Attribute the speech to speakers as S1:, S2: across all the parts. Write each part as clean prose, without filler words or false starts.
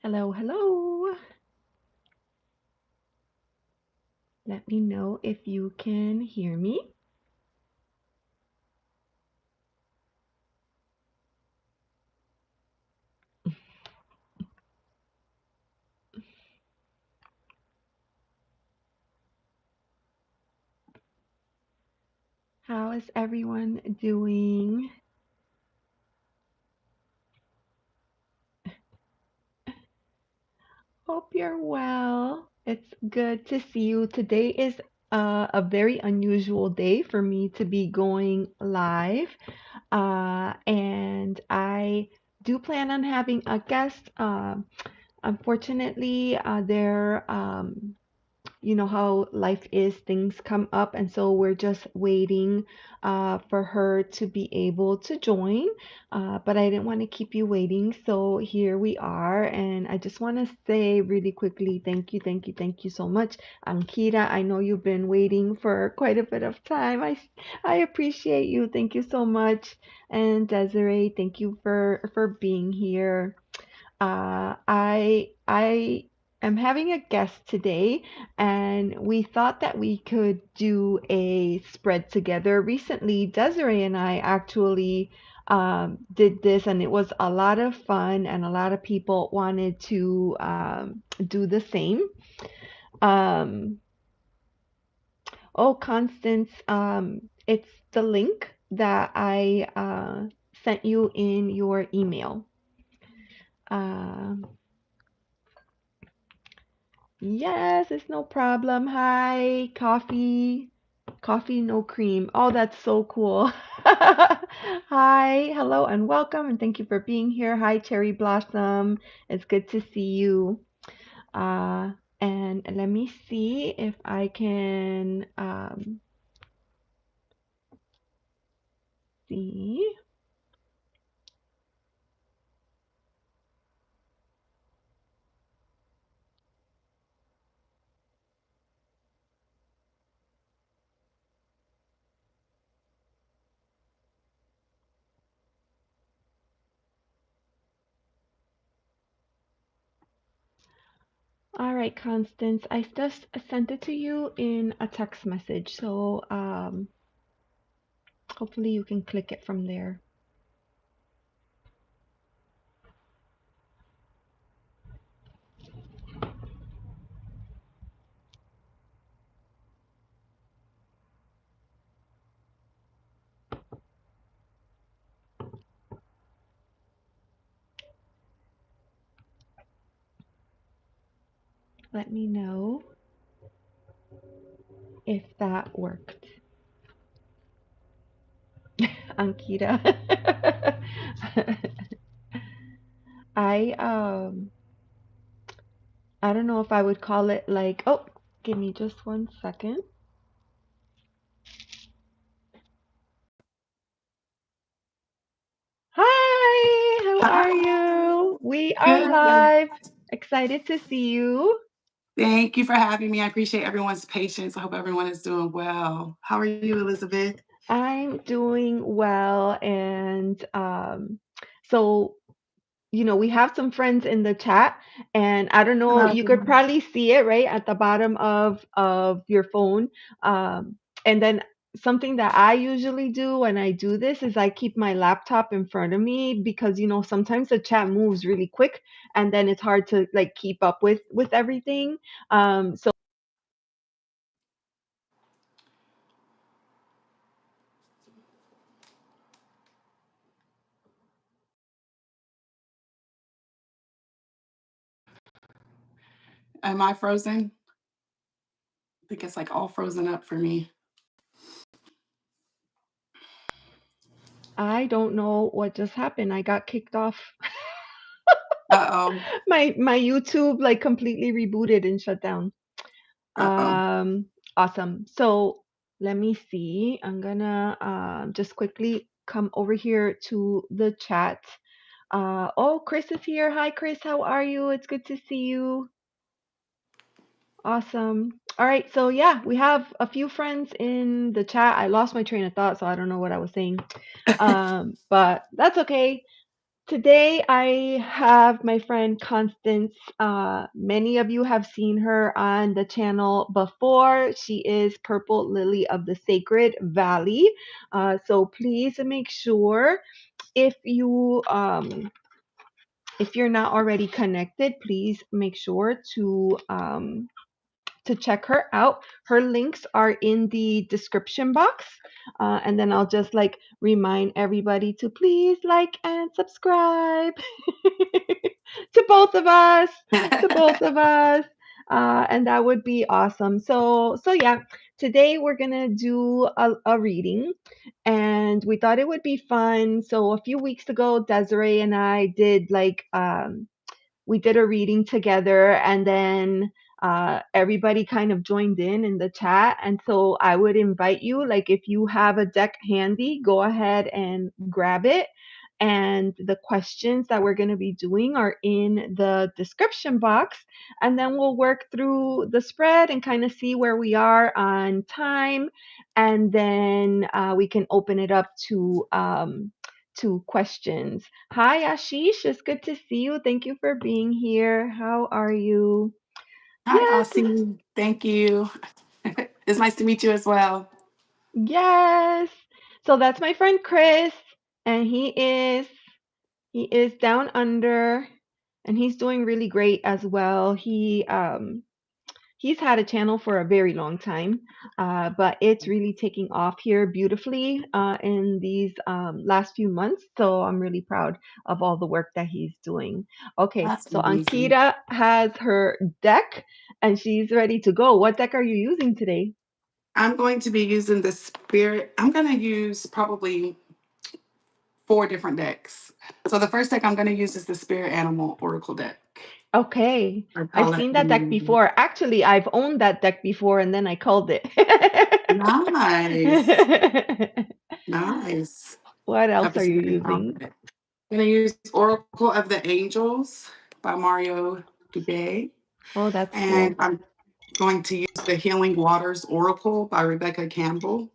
S1: Hello, hello. Let me know if you can hear me. How is everyone doing? Hope you're well. It's good to see you. Today is a very unusual day for me to be going live. And I do plan on having a guest. Unfortunately, you know how life is, things come up, and so we're just waiting for her to be able to join. But I didn't want to keep you waiting, so here we are. And I just want to say really quickly, thank you, thank you, thank you so much, Ankita. I know you've been waiting for quite a bit of time. I appreciate you. Thank you so much. And Desiree, thank you for being here. I am having a guest today, and we thought that we could do a spread together. Recently, Desiree and I actually did this, and it was a lot of fun, and a lot of people wanted to do the same. Um, oh, Constance, it's the link that I sent you in your email. Uh, Yes, it's no problem. Hi, coffee. Coffee, no cream. Oh, that's so cool. Hi, hello, and welcome, and thank you for being here. Hi, Cherry Blossom. It's good to see you. Uh, and let me see if I can see. All right, Constance, I just sent it to you in a text message, so hopefully you can click it from there. Let me know if that worked. Ankita. I I don't know if I would call it like, oh, give me just 1 second. Hi, how are
S2: Hi,
S1: you? We are
S2: good.
S1: live. Excited to see you.
S2: Thank you for having me. I appreciate everyone's patience. I hope everyone is doing well. How are you, Elizabeth?
S1: I'm doing well, and so we have some friends in the chat, and I don't know, you could probably see it right at the bottom of your phone. And then something that I usually do when I do this is I keep my laptop in front of me because sometimes the chat moves really quick, and then it's hard to like keep up with everything. So
S2: Am I frozen? I think it's like all frozen up for me.
S1: I don't know what just happened. I got kicked off.
S2: Uh-oh.
S1: My YouTube like completely rebooted and shut down.
S2: Uh-oh.
S1: Awesome. So let me see. I'm gonna just quickly come over here to the chat. Oh, Chris is here. Hi, Chris. How are you? It's good to see you. Awesome. All right. So yeah, we have a few friends in the chat. I lost my train of thought, so I don't know what I was saying. But that's okay. Today I have my friend Constance. Many of you have seen her on the channel before. She is Purple Lily of the Sacred Valley. So please make sure if if you're not already connected, please make sure to check her out. Her links are in the description box. And then I'll just like remind everybody to please like and subscribe to both of us, to both of us. And that would be awesome. So yeah, today we're gonna do a reading, and we thought it would be fun. So a few weeks ago, Desiree and I did like we did a reading together, and then everybody kind of joined in the chat. And so I would invite you, like, if you have a deck handy, go ahead and grab it. And the questions that we're going to be doing are in the description box, and then we'll work through the spread and kind of see where we are on time, and then we can open it up to questions. Hi, Ashish. It's good to see you. Thank you for being here. How are you?
S2: Hi,
S1: Yes,
S2: Aussie. Thank you. It's nice to meet you as well.
S1: yes. So that's my friend Chris, and he is down under, and he's doing really great as well. He's had a channel for a very long time, but it's really taking off here beautifully in these last few months. So I'm really proud of all the work that he's doing. Okay,
S2: That's
S1: so
S2: amazing.
S1: Ankita has her deck and she's ready to go. What deck are you using today?
S2: I'm going to be using the spirit. I'm going to use probably four different decks. So the first deck I'm going to use is the Spirit Animal Oracle deck.
S1: Okay,
S2: I
S1: I've
S2: call it
S1: seen that deck before. Actually, I've owned that deck before and then I called it.
S2: nice. Nice.
S1: What
S2: Have
S1: else
S2: to
S1: are you
S2: see
S1: using?
S2: confident. I'm going to use Oracle of the Angels by Mario Dubé.
S1: Oh, that's
S2: And
S1: cool.
S2: I'm going to use the Healing Waters Oracle by Rebecca Campbell,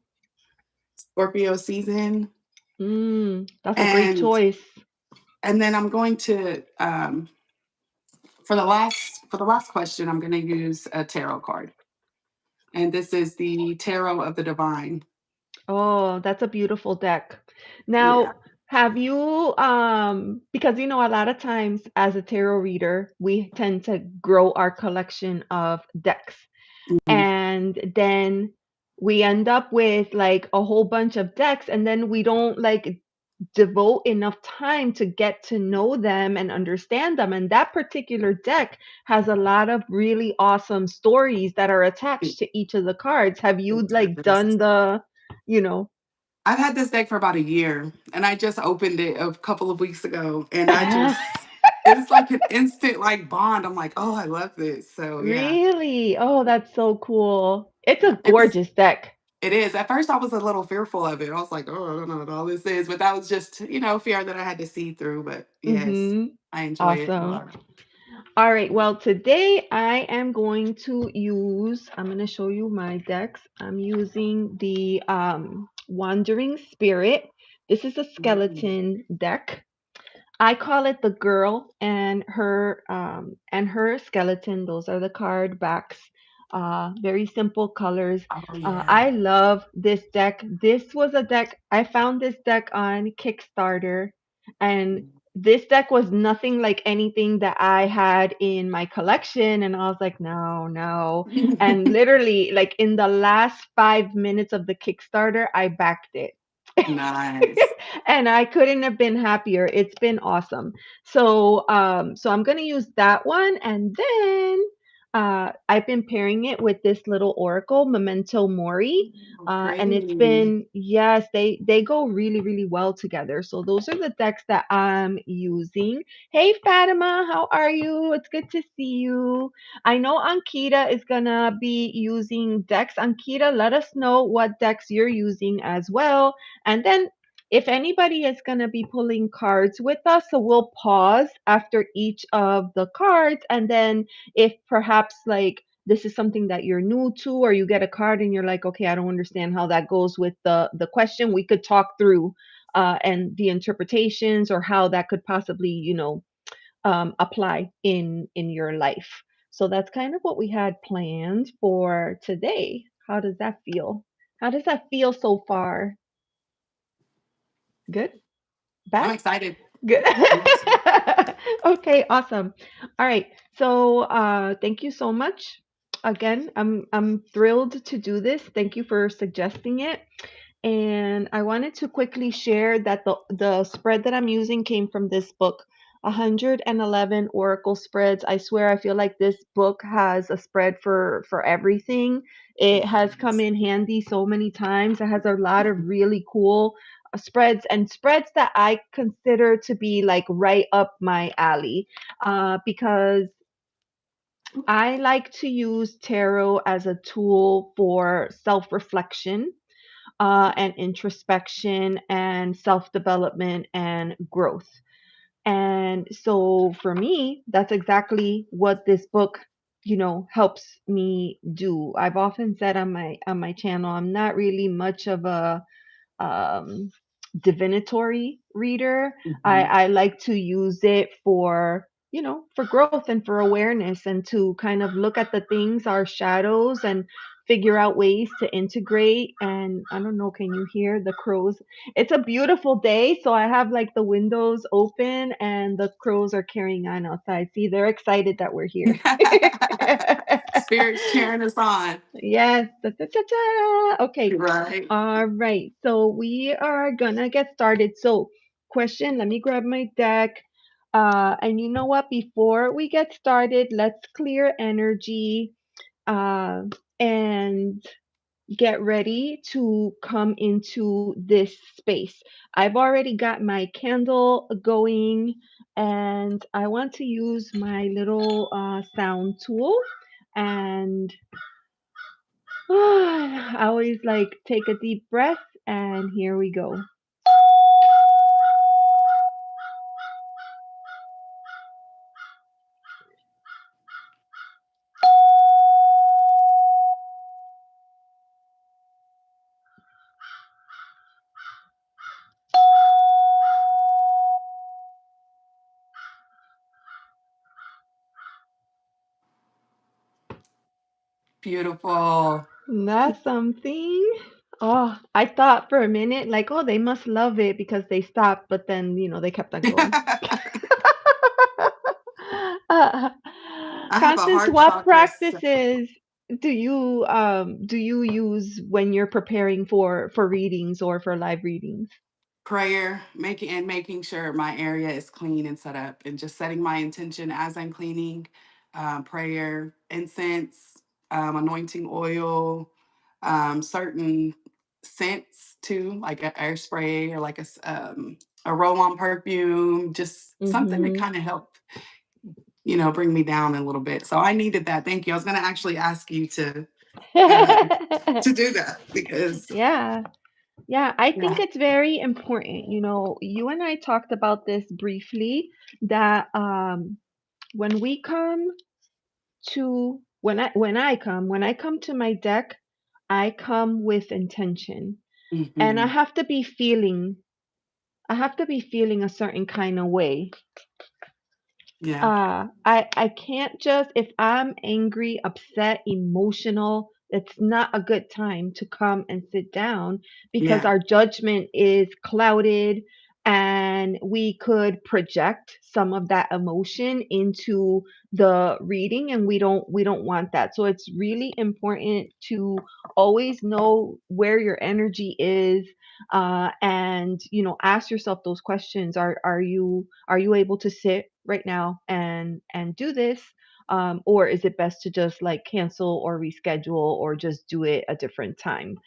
S2: Scorpio season.
S1: That's a great
S2: And
S1: choice.
S2: then I'm going to for the last question, I'm going to use a tarot card. And this is the Tarot of the Divine.
S1: Oh, that's a beautiful deck.
S2: Yeah.
S1: Now, have you because a lot of times as a tarot reader, we tend to grow our collection of decks.
S2: Mhm.
S1: And then we end up with like a whole bunch of decks, and then we don't like devote enough time to get to know them and understand them. And that particular deck has a lot of really awesome stories that are attached to each of the cards. Have you like done you know,
S2: I've had this deck for about a year, and I just opened it a couple of weeks ago, and I just it's like an instant like bond. I'm like, oh, I love this. So yeah,
S1: really? Oh, that's so cool. It's
S2: yeah.
S1: a gorgeous deck.
S2: It is. At first, I was a little fearful of it. I was like, oh, I don't know what all this is, but that was just fear that I had to see through. But yes,
S1: Mhm.
S2: I enjoy it a
S1: Awesome.
S2: lot.
S1: All right, well, today I am going to I'm going to show you my decks. I'm using the Wandering Spirit. This is a
S2: Mm,
S1: skeleton deck. I call it the girl and her skeleton. Those are the card backs. Very simple colors.
S2: oh yeah.
S1: I love this deck. This was a deck I found this deck on Kickstarter, and this deck was nothing like anything that I had in my collection. And I was like, no, no. And literally, like in the last 5 minutes of the Kickstarter, I backed it.
S2: Nice.
S1: And I couldn't have been happier. It's been awesome. So I'm gonna use that one, and then I've been pairing it with this little oracle, Memento Mori.
S2: Oh,
S1: And it's
S2: pretty.
S1: been, yes, they go really, really well together. So those are the decks that I'm using. Hey Fatima, how are you? It's good to see you. I know Ankita is gonna be using decks. Ankita, let us know what decks you're using as well. And then if anybody is going to be pulling cards with us, so we'll pause after each of the cards. And then if perhaps like this is something that you're new to, or you get a card and you're like, okay, I don't understand how that goes with the question, we could talk through and the interpretations or how that could possibly, apply in your life. So that's kind of what we had planned for today. How does that feel? How does that feel so far? Good?
S2: I'm
S1: Bad?
S2: excited.
S1: Good.
S2: I'm excited.
S1: Okay, awesome. All right. So, thank you so much. Again, I'm thrilled to do this. Thank you for suggesting it. And I wanted to quickly share that the spread that I'm using came from this book, 111 Oracle Spreads. I swear I feel like this book has a spread for everything. It has come
S2: Yes.
S1: in handy so many times. It has a lot of really cool spreads and spreads that I consider to be like right up my alley, because I like to use tarot as a tool for self-reflection, and introspection and self development and growth. And so for me, that's exactly what this book, helps me do. I've often said on my channel, I'm not really much of a um, divinatory reader. I,
S2: Mhm.
S1: I like to use it for, for growth and for awareness and to kind of look at the things, our shadows, and figure out ways to integrate. And I don't know, can you hear the crows? It's a beautiful day, so I have like the windows open and the crows are carrying on outside. See, they're excited that we're here.
S2: Spirits cheering us on.
S1: Yes. Da, da, da, da. Okay.
S2: Right.
S1: All right. So we are gonna get started. So, question, let me grab my deck. And you know what? Before we get started, let's clear energy, uh, and get ready to come into this space. I've already got my candle going, and I want to use my little sound tool. And I always like take a deep breath, and here we go.
S2: Beautiful.
S1: That's something. Oh, I thought for a minute, like, oh, they must love it because they stopped, but then, they kept on going.
S2: I
S1: Uh,
S2: have a
S1: Constance,
S2: heart
S1: what
S2: chakra
S1: practices do you use when you're preparing for readings or for live readings?
S2: prayer, making sure my area is clean and set up, and just setting my intention as I'm cleaning. Prayer, incense, anointing oil, certain scents too, like a air spray or like a roll-on perfume, just something to
S1: Mm-hmm.
S2: kind of help, bring me down a little bit. So I needed that. Thank you. I was going to actually ask you uh, to do that because
S1: Yeah. Yeah, I think
S2: yeah.
S1: it's very important. You and I talked about this briefly, that when we come when I come to my deck, I come with intention. And
S2: Hmm.
S1: I have to be feeling a certain kind of way.
S2: Yeah.
S1: I can't just, if I'm angry, upset, emotional, it's not a good time to come and sit down because
S2: Yeah.
S1: our judgment is clouded, and we could project some of that emotion into the reading, and we don't want that. So it's really important to always know where your energy is, and ask yourself those questions. Are you able to sit right now and do this, or is it best to just like cancel or reschedule or just do it a different time?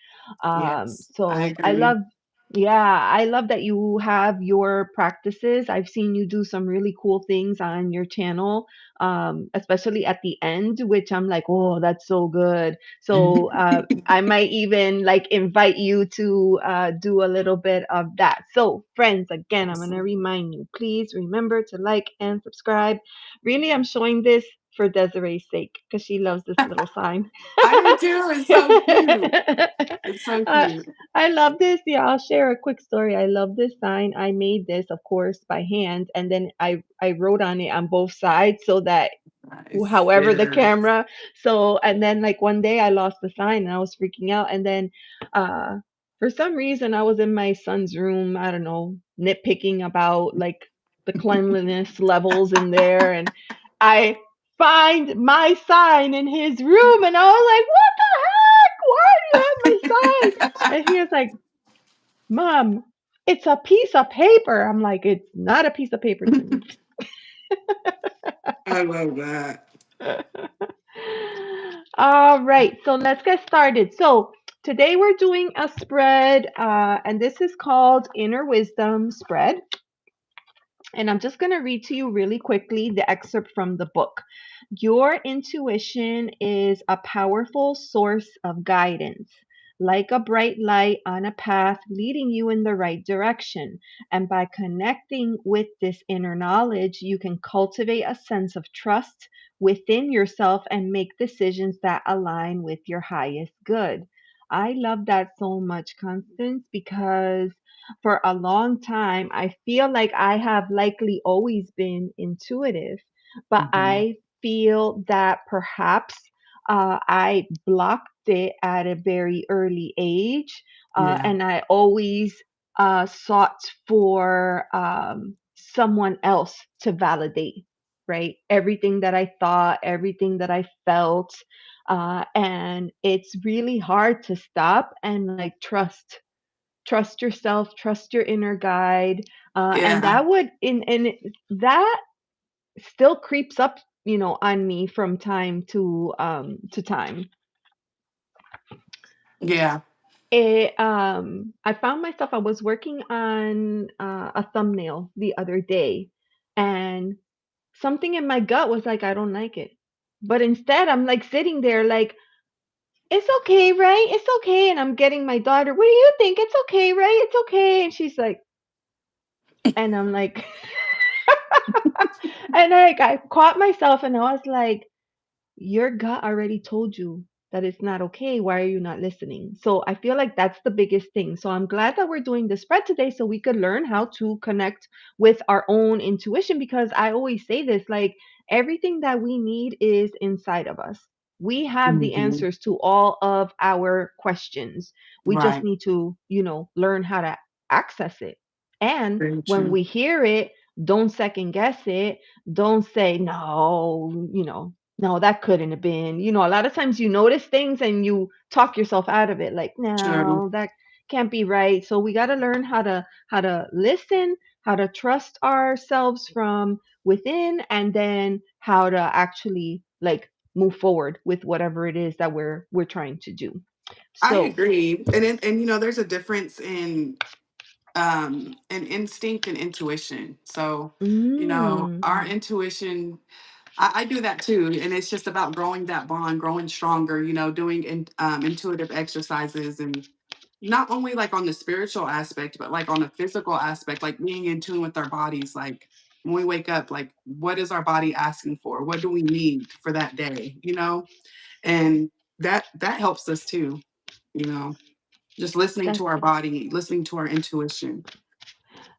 S2: Yes. I
S1: So I
S2: agree.
S1: love, yeah, I love that you have your practices. I've seen you do some really cool things on your channel, especially at the end, which I'm like, oh, that's so good. So I might even like invite you to do a little bit of that. So, friends, again, I'm going to
S2: Awesome.
S1: remind you, please remember to like and subscribe. Really, I'm showing this for Desiree's sake because she loves this little sign.
S2: I do too. It's so cute. It's so
S1: uh,
S2: cute.
S1: I love this. Yeah, I'll share a quick story. I love this sign. I made this, of course, by hand, and then I wrote on it on both sides so that
S2: Nice.
S1: however the
S2: Yeah.
S1: camera. So and then like one day I lost the sign and I was freaking out, and then uh for some reason I was in my son's room, I don't know, nitpicking about like the cleanliness levels in there, and I find my sign in his room and I was like, what the heck, why do you have my sign? And he was like, Mom, it's a piece of paper. I'm like, it's not a piece of paper to me.
S2: I love that.
S1: All right, so let's get started. So today we're doing a spread, and this is called Inner Wisdom Spread. And I'm just going to read to you really quickly the excerpt from the book. Your intuition is a powerful source of guidance, like a bright light on a path leading you in the right direction. And by connecting with this inner knowledge, you can cultivate a sense of trust within yourself and make decisions that align with your highest good. I love that so much, Constance, because for a long time, I feel like I have likely always been intuitive, but
S2: Mhm.
S1: I feel that perhaps I blocked it at a very early age,
S2: Yeah.
S1: and I always sought for someone else to validate, right? Everything that I thought, everything that I felt. And it's really hard to stop and like trust yourself, trust your inner guide, and
S2: Yeah.
S1: that would in and that still creeps up, on me from time to time.
S2: Yeah.
S1: I found myself, I was working on a thumbnail the other day, and something in my gut was like, I don't like it, but instead I'm like sitting there like, it's okay, right? It's okay. And I'm getting my daughter, what do you think? It's okay, right? It's okay. And she's like, and I'm like, and I caught myself and I was like, your gut already told you that it's not okay. Why are you not listening? So I feel like that's the biggest thing. So I'm glad that we're doing the spread today so we could learn how to connect with our own intuition, because I always say this, like everything that we need is inside of us. We have the
S2: Mhm.
S1: answers to all of our questions. We just
S2: Right.
S1: need to, learn how to access it. And
S2: Very
S1: when
S2: true.
S1: we hear it, don't second guess it. Don't say, no, no, that couldn't have been. A lot of times you notice things and you talk yourself out of it, like,
S2: True.
S1: no, that can't be right. So we got to learn how to listen, how to trust ourselves from within, and then how to actually like move forward with whatever it is that we're trying to do.
S2: I
S1: So,
S2: agree. And there's a difference in instinct and intuition. So,
S1: mm,
S2: our intuition, I do that too. And it's just about growing that bond, growing stronger, doing intuitive exercises, and not only like on the spiritual aspect, but like on the physical aspect, like being in tune with our bodies. Like when we wake up, like what is our body asking for? What do we need for that day? And that helps us too, you know, just listening
S1: that's
S2: to our body, listening to our intuition.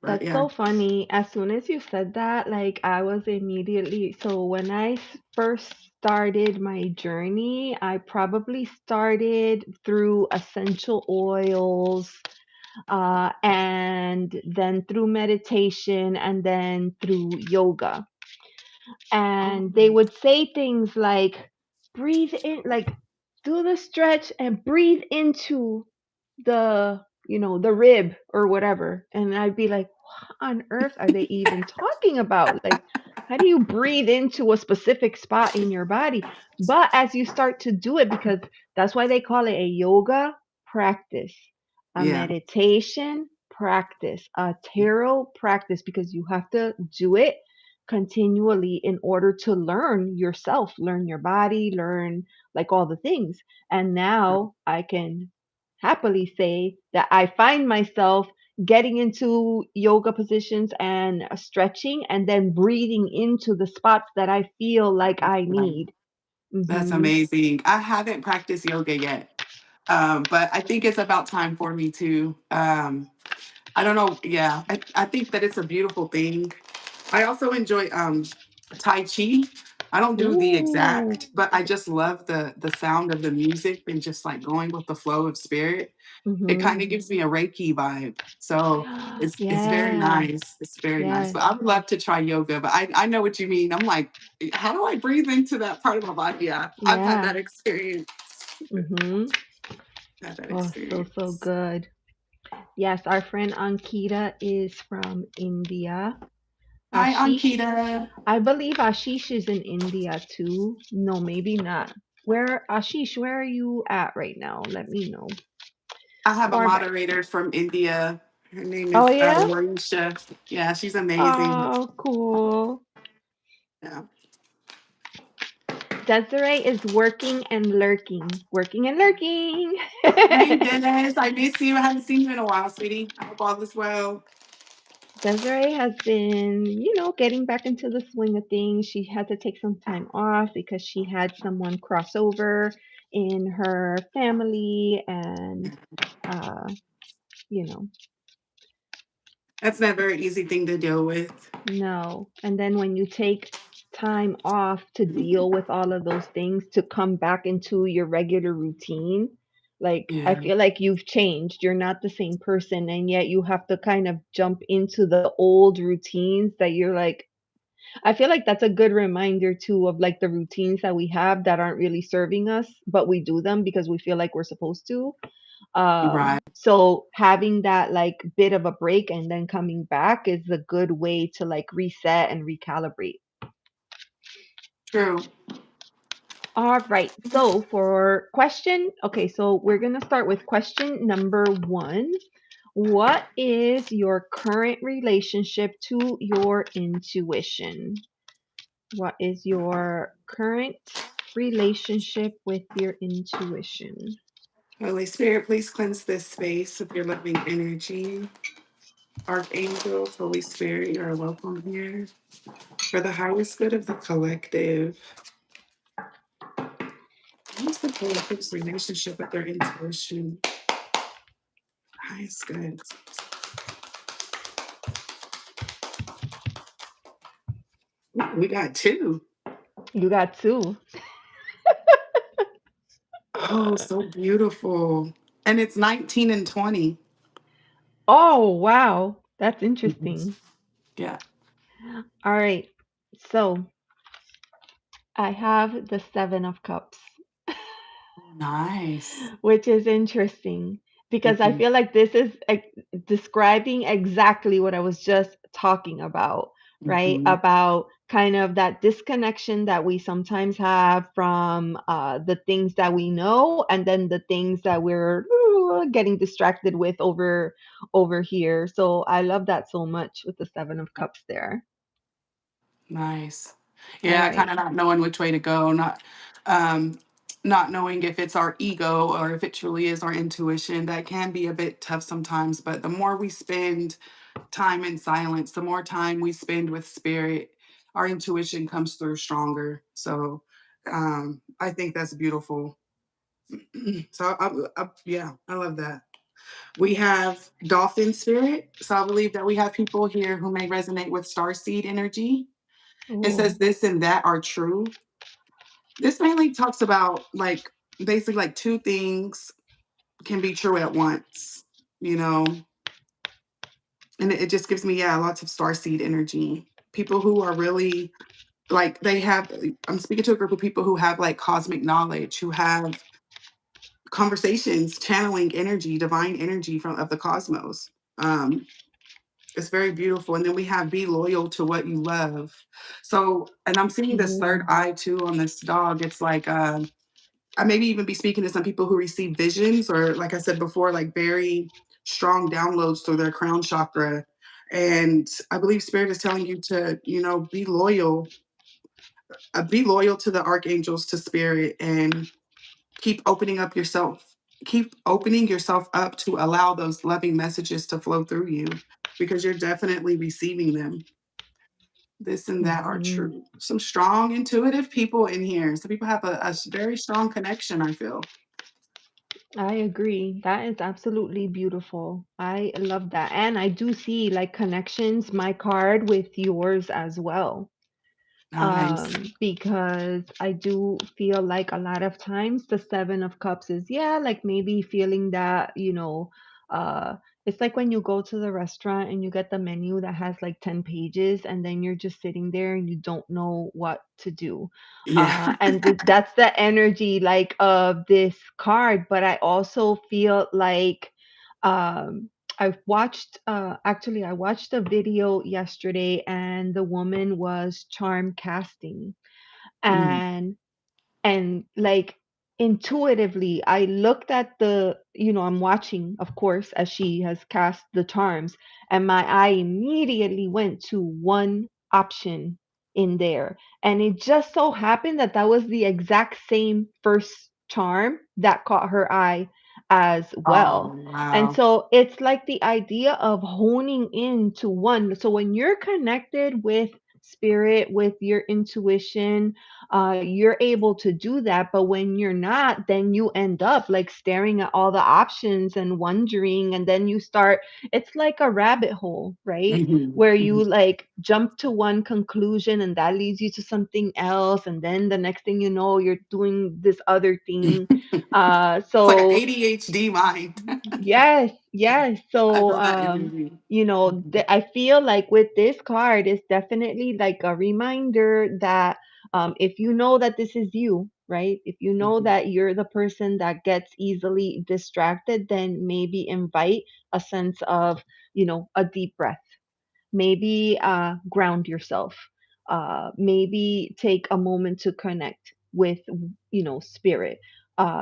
S2: But
S1: That's
S2: yeah.
S1: so funny. As soon as you said that, like I was immediately, so when I first started my journey, I probably started through essential oils, and then through meditation, and then through yoga. And they
S2: Oh,
S1: would say things like, breathe in, like do the stretch and breathe into the rib or whatever. And I'd be like, what on earth are they even talking about? Like, how do you breathe into a specific spot in your body? But as you start to do it, because that's why they call it a yoga practice, a
S2: yeah.
S1: meditation practice, a tarot practice, because you have to do it continually in order to learn yourself, learn your body, learn like all the things. And now I can happily say that I find myself getting into yoga positions and stretching and then breathing into the spots that I feel like I need.
S2: That's
S1: Mhm.
S2: amazing. I haven't practiced yoga yet, but I think it's about time for me to. I don't know. Yeah, I think that it's a beautiful thing. I also enjoy Tai Chi. I don't do the
S1: Ooh.
S2: exact, but I just love the sound of the music and just like going with the flow of spirit. It
S1: Mhm.
S2: kind of gives me a Reiki vibe. So it's very
S1: Yes.
S2: nice. It's very nice.
S1: Yes.
S2: But I would love to try yoga, but I know what you mean. I'm like, how do I breathe into that part of my body? Yeah, I've had
S1: Yeah.
S2: that experience.
S1: Mhm.
S2: Had that
S1: Oh, so
S2: experience.
S1: good. Yes, our friend Ankita is from India.
S2: Hi,
S1: Ashish,
S2: Ankita.
S1: I believe Ashish is in India too. No, maybe not. Where Ashish, where are you at right now? Let me know.
S2: I have a
S1: Far back.
S2: moderator from India. Her name
S1: Oh
S2: is
S1: yeah?
S2: Warisha. Yeah, she's amazing.
S1: Oh, cool.
S2: Yeah.
S1: Desiree is working and lurking. Working and lurking.
S2: Hey, Dennis. I miss you. I haven't seen you in a while, sweetie. I hope all is well.
S1: Desiree has been, getting back into the swing of things. She had to take some time off because she had someone cross over in her family and, uh, you know,
S2: That's not a very easy thing to deal with.
S1: no. And then when you take time off to deal with all of those things to come back into your regular routine, like I
S2: Yeah,
S1: feel like you've changed. You're not the same person, and yet you have to kind of jump into the old routines that you're like, I feel like that's a good reminder too of like the routines that we have that aren't really serving us, but we do them because we feel like we're supposed to.
S2: right.
S1: So having that like bit of a break and then coming back is a good way to like reset and recalibrate.
S2: True.
S1: All right. So for question, okay, so we're going to start with question number 1. What is your current relationship to your intuition? What is your current relationship with your intuition?
S2: Holy Spirit, please cleanse this space of your loving energy. Archangels, Holy Spirit, you are welcome here for the highest good of the collective. What's the collective's relationship with their intuition? Highest good. Ooh, we got two.
S1: You got 2.
S2: Oh, so beautiful. And it's 19 and 20.
S1: Oh, wow. That's
S2: Mhm.
S1: interesting.
S2: Yeah.
S1: All right. So I have the 7 of Cups,
S2: Nice.
S1: which is interesting because I
S2: Mhm,
S1: feel like this is describing exactly what I was just talking about, right?
S2: mhm.
S1: About kind of that disconnection that we sometimes have from the things that we know, and then the things that we're getting distracted with over here. So I love that so much with the 7 of Cups there.
S2: Nice.
S1: All
S2: Yeah,
S1: right.
S2: kind of not knowing which way to go, um not knowing if it's our ego or if it truly is our intuition. That can be a bit tough sometimes, but the more we spend time in silence, the more time we spend with spirit, our intuition comes through stronger. So I think that's beautiful. So yeah, I love that. We have dolphin spirit. So I believe that we have people here who may resonate with starseed energy. It
S1: Oh.
S2: says this and that are true. This mainly talks about like basically like two things can be true at once, you know, and it just gives me, yeah, lots of starseed energy. People who are really like, they have, I'm speaking to a group of people who have like cosmic knowledge, who have conversations, channeling energy, divine energy from of the cosmos. Um, It's very beautiful. And then we have be loyal to what you love. So, and I'm seeing this third
S1: Oh.
S2: eye too on this dog. It's like, I maybe even be speaking to some people who receive visions or, like I said before, like very strong downloads through their crown chakra. And I believe spirit is telling you to, be loyal to the archangels, to spirit, and keep opening up yourself. keep opening yourself up to allow those loving messages to flow through you because you're definitely receiving them. This and that are
S1: Hmm.
S2: true. Some strong, intuitive people in here. Some people have very strong connection, I feel.
S1: I agree. That is absolutely beautiful. I love that. And I do see like connections, my card with yours as well.
S2: Nice.
S1: Because I do feel like a lot of times the Seven of Cups is, yeah, like maybe feeling that, uh, it's like when you go to the restaurant and you get the menu that has like 10 pages and then you're just sitting there and you don't know what to do.
S2: Yeah.
S1: And that's the energy like of this card. But I also feel like, um, I watched a video yesterday and the woman was charm casting
S2: Mm,
S1: and like intuitively I looked at I'm watching of course as she has cast the charms and my eye immediately went to one option in there and it just so happened that that was the exact same first charm that caught her eye as
S2: oh,
S1: well. And
S2: wow.
S1: so it's like the idea of honing into one. So when you're connected with spirit, with your intuition, you're able to do that. But when you're not, then you end up like staring at all the options and wondering. And then you start, it's like a rabbit hole, right?
S2: Mhm,
S1: Where you
S2: mhm.
S1: like jump to one conclusion and that leads you to something else. And then the next thing you know, you're doing this other thing.
S2: It's like an
S1: So
S2: ADHD mind.
S1: yes, yes.
S2: I
S1: So,
S2: feel that energy. Mhm,
S1: I feel like with this card, it's definitely like a reminder that if you know that this is you, right? If you know
S2: mhm.
S1: that you're the person that gets easily distracted, then maybe invite a sense of, a deep breath. Maybe ground yourself. Maybe take a moment to connect with, spirit.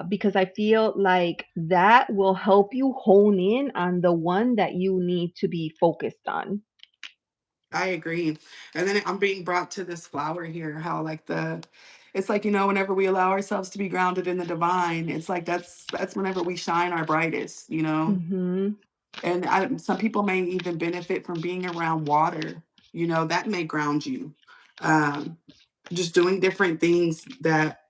S1: Because I feel like that will help you hone in on the one that you need to be focused on.
S2: I agree. And then I'm being brought to this flower here, how like it's like, whenever we allow ourselves to be grounded in the divine, it's like that's whenever we shine our brightest.
S1: Mm-hmm.
S2: And some people may even benefit from being around water, that may ground you. Um, just doing different things that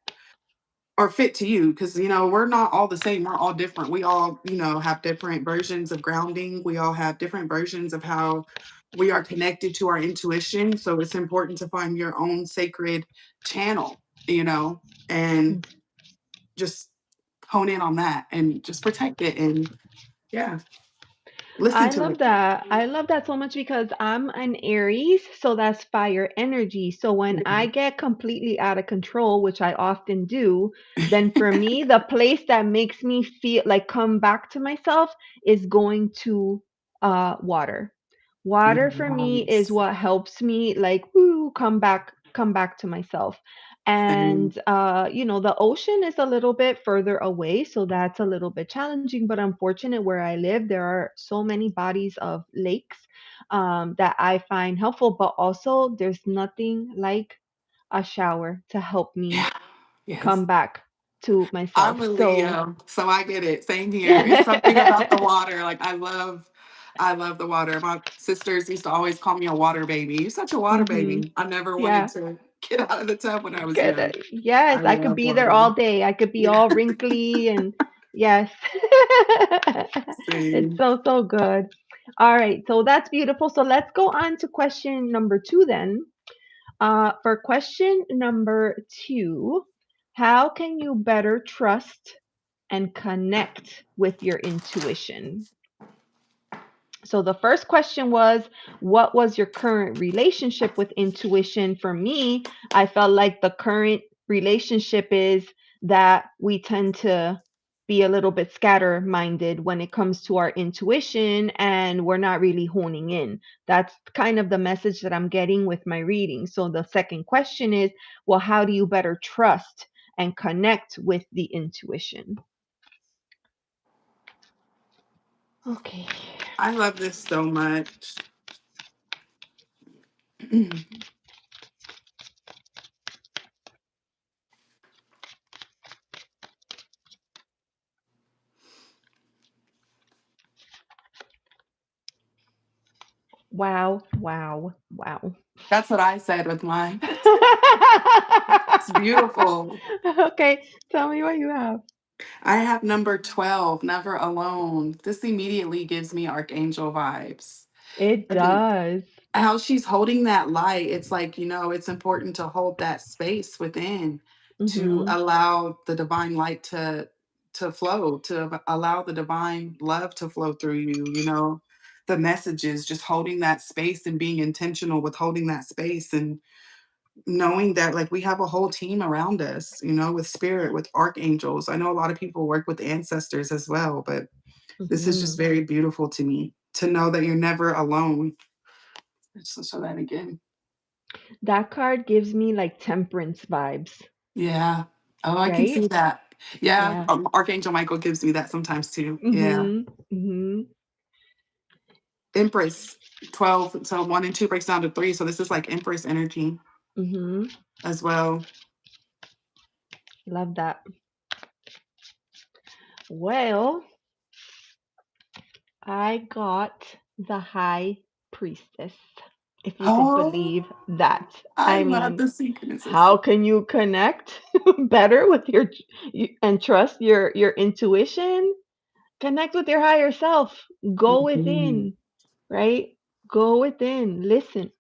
S2: are fit to you because we're not all the same, we're all different. We all have different versions of grounding, we all have different versions of how we are connected to our intuition, so it's important to find your own sacred channel, and just hone in on that and just protect it and yeah, listen
S1: I
S2: to
S1: love
S2: it.
S1: that. I love that so much because I'm an Aries, so that's fire energy. So when I get completely out of control, which I often do, then for me, the place that makes me feel like come back to myself is going to water. Water for me is
S2: Nice.
S1: what helps me like woo, come back to myself.
S2: Same.
S1: And the ocean is a little bit further away, so that's a little bit challenging. But unfortunate where I live, there are so many bodies of lakes that I find helpful. But also, there's nothing like a shower to help me
S2: Yeah. Yes.
S1: come back to
S2: I'm
S1: myself.
S2: a
S1: So,
S2: Leo, so I get it. Same here. It's something about the water. Like I love the water. My sisters used to always call me a water baby. You're such a water
S1: hmm
S2: baby. I never wanted
S1: yeah.
S2: to get out of the tub when I was
S1: Good.
S2: young.
S1: Yes,
S2: I
S1: I could
S2: love
S1: be there
S2: water.
S1: all day. I could be
S2: Yeah.
S1: all wrinkly and yes. It's
S2: Same.
S1: so, so good. All right, so that's beautiful. So let's go on to question number two then. For question number two, how can you better trust and connect with your intuition? So the first question was, what was your current relationship with intuition? For me, I felt like the current relationship is that we tend to be a little bit scatter minded when it comes to our intuition and we're not really honing in. That's kind of the message that I'm getting with my reading. So the second question is, well, how do you better trust and connect with the intuition? Okay.
S2: I love this so much.
S1: Wow, wow, wow.
S2: That's what I said with mine. It's beautiful.
S1: Okay, tell me what you have.
S2: I have number 12, Never Alone. This immediately gives me Archangel vibes.
S1: It
S2: I think
S1: does.
S2: how she's holding that light, it's like, it's important to hold that space within to
S1: Mhm.
S2: allow the divine light to flow, to allow the divine love to flow through you, the messages, just holding that space and being intentional with holding that space and knowing that like we have a whole team around us, with spirit, with archangels. I know a lot of people work with ancestors as well, but this is just
S1: Mhm.
S2: very beautiful to me to know that you're never alone. So show that again.
S1: That card gives me like temperance vibes,
S2: Yeah. Oh, I can
S1: right?
S2: see that. Yeah,
S1: Yeah.
S2: Archangel Michael gives me that sometimes too. Yeah.
S1: Mhm. Mhm.
S2: Empress 12. So 1 and 2 breaks down to 3. So this is like Empress energy
S1: Mhm.
S2: as well.
S1: Love that. Well, I got the High Priestess. If you could believe
S2: Oh,
S1: that.
S2: I
S1: I
S2: love
S1: mean,
S2: the synchronicity.
S1: how can you connect better with and trust your intuition? Connect with your higher self. Go
S2: Mhm.
S1: within, right? Go within. Listen.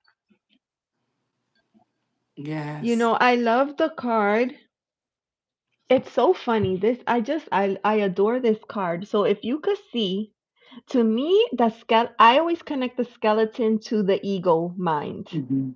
S2: Yes.
S1: I love the card. It's so funny. I adore this card. So if you could see, to me, I always connect the skeleton to the ego mind.
S2: Mhm.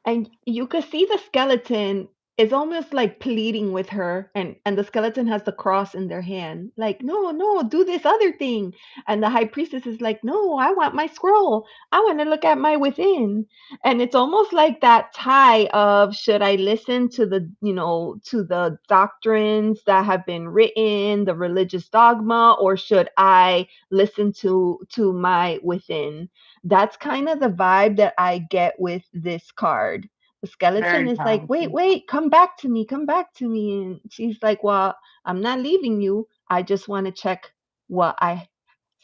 S1: And you could see the skeleton is almost like pleading with her, and the skeleton has the cross in their hand, like, no, no, do this other thing. And the high priestess is like, no, I want my scroll. I want to look at my within. And it's almost like that tie of, should I listen to the doctrines that have been written, the religious dogma, or should I listen to my within? That's kind of the vibe that I get with this card. The skeleton
S2: Very
S1: is like, wait,
S2: powerful.
S1: wait, come back to me, come back to me. And she's like, well, I'm not leaving you. I just want to check what I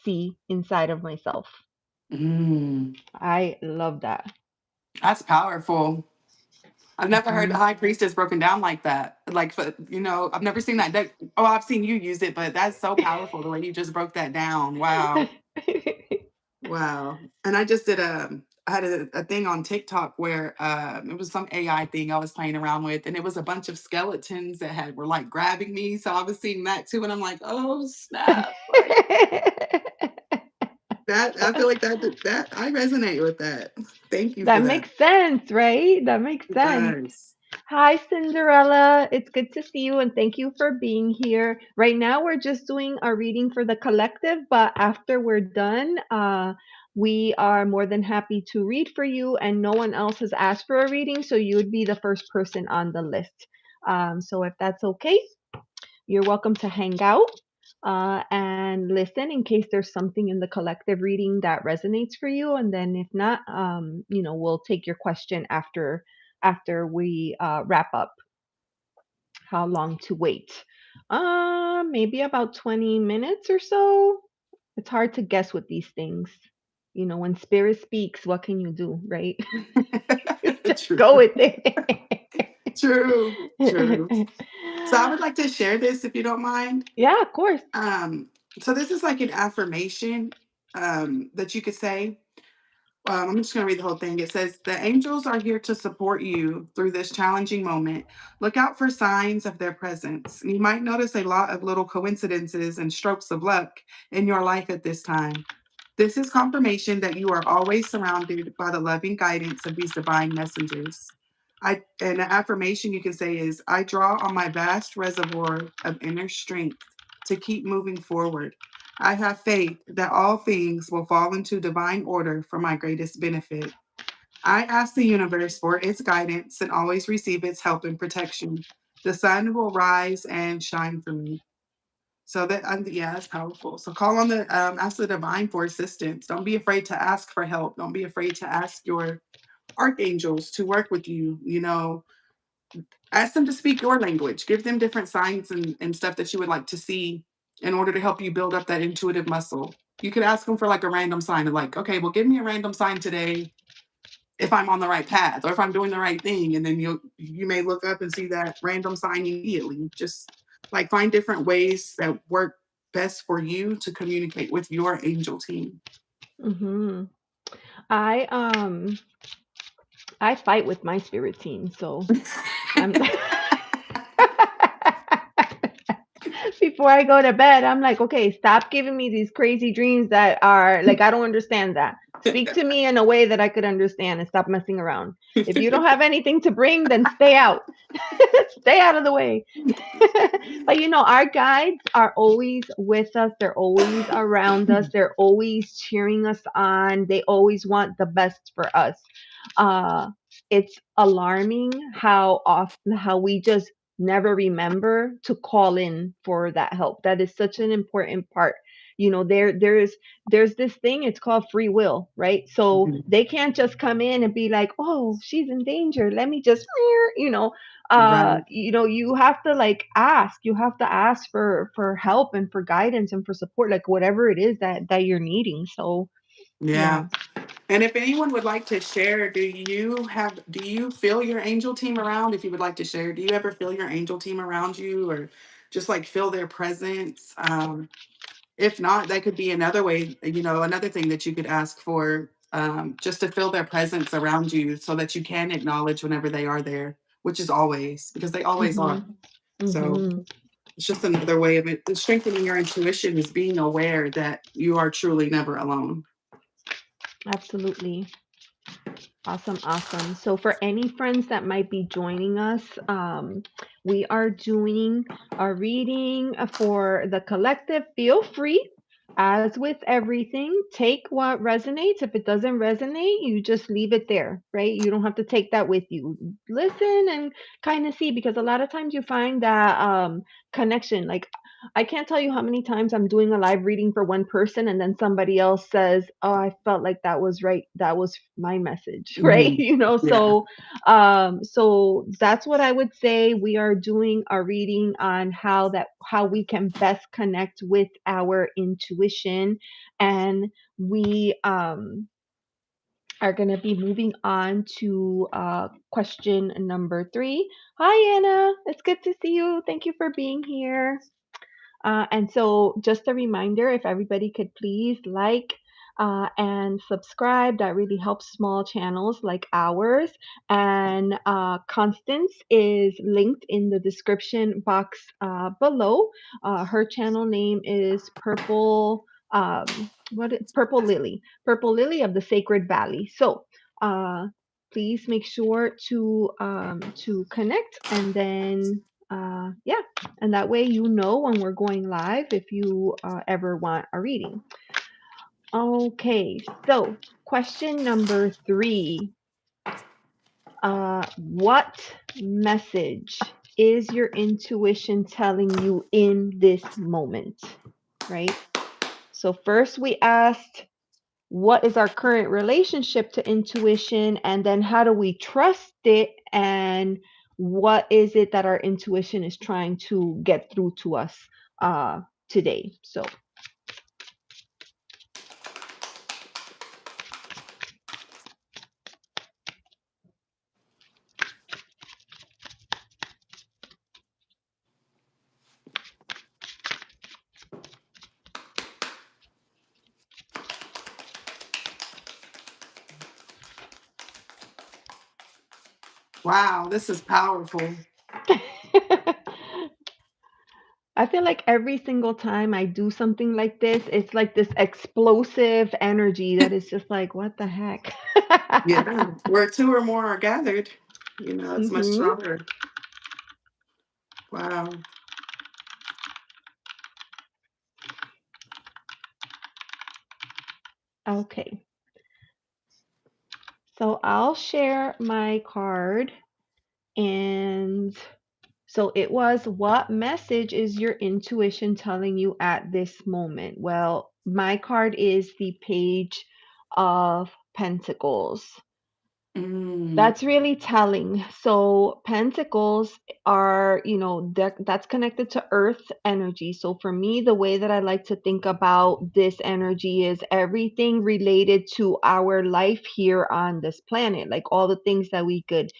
S1: see inside of myself.
S2: Mm,
S1: I love that.
S2: that's powerful. I've never heard the
S1: Mhm.
S2: high priestess broken down like that. Like, I've never seen that deck. Oh, I've seen you use it, but that's so powerful the way you just broke that down. Wow. Wow. And I just I had a thing on TikTok where it was some AI thing I was playing around with, and it was a bunch of skeletons that were like grabbing me. So I was seeing that too, and I'm like, oh snap. Like that, I feel like that I resonate with that. Thank you
S1: That
S2: for that.
S1: makes sense, right? That makes
S2: It
S1: sense.
S2: does.
S1: Hi, Cinderella. It's good to see you and thank you for being here. Right now, we're just doing our reading for the collective, but after we're done, we are more than happy to read for you, and no one else has asked for a reading, so you would be the first person on the list. So if that's okay, you're welcome to hang out and listen in case there's something in the collective reading that resonates for you. And then if not, we'll take your question after we wrap up. How long to wait? Maybe about 20 minutes or so. It's hard to guess with these things. When spirit speaks, what can you do, right? Just go
S2: True.
S1: with
S2: True. True.
S1: it.
S2: So I would like to share this if you don't mind.
S1: Yeah, of course.
S2: Um, so this is like an affirmation that you could say. I'm just going to read the whole thing. It says, the angels are here to support you through this challenging moment. Look out for signs of their presence. You might notice a lot of little coincidences and strokes of luck in your life at this time. This is confirmation that you are always surrounded by the loving guidance of these divine messengers. And an affirmation you can say is, I draw on my vast reservoir of inner strength to keep moving forward. I have faith that all things will fall into divine order for my greatest benefit. I ask the universe for its guidance and always receive its help and protection. The sun will rise and shine for me. So yeah, that's powerful. So call on ask the divine for assistance. Don't be afraid to ask for help. Don't be afraid to ask your archangels to work with you. Ask them to speak your language. Give them different signs and stuff that you would like to see in order to help you build up that intuitive muscle. You could ask them for like a random sign of like, okay, well, give me a random sign today if I'm on the right path or if I'm doing the right thing. And then you may look up and see that random sign immediately. Just like find different ways that work best for you to communicate with your angel team.
S1: Hmm. I um I fight with my spirit team, so I'm before I go to bed, I'm like, okay, stop giving me these crazy dreams that are like, I don't understand that. Speak to me in a way that I could understand and stop messing around. If you don't have anything to bring, then stay out. Stay out of the way. But our guides are always with us. They're always around us. They're always cheering us on. They always want the best for us. Uh, it's alarming how often how we just never remember to call in for that help. That is such an important part. There's this thing, it's called free will, right? So they can't just come in and be like, oh, she's in danger, let me just
S2: Right.
S1: you have to like ask. You have to ask for help and for guidance and for support, like whatever it is that you're needing. So
S2: Yeah.
S1: yeah.
S2: And if anyone would like to share, do you feel your angel team around? If you would like to share, do you ever feel your angel team around you or just like feel their presence? If not, that could be another way, another thing that you could ask for, just to feel their presence around you so that you can acknowledge whenever they are there, which is always, because they always are.
S1: Mhm.
S2: So
S1: Mhm.
S2: it's just another way of it. Strengthening your intuition is being aware that you are truly never alone.
S1: Absolutely. Awesome, awesome. So, for any friends that might be joining us, we are doing a reading for the collective. Feel free, as with everything, take what resonates. If it doesn't resonate, you just leave it there, right? You don't have to take that with you. Listen and kind of see, because a lot of times you find that connection. Like, I can't tell you how many times I'm doing a live reading for one person and then somebody else says, "Oh, I felt like that was right. That was my message." Right?
S2: Mhm. Yeah.
S1: So that's what I would say. We are doing a reading on how we can best connect with our intuition, and we are going to be moving on to question number 3. Hi Anna, it's good to see you. Thank you for being here. And so, just a reminder, if everybody could please like and subscribe, that really helps small channels like ours. And Constance is linked in the description box below. Her channel name is Purple Lily of the Sacred Valley. So, uh, please make sure to connect, and then yeah, and that way you know when we're going live if you ever want a reading. Okay, so question number 3. What message is your intuition telling you in this moment? Right? So, first we asked, what is our current relationship to intuition? And then, how do we trust it? And what is it that our intuition is trying to get through to us uh, today? So,
S2: Wow, this is powerful.
S1: I feel like every single time I do something like this, it's like this explosive energy that is just like, what the heck?
S2: Yeah. Where two or more are gathered, it's much
S1: Hmm.
S2: stronger. Wow.
S1: Okay, so I'll share my card. And so it was, what message is your intuition telling you at this moment? Well, my card is the Page of Pentacles.
S2: Mm,
S1: That's really telling. So pentacles are, that's connected to earth energy. So for me, the way that I like to think about this energy is everything related to our life here on this planet, like all the things that we could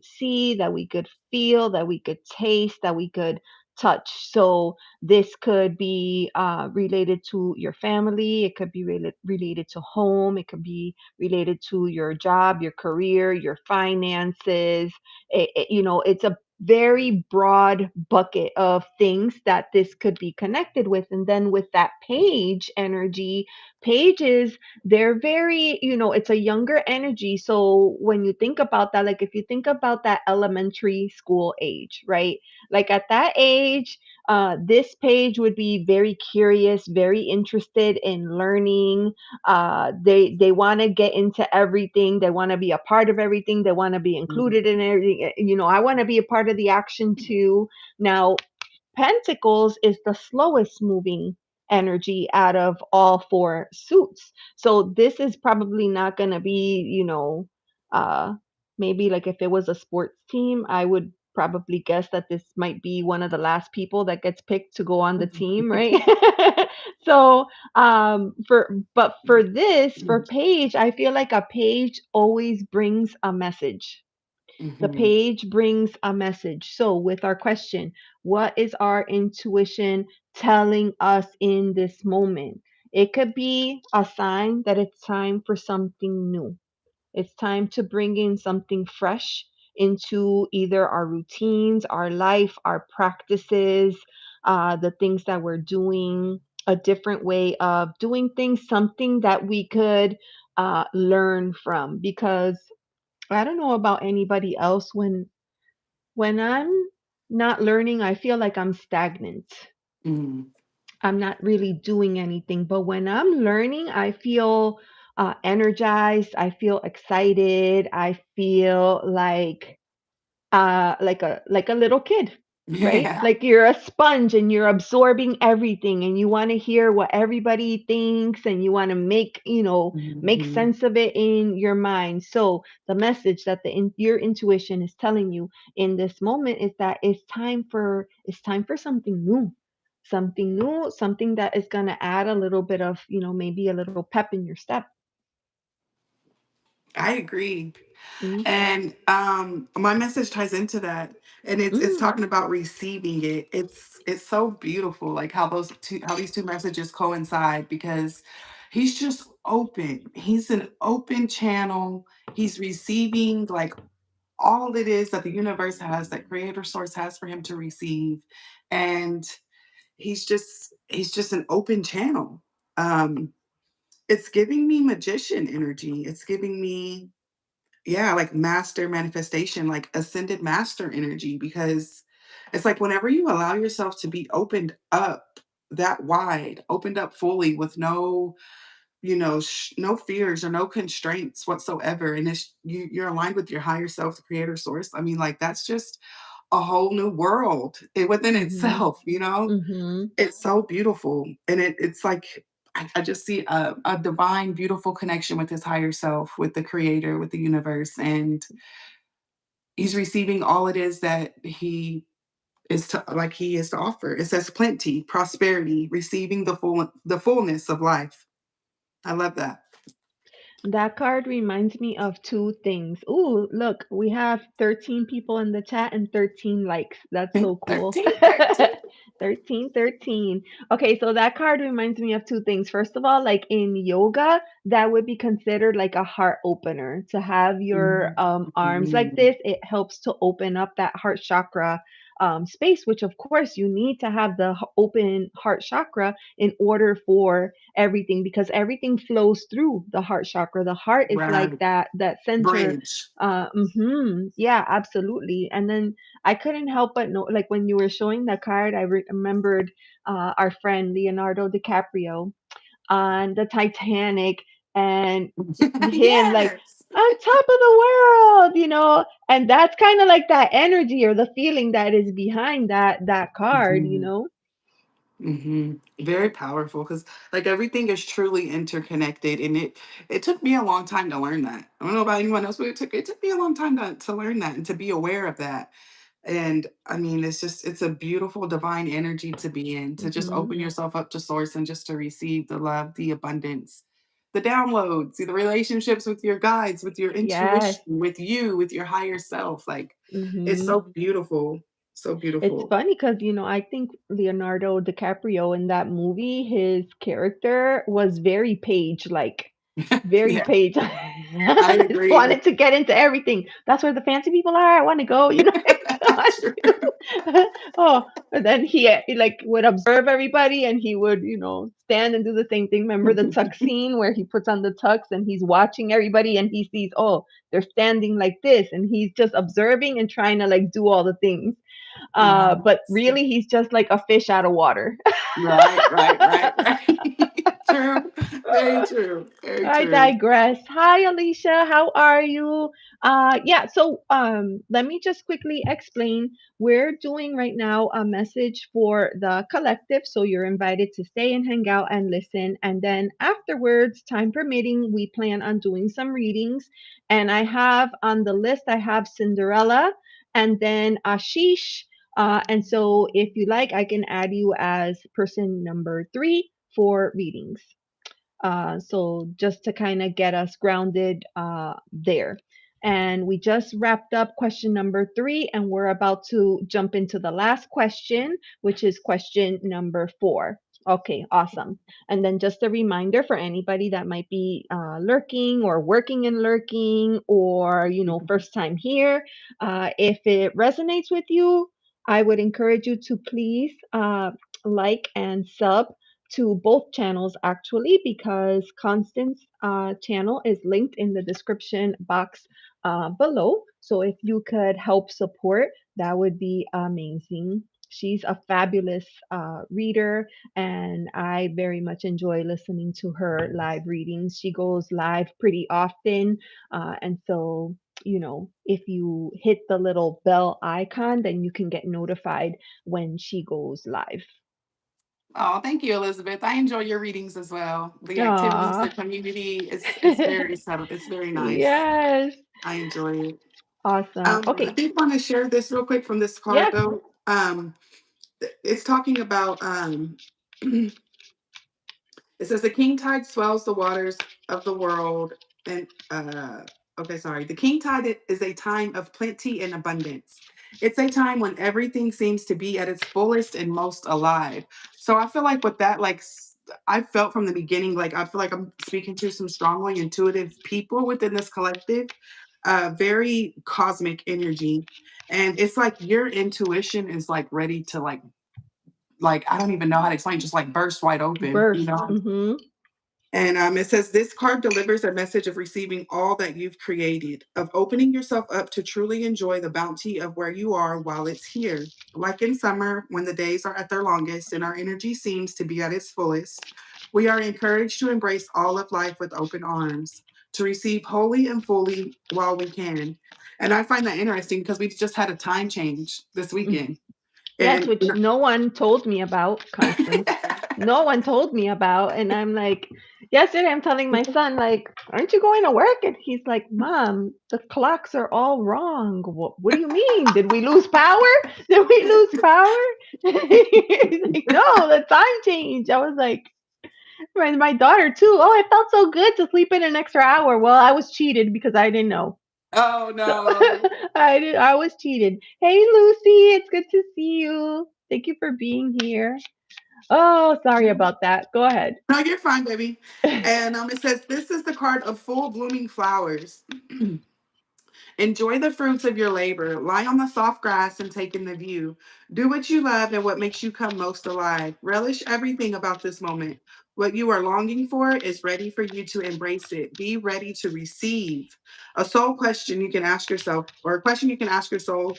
S1: see, that we could feel, that we could taste, that we could touch. So this could be related to your family. It could be related to home. It could be related to your job, your career, your finances. It's a very broad bucket of things that this could be connected with. And then with that page energy, pages, they're very, it's a younger energy. So when you think about that, like if you think about that elementary school age, right? Like at that age, this page would be very curious, very interested in learning. They want to get into everything. They want to be a part of everything. They want to be
S2: mm,
S1: included in everything. I want to be a part of the action too. Now, Pentacles is the slowest moving energy out of all four suits. So this is probably not going to be, uh, maybe like if it was a sports team, I would probably guess that this might be one of the last people that gets picked to go on the team, right? So, but for this, for Paige, I feel like a page always brings a message. The
S2: mhm,
S1: page brings a message. So, with our question, what is our intuition telling us in this moment? It could be a sign that it's time for something new. It's time to bring in something fresh into either our routines, our life, our practices, the things that we're doing, a different way of doing things, something that we could learn from. Because I don't know about anybody else, when I'm not learning, I feel like I'm stagnant.
S2: mm.
S1: I'm not really doing anything. But when I'm learning, I feel energized. I feel excited. I feel like a little kid, right?
S2: Yeah.
S1: Like you're a sponge and you're absorbing everything, and you want to hear what everybody thinks, and you want to make
S2: Mhm.
S1: sense of it in your mind. So the message that your intuition is telling you in this moment is that it's time for something new, something that is going to add a little bit of, maybe a little pep in your step.
S2: I agree.
S1: Mm,
S2: And my message ties into that. And it's
S1: mm,
S2: talking about receiving it. It's so beautiful, like how these two messages coincide because he's just open. He's an open channel. He's receiving like all it is that the universe has, that creator source has for him to receive. And he's just an open channel. Um, it's giving me magician energy. It's giving me, yeah, like master manifestation, like ascended master energy, because it's like whenever you allow yourself to be opened up that wide, opened up fully with no, no fears or no constraints whatsoever, and you're aligned with your higher self, the creator source. I mean, like that's just a whole new world within
S1: mhm,
S2: itself, you know?
S1: mhm.
S2: It's so beautiful, and it's like I just see a divine, beautiful connection with his higher self, with the creator, with the universe, and he's receiving all it is that he is to offer. It says plenty, prosperity, receiving the fullness of life. I love that.
S1: That card reminds me of two things. Ooh, look, we have 13 people in the chat and 13 likes. That's so cool.
S2: 13, 13.
S1: 13, 13. Okay, so that card reminds me of two things. First of all, like in yoga, that would be considered like a heart opener. To have your arms like
S2: Mhm.
S1: this, it helps to open up that heart chakra space, which of course you need to have the open heart chakra in order for everything, because everything flows through the heart chakra. The heart is like
S2: Right.
S1: that center.
S2: Bridge.
S1: Yeah, absolutely. And then I couldn't help but know, like when you were showing the card, I remembered our friend Leonardo DiCaprio on the Titanic, and him like
S2: Yes.
S1: on top of the world. And that's kind of like that energy or the feeling that is behind that card.
S2: Mhm. Very powerful because like everything is truly interconnected, and it took me a long time to learn that. I don't know about anyone else, but it took me a long time to learn that and to be aware of that. And I mean, it's a beautiful divine energy to be in, to just
S1: Hmm.
S2: open yourself up to source and just to receive the love, the abundance, the downloads, the relationships with your guides, with your
S1: Yes.
S2: intuition, with you, with your higher self. Like it's
S1: Hmm.
S2: so beautiful. So
S1: It's
S2: beautiful.
S1: funny because, I think Leonardo DiCaprio in that movie, his character was very Page-like. Very
S2: Yeah,
S1: Page.
S2: I
S1: Just
S2: agree.
S1: wanted to get into everything. That's where the fancy people are. I want to go, I want
S2: True.
S1: to. Oh, and then he like would observe everybody and he would, stand and do the same thing. Remember the tux scene where he puts on the tux and he's watching everybody and he sees, oh, they're standing like this and he's just observing and trying to like do all the things. But
S2: Yes.
S1: really he's just like a fish out of water.
S2: Right, right, right, right. True. Very true. Very
S1: I
S2: true.
S1: digress. Hi, Alicia. How are you? Yeah, so let me just quickly explain. We're doing right now a message for the collective. So you're invited to stay and hang out and listen. And then afterwards, time permitting, we plan on doing some readings. And I have on the list, I have Cinderella and then Ashish. And so if you like, I can add you as person number 3 for readings. So just to kind of get us grounded there. And we just wrapped up question number 3, and we're about to jump into the last question, which is question number 4. Okay, awesome. And then just a reminder for anybody that might be lurking or working and lurking or, first time here, if it resonates with you, I would encourage you to please like and sub to both channels actually because Constance channel is linked in the description box below. So if you could help support, that would be amazing. She's a fabulous reader, and I very much enjoy listening to her live readings. She goes live pretty often, and so if you hit the little bell icon, then you can get notified when she goes live.
S2: Oh, thank you, Elizabeth. I enjoy your readings as well. The activities,
S1: Aw.
S2: the community, it's very settled. It's very nice.
S1: Yes.
S2: I enjoy it.
S1: Awesome.
S2: I
S1: Okay.
S2: did want to share this real quick from this card
S1: Yes.
S2: though. It's talking about it says the king tide swells the waters of the world. And okay, sorry. The king tide is a time of plenty and abundance. It's a time when everything seems to be at its fullest and most alive. So I feel like with that, I felt from the beginning, like I feel like I'm speaking to some strongly intuitive people within this collective, very cosmic energy. And it's like your intuition is like ready to like I don't even know how to explain, just like burst wide open, you
S1: Burst.
S2: know?
S1: Mm-hmm.
S2: And it says this card delivers a message of receiving all that you've created, of opening yourself up to truly enjoy the bounty of where you are while it's here. Like in summer, when the days are at their longest and our energy seems to be at its fullest, we are encouraged to embrace all of life with open arms, to receive wholly and fully while we can. And I find that interesting because we've just had a time change this weekend.
S1: Yes,
S2: And
S1: which no one told me about, Constance. No one told me about. And I'm like, yesterday I'm telling my son, like, aren't you going to work? And he's like, Mom, the clocks are all wrong. What do you mean? Did we lose power? Did we lose power? He's like, no, the time change. I was like, my daughter too. Oh, I felt so good to sleep in an extra hour. Well, I was cheated because I didn't know.
S2: oh
S1: So
S2: no.
S1: I was cheated. Hey Lucy, it's good to see you. Thank you for being here. Oh, sorry about that. Go ahead.
S2: No, you're fine, baby. And it says, this is the card of full blooming flowers. Enjoy the fruits of your labor. Lie on the soft grass and take in the view. Do what you love and what makes you come most alive. Relish everything about this moment. What you are longing for is ready for you to embrace it. Be ready to receive. A soul question you can ask yourself, or a question you can ask your soul: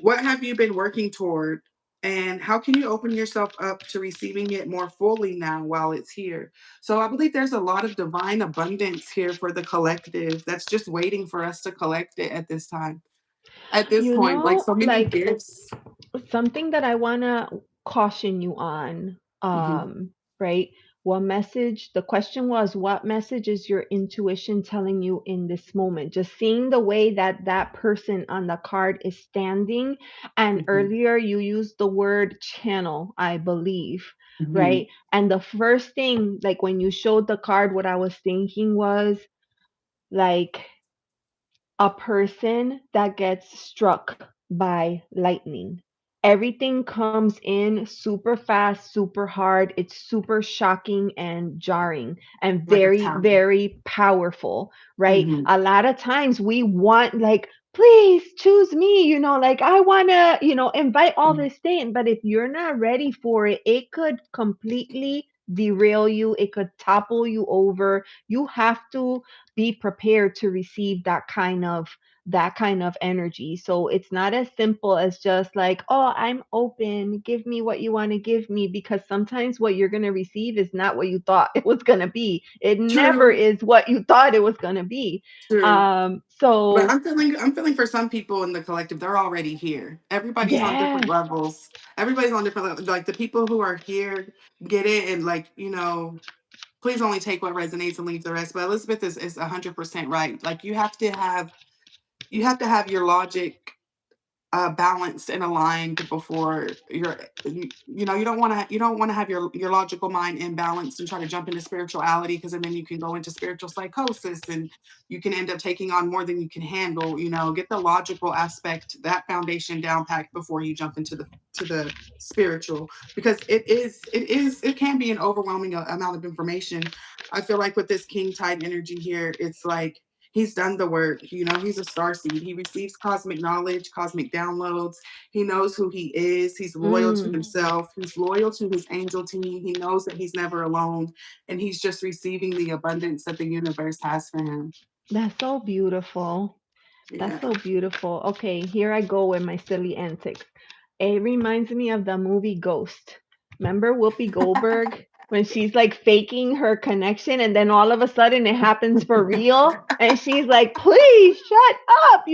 S2: what have you been working toward? And how can you open yourself up to receiving it more fully now while it's here? So I believe there's a lot of divine abundance here for the collective that's just waiting for us to collect it at this time. At this point, like so many
S1: Like
S2: gifts.
S1: something that I wanna caution you on,
S2: Hmm.
S1: right? What message, the question was, what message is your intuition telling you in this moment? Just seeing the way that that person on the card is standing. And
S2: Hmm.
S1: earlier you used the word channel, I believe,
S2: Hmm.
S1: right? And the first thing, like when you showed the card, what I was thinking was like a person that gets struck by lightning. Everything comes in super fast, super hard. It's super shocking and jarring and
S2: Like a
S1: very,
S2: town.
S1: very powerful, right?
S2: Hmm.
S1: A lot of times we want, like, please choose me, like I want to, invite all this in. But if you're not ready for it, it could completely derail you, it could topple you over. You have to be prepared to receive that kind of energy. So it's not as simple as just like, oh, I'm open, give me what you want to give me, because sometimes what you're going to receive is not what you thought it was going to be. It never
S2: True.
S1: is what you thought it was going to be.
S2: True. But
S1: So
S2: I'm feeling for some people in the collective, they're already here. Everybody's on different
S1: yes.
S2: levels. Everybody's on different levels. Like the people who are here get it, and like, please only take what resonates and leave the rest. But Elizabeth is 100% right. Like you have to have your logic balanced and aligned before you don't want to have your logical mind imbalanced and try to jump into spirituality, because then you can go into spiritual psychosis and you can end up taking on more than you can handle. Get the logical aspect, that foundation down packed before you jump into the spiritual, because it can be an overwhelming amount of information. I feel like with this king tide energy here, it's like he's done the work. He's a star seed. He receives cosmic knowledge, cosmic downloads. He knows who he is. He's loyal to
S1: Mm,
S2: himself. He's loyal to his angel team. He knows that he's never alone. And he's just receiving the abundance that the universe has for him.
S1: that's so beautiful. That's
S2: Yeah.
S1: so beautiful. Okay, here I go with my silly antics. It reminds me of the movie Ghost. Remember Whoopi Goldberg when she's like faking her connection and then all of a sudden it happens for real? And she's like, please shut up.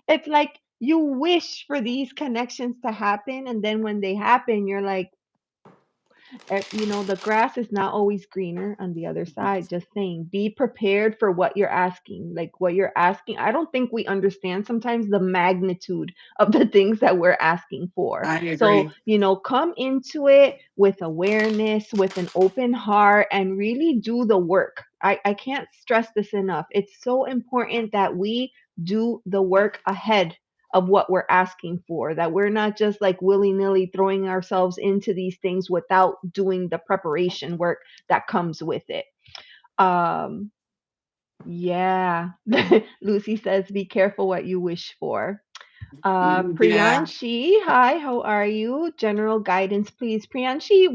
S1: It's like you wish for these connections to happen. And then when they happen, you're like, the grass is not always greener on the other side. Just saying, be prepared for what you're asking. Like what you're asking, I don't think we understand sometimes the magnitude of the things that we're asking for.
S2: I
S1: So,
S2: agree.
S1: come into it with awareness, with an open heart, and really do the work. I can't stress this enough. It's so important that we do the work ahead of what we're asking for, that we're not just like willy-nilly throwing ourselves into these things without doing the preparation work that comes with it. um yeah. Lucy says be careful what you wish for.
S2: Yeah.
S1: Priyanshi, hi, how are you? General guidance, please. Priyanshi,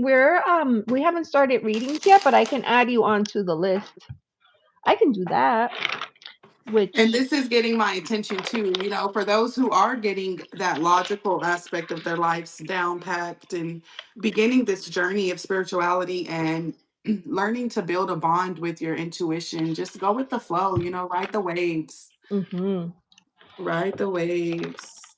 S1: we haven't started readings yet, but I can add you onto the list. I can do that.
S2: And
S1: Which
S2: this is getting my attention too, for those who are getting that logical aspect of their lives down packed and beginning this journey of spirituality and learning to build a bond with your intuition. Just go with the flow, ride the waves.
S1: mhm.
S2: Ride the waves.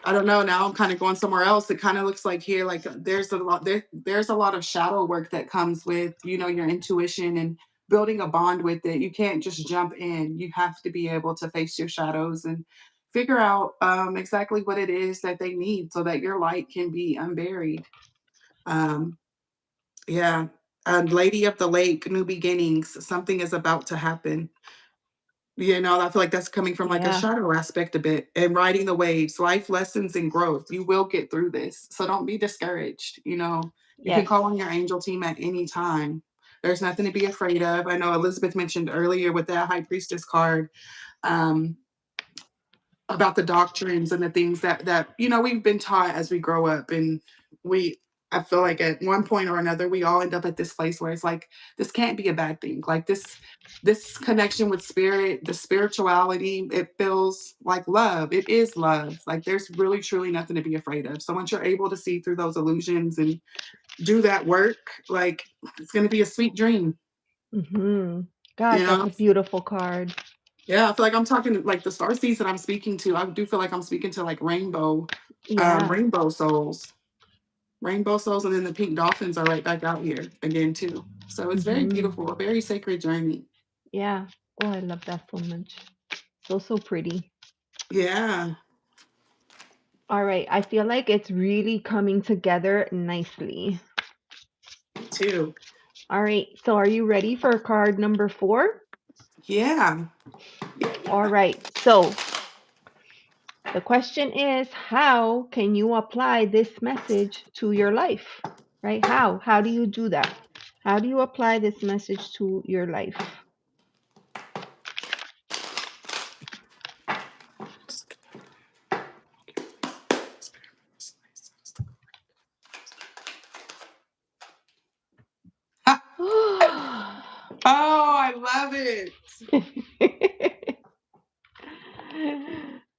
S2: I don't know. Now I'm kind of going somewhere else. It kind of looks like here, like there's a lot of shadow work that comes with, your intuition and building a bond with it. You can't just jump in. You have to be able to face your shadows and figure out exactly what it is that they need so that your light can be unburied. Um, yeah. And Lady of the Lake, new beginnings. Something is about to happen. I feel like that's coming from like a
S1: Yeah.
S2: shadow aspect a bit, and riding the waves, life lessons and growth. You will get through this. So don't be discouraged. You can
S1: Yes.
S2: call on your angel team at any time. There's nothing to be afraid of. I know Elizabeth mentioned earlier with that high priestess card. Um, about the doctrines and the things that we've been taught as we grow up, and we I feel like at one point or another we all end up at this place where it's like this can't be a bad thing. Like this connection with spirit, the spirituality, it feels like love. It is love. Like there's really truly nothing to be afraid of. So once you're able to see through those illusions and do that work, like it's going to be a sweet dream.
S1: Mhm.
S2: you
S1: God, that's
S2: know
S1: a beautiful card.
S2: Yeah, I feel like I'm talking like the star seeds that I'm speaking to. I do feel like I'm speaking to like
S1: Yeah.
S2: rainbow souls. rainbow souls, and then the pink dolphins are right back out here again too. So it's very
S1: Mm-hmm.
S2: beautiful, a very sacred journey.
S1: Yeah. Oh, I love that so much. So, so pretty.
S2: Yeah,
S1: All right. I feel like it's really coming together nicely.
S2: me too.
S1: All right. So, are you ready for card number four?
S2: Yeah,
S1: All right. So, the question is, how can you apply this message to your life? Right? How? How do you do that? How do you apply this message to your life?
S2: oh, I love it.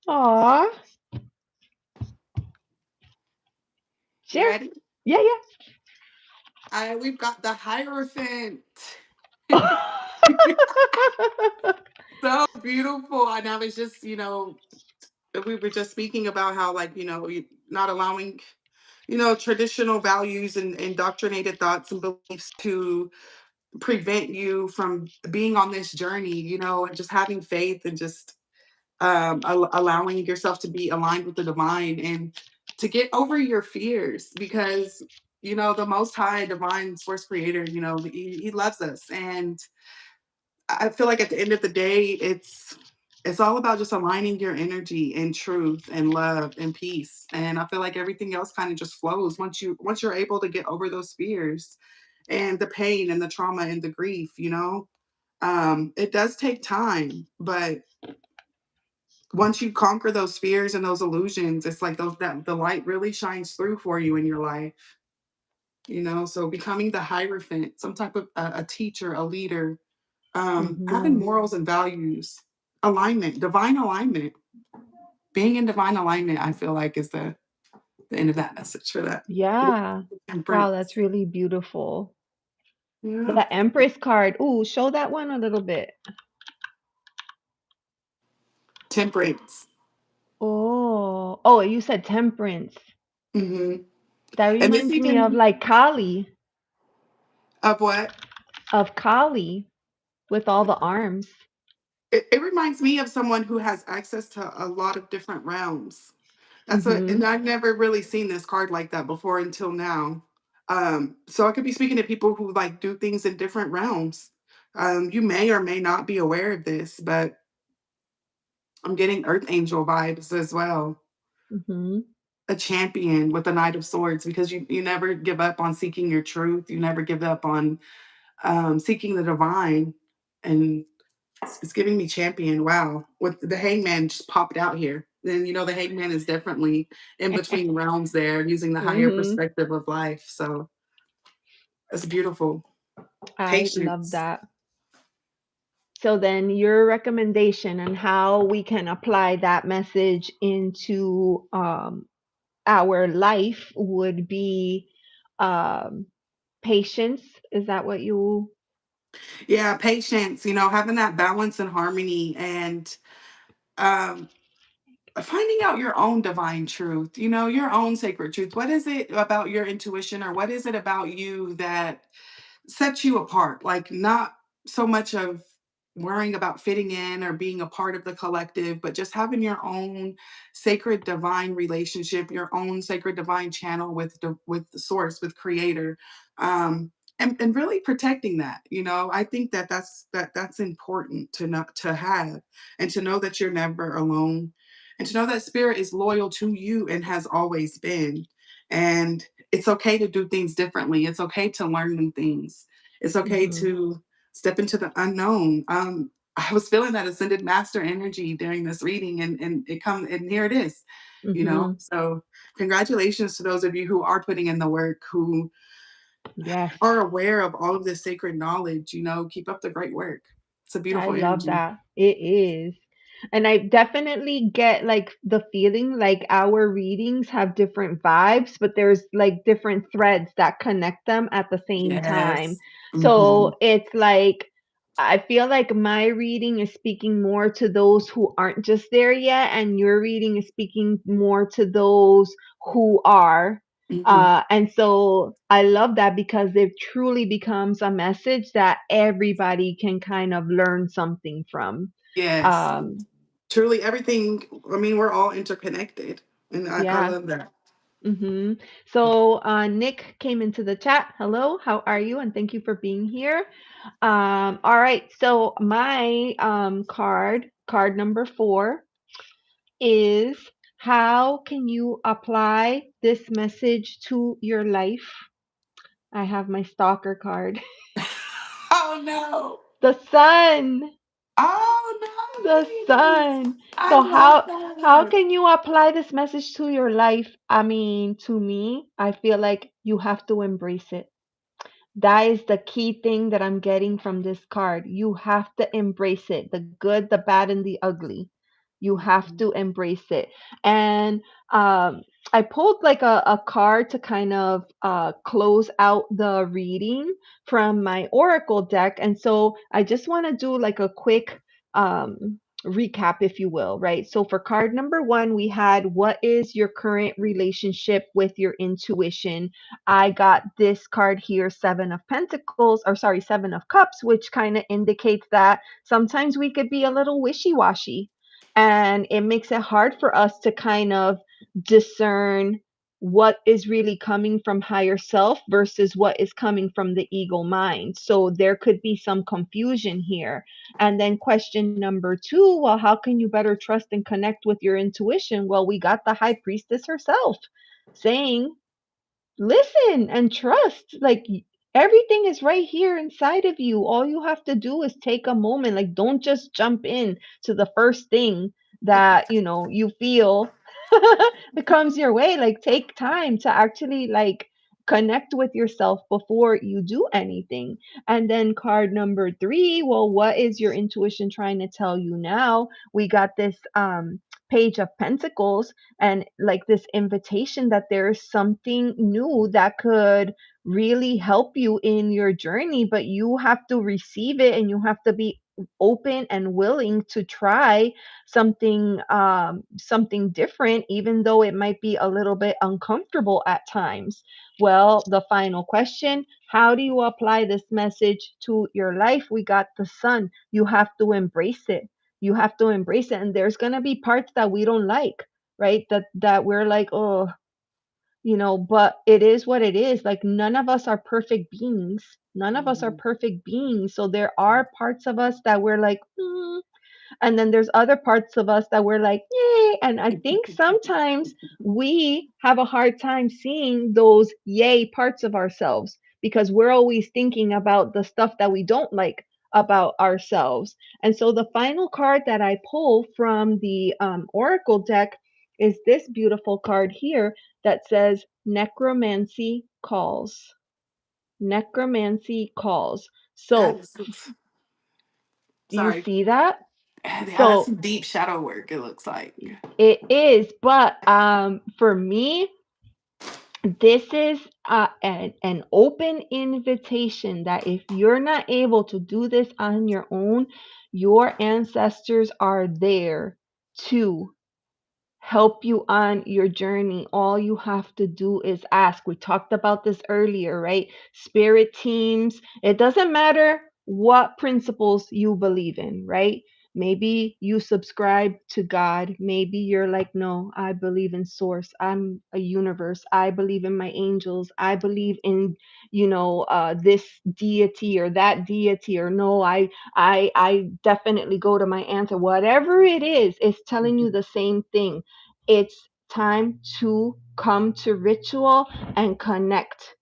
S1: Aw.
S2: You
S1: Share.
S2: ready?
S1: Yeah,
S2: We've got the Hierophant.
S1: yeah.
S2: So beautiful. And I was just, we were just speaking about how, like, not allowing, traditional values and indoctrinated thoughts and beliefs to prevent you from being on this journey, and just having faith and just allowing yourself to be aligned with the divine and to get over your fears because the most high divine source creator, he loves us. And I feel like at the end of the day, it's all about just aligning your energy in truth and love and peace. And I feel like everything else kind of just flows once you're able to get over those fears and the pain and the trauma and the grief. It does take time, but once you conquer those fears and those illusions, it's like those that the light really shines through for you in your life. So becoming the hierophant, some type of a teacher, a leader, having
S1: Hmm.
S2: morals and values, alignment, divine alignment, being in divine alignment, I feel like is the end of that message for that.
S1: Yeah. Wow, that's
S2: Temperance.
S1: really beautiful.
S2: Yeah.
S1: The Empress card. Ooh, show that one a little bit.
S2: Temperance.
S1: Oh, oh, you said temperance.
S2: Hmm.
S1: That
S2: And this
S1: reminds me of
S2: even
S1: like Kali,
S2: of what?
S1: of Kali with all the arms.
S2: It reminds me of someone who has access to a lot of different realms. And
S1: Mm-hmm.
S2: I've never really seen this card like that before until now. So I could be speaking to people who like do things in different realms. You may or may not be aware of this, but I'm getting Earth Angel vibes as well.
S1: Mm-hmm.
S2: A champion with the Knight of Swords because you never give up on seeking your truth. You never give up on seeking the divine. And it's giving me champion. Wow. With the hangman just popped out here. Then the hangman is definitely in between realms there, using the higher
S1: Mm-hmm.
S2: perspective of life. So it's beautiful.
S1: I love
S2: Patience.
S1: that. So then your recommendation on how we can apply that message into our life would be um, patience. Is that what you?
S2: Yeah, patience, having that balance and harmony and um finding out your own divine truth, your own sacred truth. What is it about your intuition or what is it about you that sets you apart? Like, not so much of worrying about fitting in or being a part of the collective, but just having your own sacred divine relationship, your own sacred divine channel with the source, with creator. And really protecting that. I think that's important to not to have, and to know that you're never alone, and to know that spirit is loyal to you and has always been. And it's okay to do things differently. It's okay to learn new things. It's okay
S1: Hmm.
S2: to step into the unknown. I was feeling that ascended master energy during this reading, and and here it is.
S1: Hmm.
S2: So congratulations to those of you who are putting in the work, who
S1: Yes.
S2: are aware of all of this sacred knowledge. Keep up the great work. It's a
S1: I
S2: beautiful
S1: love
S2: energy.
S1: that. It is. And I definitely get like the feeling like our readings have different vibes, but there's like different threads that connect them at the same time.
S2: Yes.
S1: So
S2: Hmm.
S1: it's like, I feel like my reading is speaking more to those who aren't just there yet, and your reading is speaking more to those who are.
S2: Hmm.
S1: And so I love that because it truly becomes a message that everybody can kind of learn something from.
S2: Yes.
S1: Um,
S2: Truly everything. I mean, we're all interconnected. And I
S1: yeah.
S2: love that.
S1: So Nick came into the chat. Hello, how are you? And thank you for being here. All right. So my card number 4, is how can you apply this message to your life? I have my stalker card.
S2: Oh no.
S1: The sun. The
S2: Oh nice.
S1: sun.
S2: I
S1: So
S2: love
S1: how
S2: that.
S1: can you apply this message to your life? I mean, to me, I feel like you have to embrace it. That is the key thing that I'm getting from this card. You have to embrace it, the good, the bad, and the ugly. You have
S2: Mhm.
S1: to embrace it. And um, I pulled like a card to kind of close out the reading from my Oracle deck. And so I just want to do like a quick recap, if you will, right? So for card number 1, we had what is your current relationship with your intuition? I got this card here, Seven of Pentacles, or sorry, Seven of Cups, which kind of indicates that sometimes we could be a little wishy washy. And it makes it hard for us to kind of discern what is really coming from higher self versus what is coming from the ego mind. So there could be some confusion here. And then question number 2, well, how can you better trust and connect with your intuition? Well, we got the high priestess herself saying, listen and trust. Like everything is right here inside of you. All you have to do is take a moment. Like don't just jump in to the first thing that, you feel that comes your way. Like take time to actually like connect with yourself before you do anything. And then card number 3, well, what is your intuition trying to tell you now? We got this page of pentacles, and like this invitation that there's something new that could really help you in your journey, but you have to receive it and you have to be open and willing to try something different, even though it might be a little bit uncomfortable at times. Well, the final question, how do you apply this message to your life? We got the sun. You have to embrace it. You have to embrace it, and there's going to be parts that we don't like, right? That we're like, oh, but it is what it is. Like none of us are perfect beings. None of us are
S2: Mhm.
S1: perfect beings. So there are parts of us that we're like, and then there's other parts of us that we're like, yay. And I think sometimes we have a hard time seeing those yay parts of ourselves because we're always thinking about the stuff that we don't like about ourselves. And so the final card that I pull from the Oracle deck is this beautiful card here that says Necromancy Calls. Necromancy Calls.
S2: That
S1: So,
S2: is
S1: do you
S2: sorry.
S1: see that?
S2: Yeah, that's
S1: So,
S2: some deep shadow work, it looks like.
S1: it is, but for me, this is an open invitation that if you're not able to do this on your own, your ancestors are there to help you on your journey. All you have to do is ask. We talked about this earlier, right? Spirit teams. It doesn't matter what principles you believe in, right? Maybe you subscribe to God. Maybe you're like, no, I believe in source. I'm a universe. I believe in my angels. I believe in, this deity or that deity, or no, I definitely go to my answer. Whatever it is, it's telling you
S2: Mhm.
S1: the same thing. It's time to come to ritual and connect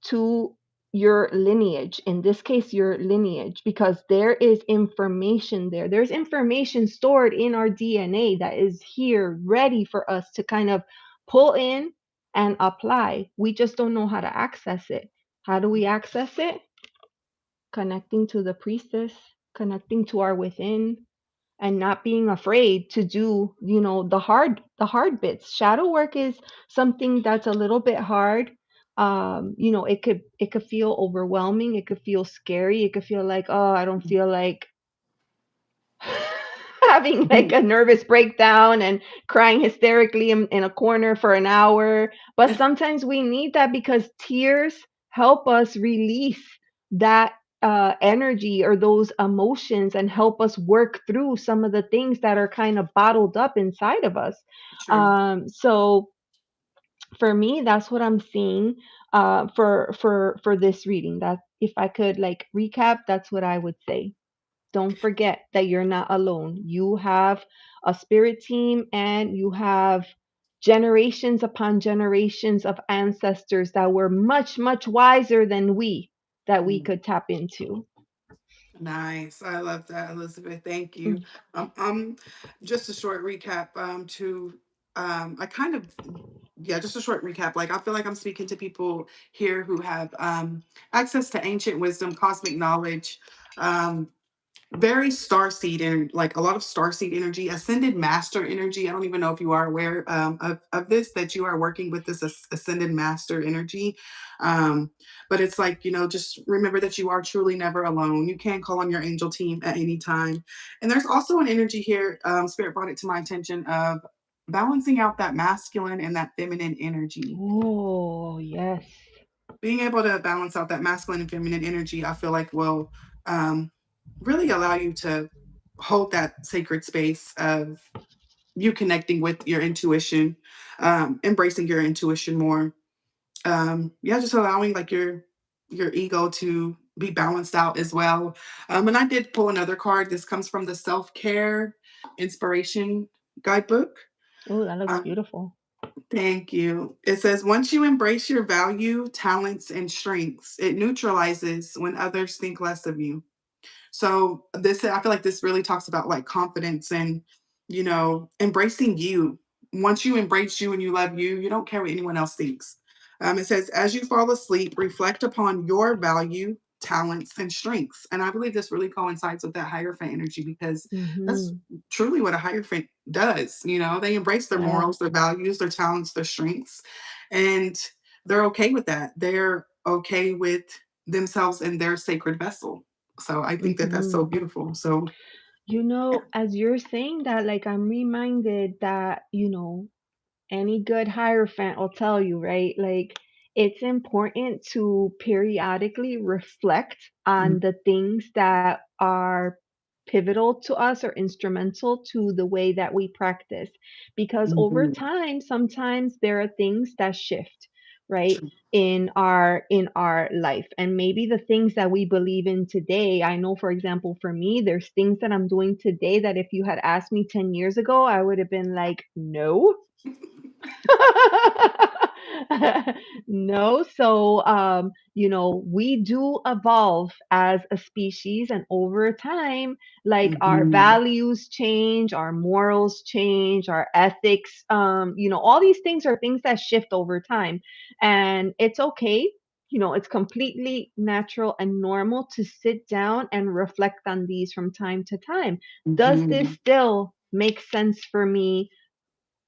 S1: to your lineage, in this case your lineage, because there is information there. There's information stored in our DNA that is here ready for us to kind of pull in and apply. We just don't know how to access it. How do we access it? Connecting to the priestess, connecting to our within, and not being afraid to do, the hard bits. Shadow work is something that's a little bit hard. It could feel overwhelming, it could feel scary, it could feel like, oh, I don't feel like having like a nervous breakdown and crying hysterically in a corner for an hour. But sometimes we need that because tears help us release that energy or those emotions and help us work through some of the things that are kind of bottled up inside of us.
S2: True.
S1: So for me, that's what I'm seeing for this reading. That if I could like recap, that's what I would say. Don't forget that you're not alone. You have a spirit team and you have generations upon generations of ancestors that were much, much wiser than we that we
S2: Mm.
S1: could tap into.
S2: Nice. I love that, Elizabeth. Thank you.
S1: Mm.
S2: Just a short recap. I kind of, yeah, just a short recap. Like, I feel like I'm speaking to people here who have access to ancient wisdom, cosmic knowledge, um, very star seed and like a lot of star seed energy, ascended master energy. I don't even know if you are aware of this, that you are working with this ascended master energy. um, but it's like, just remember that you are truly never alone. You can call on your angel team at any time. And there's also an energy here, spirit brought it to my attention, of balancing out that masculine and that feminine energy.
S1: Oh, yes.
S2: Being able to balance out that masculine and feminine energy, I feel like will um, really allow you to hold that sacred space of you connecting with your intuition, embracing your intuition more. Yeah, just allowing like your ego to be balanced out as well. And I did pull another card. This comes from the Self Care Inspiration Guidebook.
S1: Oh, that looks
S2: Um,
S1: beautiful.
S2: Thank you. It says, once you embrace your value, talents, and strengths, it neutralizes when others think less of you. So this, I feel like this really talks about like confidence and, embracing you. Once you embrace you and you love you, you don't care what anyone else thinks. It says, as you fall asleep, reflect upon your value, talents, and strengths. And I believe this really coincides with that Hierophant energy, because that's
S1: Mm-hmm.
S2: truly what a Hierophant does. They embrace their
S1: Yes.
S2: morals, their values, their talents, their strengths, and they're okay with that. They're okay with themselves and their sacred vessel. So I think that that's
S1: Mm-hmm.
S2: so beautiful. So yeah.
S1: As you're saying that, like I'm reminded that, any good hierophant will tell you, right? Like it's important to periodically reflect on
S2: Mm,
S1: the things that are pivotal to us or instrumental to the way that we practice. Because over
S2: mhm.
S1: time, sometimes there are things that shift, right? In our life, and maybe the things that we believe in today, I know, for example, for me, there's things that I'm doing today that if you had asked me 10 years ago, I would have been like, no. No, so we do evolve as a species, and over time, like our
S2: Mhm.
S1: values change, our morals change, our ethics, all these things are things that shift over time, and it's okay. It's completely natural and normal to sit down and reflect on these from time to time. Does this
S2: Mhm.
S1: still make sense for me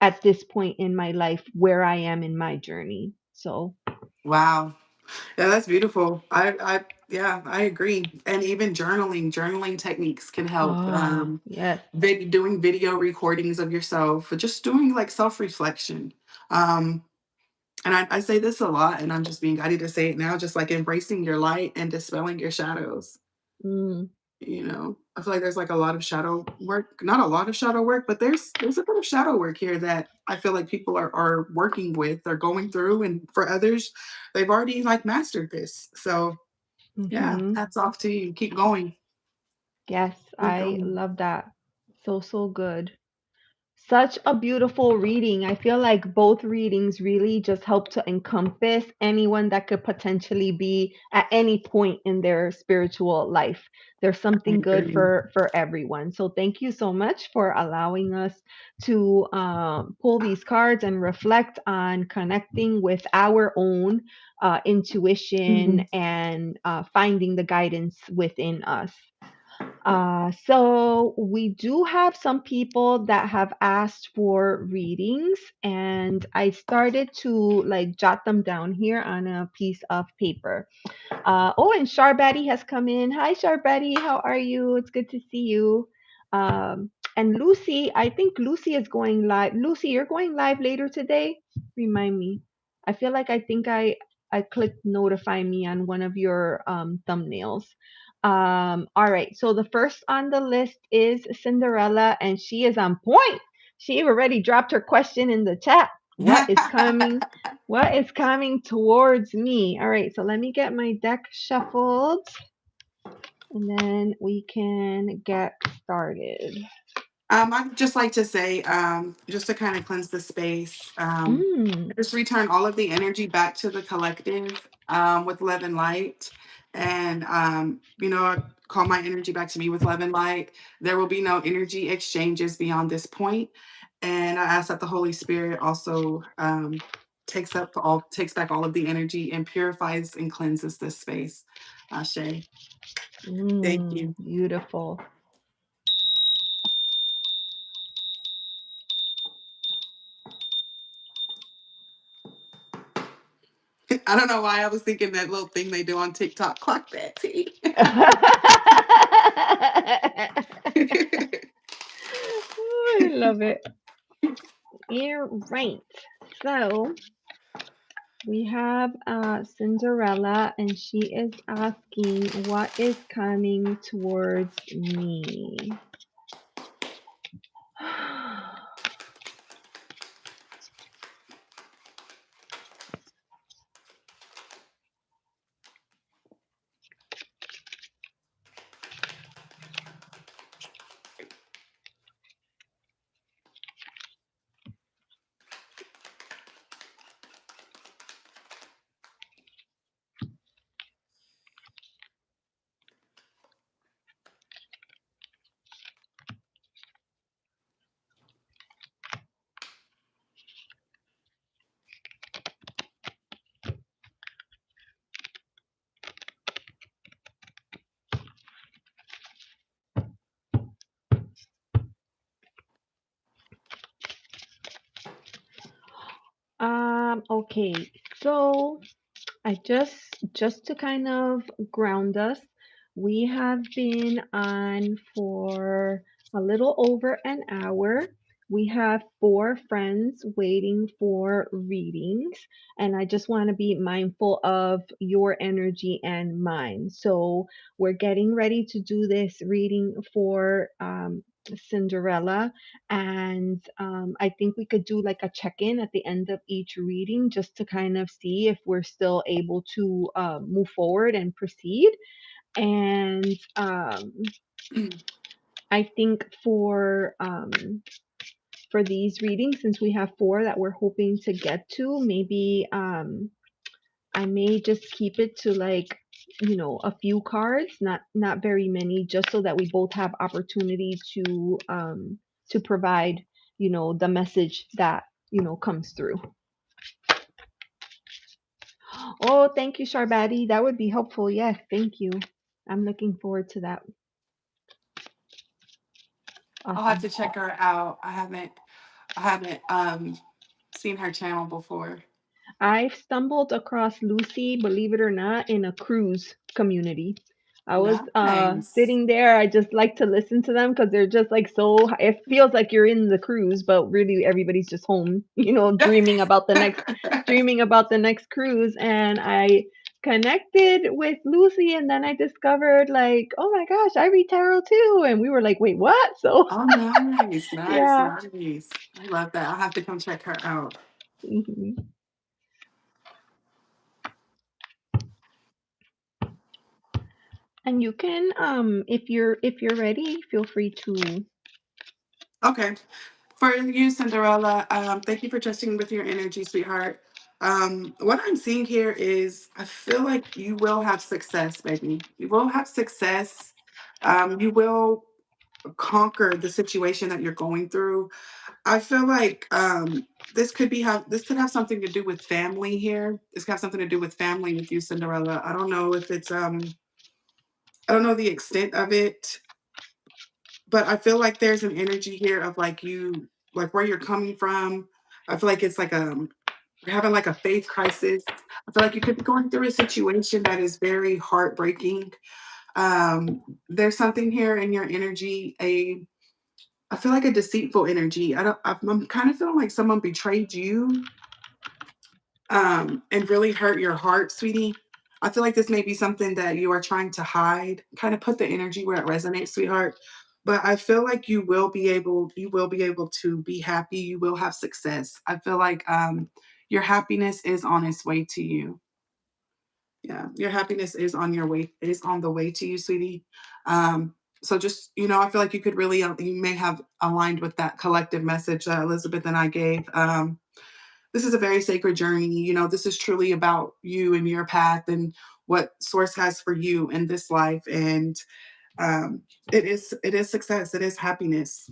S1: at this point in my life where I am in my journey? So,
S2: Wow. Yeah, that's beautiful. Yeah, I agree. And even journaling techniques can help.
S1: ah, yes.
S2: Doing video recordings of yourself, or just doing like self reflection. Um, and I say this a lot, and I'm just being guided to say it now, just like embracing your light and dispelling your shadows.
S1: Mm,
S2: I feel like there's like a lot of shadow work, not a lot of shadow work, but there's a bit of shadow work here that I feel like people are working with, they're going through, and for others, they've already like mastered this. So yeah,
S1: mm-hmm.
S2: hats off to you. Keep going.
S1: Yes,
S2: Keep
S1: I
S2: going.
S1: love that. So, so good. Such a beautiful reading. I feel like both readings really just help to encompass anyone that could potentially be at any point in their spiritual life. There's
S2: I
S1: something good
S2: agree.
S1: for everyone. So thank you so much for allowing us to pull these cards and reflect on connecting with our own intuition
S2: Mhm.
S1: and finding the guidance within us. So we do have some people that have asked for readings, and I started to like jot them down here on a piece of paper. Oh, and Sharbetty has come in. Hi, Sharbetty. How are you? It's good to see you. And Lucy, I think Lucy is going live. Lucy, you're going live later today? Remind me. I feel like I clicked notify me on one of your thumbnails. All right. So the first on the list is Cinderella, and she is on point. She already dropped her question in the chat. What is coming? What is coming towards me? All right. So let me get my deck shuffled, and then we can get started.
S2: I'd just like to say, just to kind of cleanse the space,
S1: Mm.
S2: just return all of the energy back to the collective with love and light. And, I call my energy back to me with love and light. There will be no energy exchanges beyond this point. And I ask that the Holy Spirit also takes back all of the energy and purifies and cleanses this space. Ashe. Thank you.
S1: Beautiful.
S2: I don't know why I was thinking that little thing they do on TikTok, clock that tea.
S1: I love it. You're right. So we have Cinderella, and she is asking, what is coming towards me? Okay, so I just to kind of ground us, we have been on for a little over an hour. We have four friends waiting for readings, and I just want to be mindful of your energy and mine. So we're getting ready to do this reading for Cinderella, and I think we could do like a check-in at the end of each reading just to kind of see if we're still able to move forward and proceed. And I think for these readings, since we have four that we're hoping to get to, maybe I may just keep it to like, a few cards, not very many, just so that we both have opportunity to provide, the message that, comes through. Oh, thank you, Sharbati. That would be helpful. Yes, thank you. I'm looking forward to that.
S2: I'll have
S1: Awesome.
S2: to check her out. I haven't seen her channel before.
S1: I've stumbled across Lucy, believe it or not, in a cruise community. I was
S2: Nice.
S1: sitting there. I just like to listen to them because they're just like so. It feels like you're in the cruise, but really everybody's just home, dreaming about the next cruise. And I connected with Lucy, and then I discovered like, oh my gosh, I read tarot too. And we were like, wait, what? So
S2: Oh, nice, nice,
S1: yeah.
S2: nice. I love that. I'll have to come check her out.
S1: Mhm. And you can, if you're ready, feel free to.
S2: Okay. For you, Cinderella, thank you for trusting with your energy, sweetheart. What I'm seeing here is I feel like you will have success, baby. You will have success. You will conquer the situation that you're going through. I feel like this could have something to do with family here. This could have something to do with family with you, Cinderella. I don't know the extent of it, but I feel like there's an energy here of like where you're coming from. I feel like it's like you're having like a faith crisis. I feel like you could be going through a situation that is very heartbreaking. There's something here in your energy, I feel like a deceitful energy. I don't. I'm kind of feeling like someone betrayed you, and really hurt your heart, sweetie. I feel like this may be something that you are trying to hide. Kind of put the energy where it resonates, sweetheart. But I feel like you will be able to be happy. You will have success. I feel like your happiness is on its way to you. Yeah, your happiness is on your way, is on the way to you, sweetie. So just, I feel like you could really, you may have aligned with that collective message that Elizabeth and I gave. This is a very sacred journey. This is truly about you and your path and what source has for you in this life. And um, it is success. It is happiness.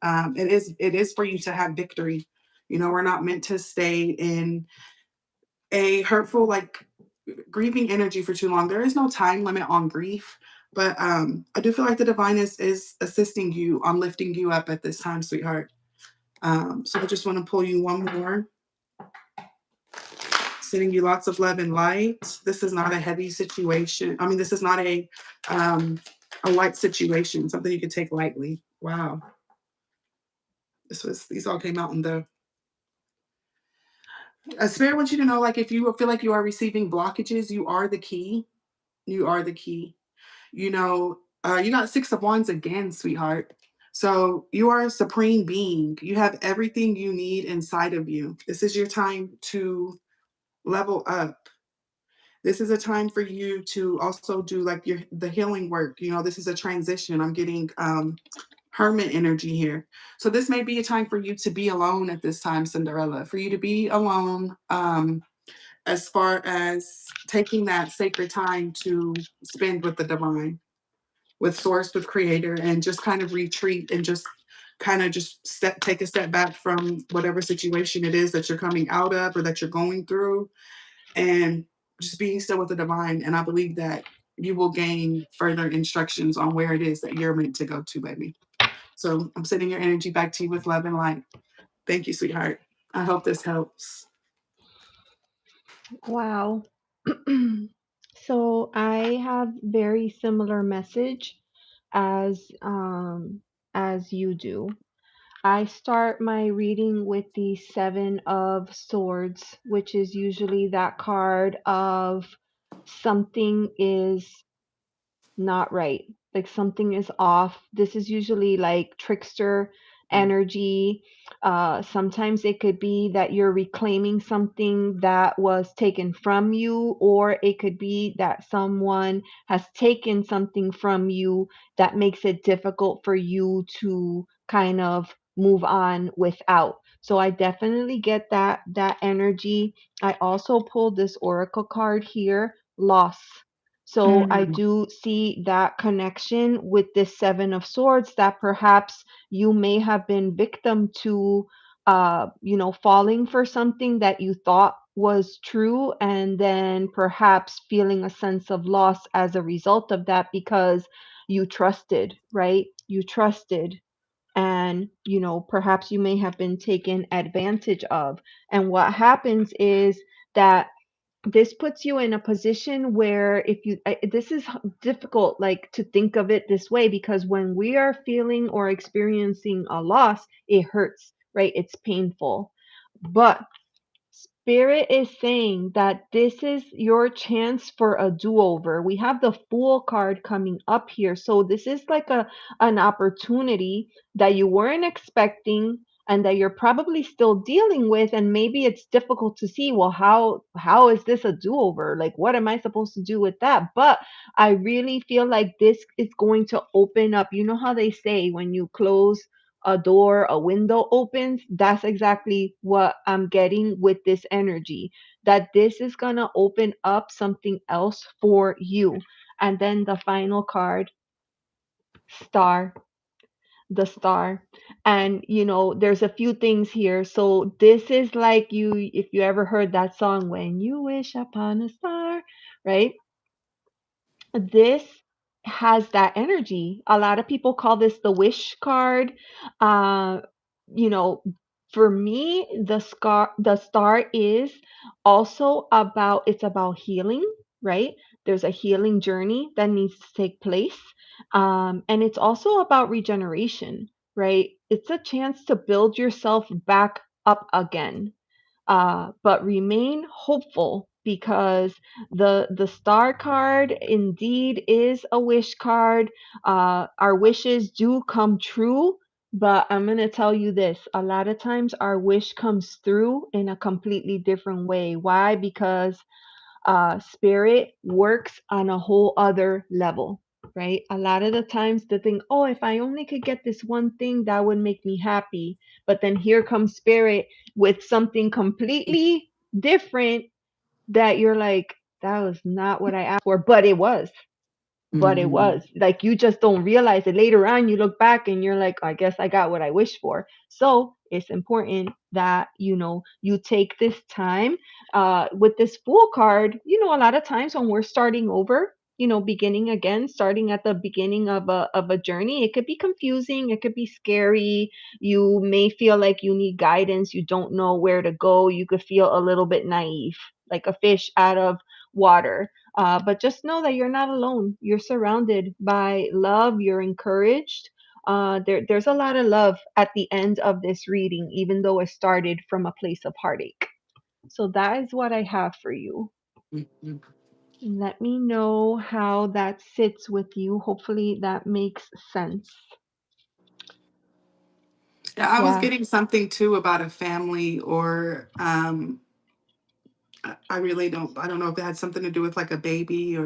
S2: It is for you to have victory. We're not meant to stay in a hurtful, like, grieving energy for too long. There is no time limit on grief, but I do feel like the divine is assisting you on lifting you up at this time, sweetheart. So I just want to pull you one more, sending you lots of love and light. This is not a heavy situation. I mean, this is not um, a light situation, something you could take lightly. Wow, these all came out in the. Spirit wants you to know, like, if you feel like you are receiving blockages, you are the key. You are the key. You got Six of Wands again, sweetheart. So you are a supreme being. You have everything you need inside of you. This is your time to level up. This is a time for you to also do like the healing work. This is a transition. I'm getting hermit energy here. So this may be a time for you to be alone at this time, Cinderella, for you to be alone, as far as taking that sacred time to spend with the divine, with source, with creator, and just kind of retreat and just kind of just take a step back from whatever situation it is that you're coming out of or that you're going through, and just being still with the divine. And I believe that you will gain further instructions on where it is that you're meant to go to, baby. So I'm sending your energy back to you with love and light. Thank you, sweetheart. I hope this helps.
S1: Wow. So I have very similar message as you do. I start my reading with the Seven of Swords, which is usually that card of something is not right. Like something is off. This is usually like trickster energy. Sometimes it could be that you're reclaiming something that was taken from you, or it could be that someone has taken something from you that makes it difficult for you to kind of move on without. So I definitely get that energy. I also pulled this oracle card here, loss. So I
S2: Mm,
S1: do see that connection with this Seven of Swords, that perhaps you may have been victim to, falling for something that you thought was true, and then perhaps feeling a sense of loss as a result of that because you trusted, right? You trusted. And, perhaps you may have been taken advantage of. And what happens is that this puts you in a position where if you this is difficult, like, to think of it this way, because when we are feeling or experiencing a loss, it hurts, right? It's painful. But Spirit is saying that this is your chance for a do-over. We have the Fool card coming up here. So this is like an opportunity that you weren't expecting and that you're probably still dealing with, and maybe it's difficult to see, well, how is this a do-over? Like, what am I supposed to do with that? But I really feel like this is going to open up. You know how they say when you close a door, a window opens. That's exactly what I'm getting with this energy. That this is going to open up something else for you. And then the final card, Star, the star. And there's a few things here. So this is like, if you ever heard that song, When You Wish Upon a Star, right? This has that energy. A lot of people call this the wish card. Uh, you know, for me, the star is also about, it's about healing, right? There's a healing journey that needs to take place. And it's also about regeneration. right? It's a chance to build yourself back up again. But remain hopeful because the star card indeed is a wish card. Our wishes do come true, but I'm gonna tell you this: a lot of times our wish comes through in a completely different way. Why? Because spirit works on a whole other level, right? A lot of the times the thing, oh, if I only could get this one thing, that would make me happy. But then here comes spirit with something completely different that you're like, that was not what I asked for, but it was. But it
S2: Mhm.
S1: was like you just don't realize it later on. You look back and you're like, I guess I got what I wished for. So it's important that you take this time with this Fool card. A lot of times when we're starting over, beginning again, starting at the beginning of a journey, it could be confusing, it could be scary. You may feel like you need guidance, you don't know where to go, you could feel a little bit naive, like a fish out of water. But just know that you're not alone. You're surrounded by love. You're encouraged. There's a lot of love at the end of this reading, even though it started from a place of heartache. So that is what I have for you.
S2: Mhm.
S1: Let me know how that sits with you. Hopefully that makes sense.
S2: Yeah, I was
S1: Yeah.
S2: getting something too about a family or I really don't, I don't know if it had something to do with like a baby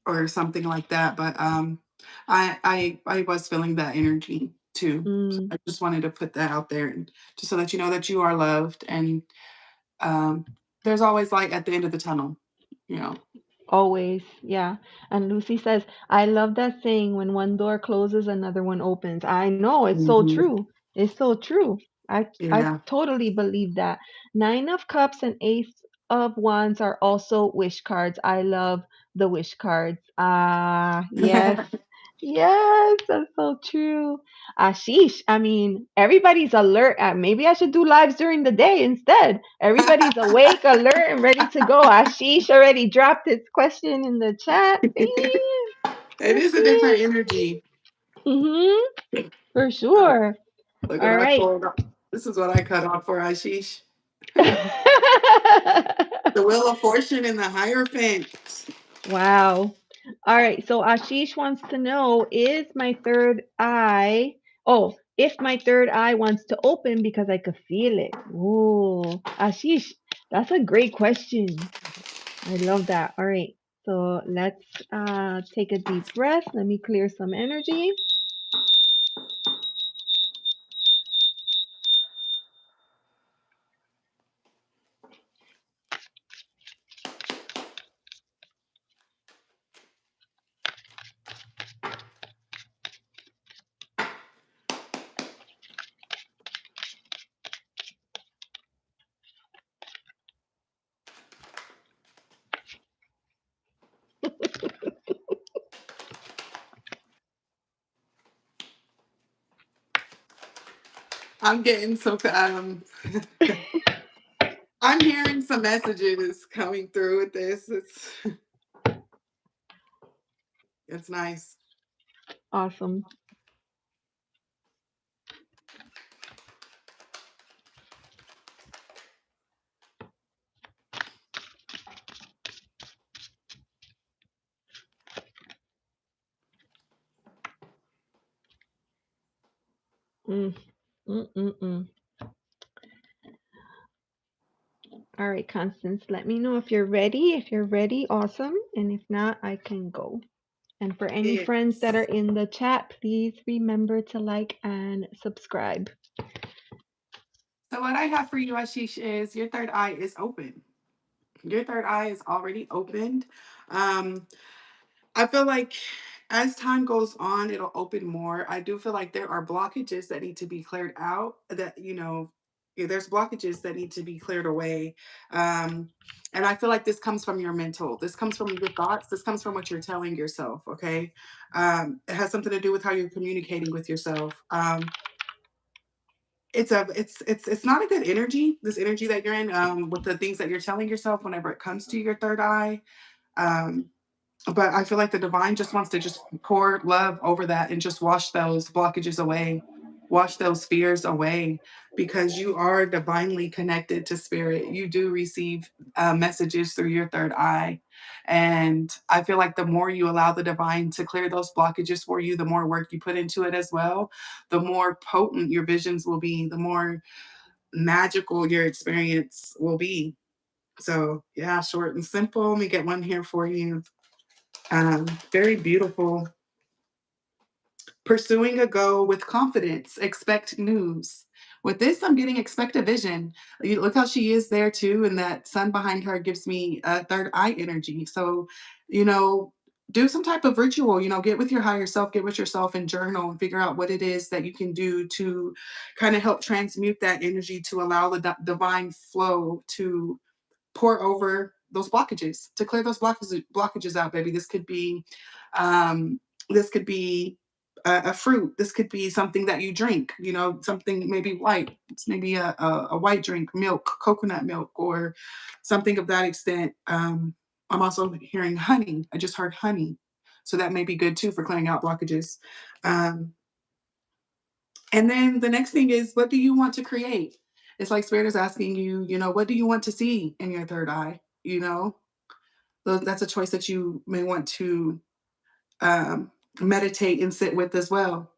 S2: or something like that, but I was feeling that energy too. So
S1: Mm.
S2: I just wanted to put that out there and just so that you know that you are loved and um there's always light at the end of the tunnel, you know.
S1: Always, yeah. And Lucy says, I love that saying, when one door closes, another one opens. I know, it's so
S2: Hmm.
S1: true. It's so true. I
S2: Yeah.
S1: totally believe that. Nine of Cups and Ace of Wands are also wish cards. I love the wish cards. Ah, yes. Yes, that's so true. Ashish, I mean, everybody's alert. Maybe I should do lives during the day instead. Everybody's awake, alert, and ready to go. Ashish already dropped his question in the chat. Dang,
S2: It is a different
S1: Ashish.
S2: energy.
S1: Mm-hmm, for
S2: Look
S1: sure.
S2: at
S1: All
S2: what I
S1: right.
S2: pulled up. This is what I cut off for Ashish. The Wheel of Fortune and the Hierophant.
S1: Wow. All right. So Ashish wants to know, is my third eye, oh, if my third eye wants to open because I could feel it. Oh, Ashish, that's a great question. I love that. All right. So let's take a deep breath. Let me clear some energy.
S2: I'm getting some I'm hearing some messages coming through with this. It's nice.
S1: Awesome. Mm, mm, mm, mm. All right, Constance, let me know if you're ready. If you're ready, awesome. And if not, I can go. And for any friends that are
S2: Yes.
S1: in the chat, please remember to like and subscribe.
S2: So what I have for you, Ashish, is your third eye is open. Your third eye is already opened. Um, I feel like as time goes on, it'll open more. I do feel like there are blockages that need to be cleared out. That yeah, there's blockages that need to be cleared away. Um, and I feel like this comes from your mental. This comes from your thoughts. This comes from what you're telling yourself. Okay, it has something to do with how you're communicating with yourself. It's not a good energy. This energy that you're in, with the things that you're telling yourself whenever it comes to your third eye. Um, but I feel like the divine just wants to just pour love over that and just wash those blockages away. wash those fears away, because you are divinely connected to spirit. You do receive messages through your third eye. And I feel like the more you allow the divine to clear those blockages for you, the more work you put into it as well, the more potent your visions will be, the more magical your experience will be. So, yeah, short and simple. Let me get one here for you. Very beautiful. Pursuing a goal with confidence, expect news. With this, I'm getting expect a vision. You look how she is there too, and that sun behind her gives me a third eye energy. So, you know, do some type of ritual, get with your higher self, get with yourself and journal and figure out what it is that you can do to kind of help transmute that energy to allow the divine flow to pour over those blockages, to clear those blockages out, baby. Um, this could be a fruit. This could be something that you drink. Something maybe white. It's maybe a white drink, milk, coconut milk, or something of that extent. I'm also hearing honey. I just heard honey, so that may be good too for clearing out blockages. Um, and then the next thing is, what do you want to create? It's like Spirit is asking you, what do you want to see in your third eye? So that's a choice that you may want to um, meditate and sit with as well,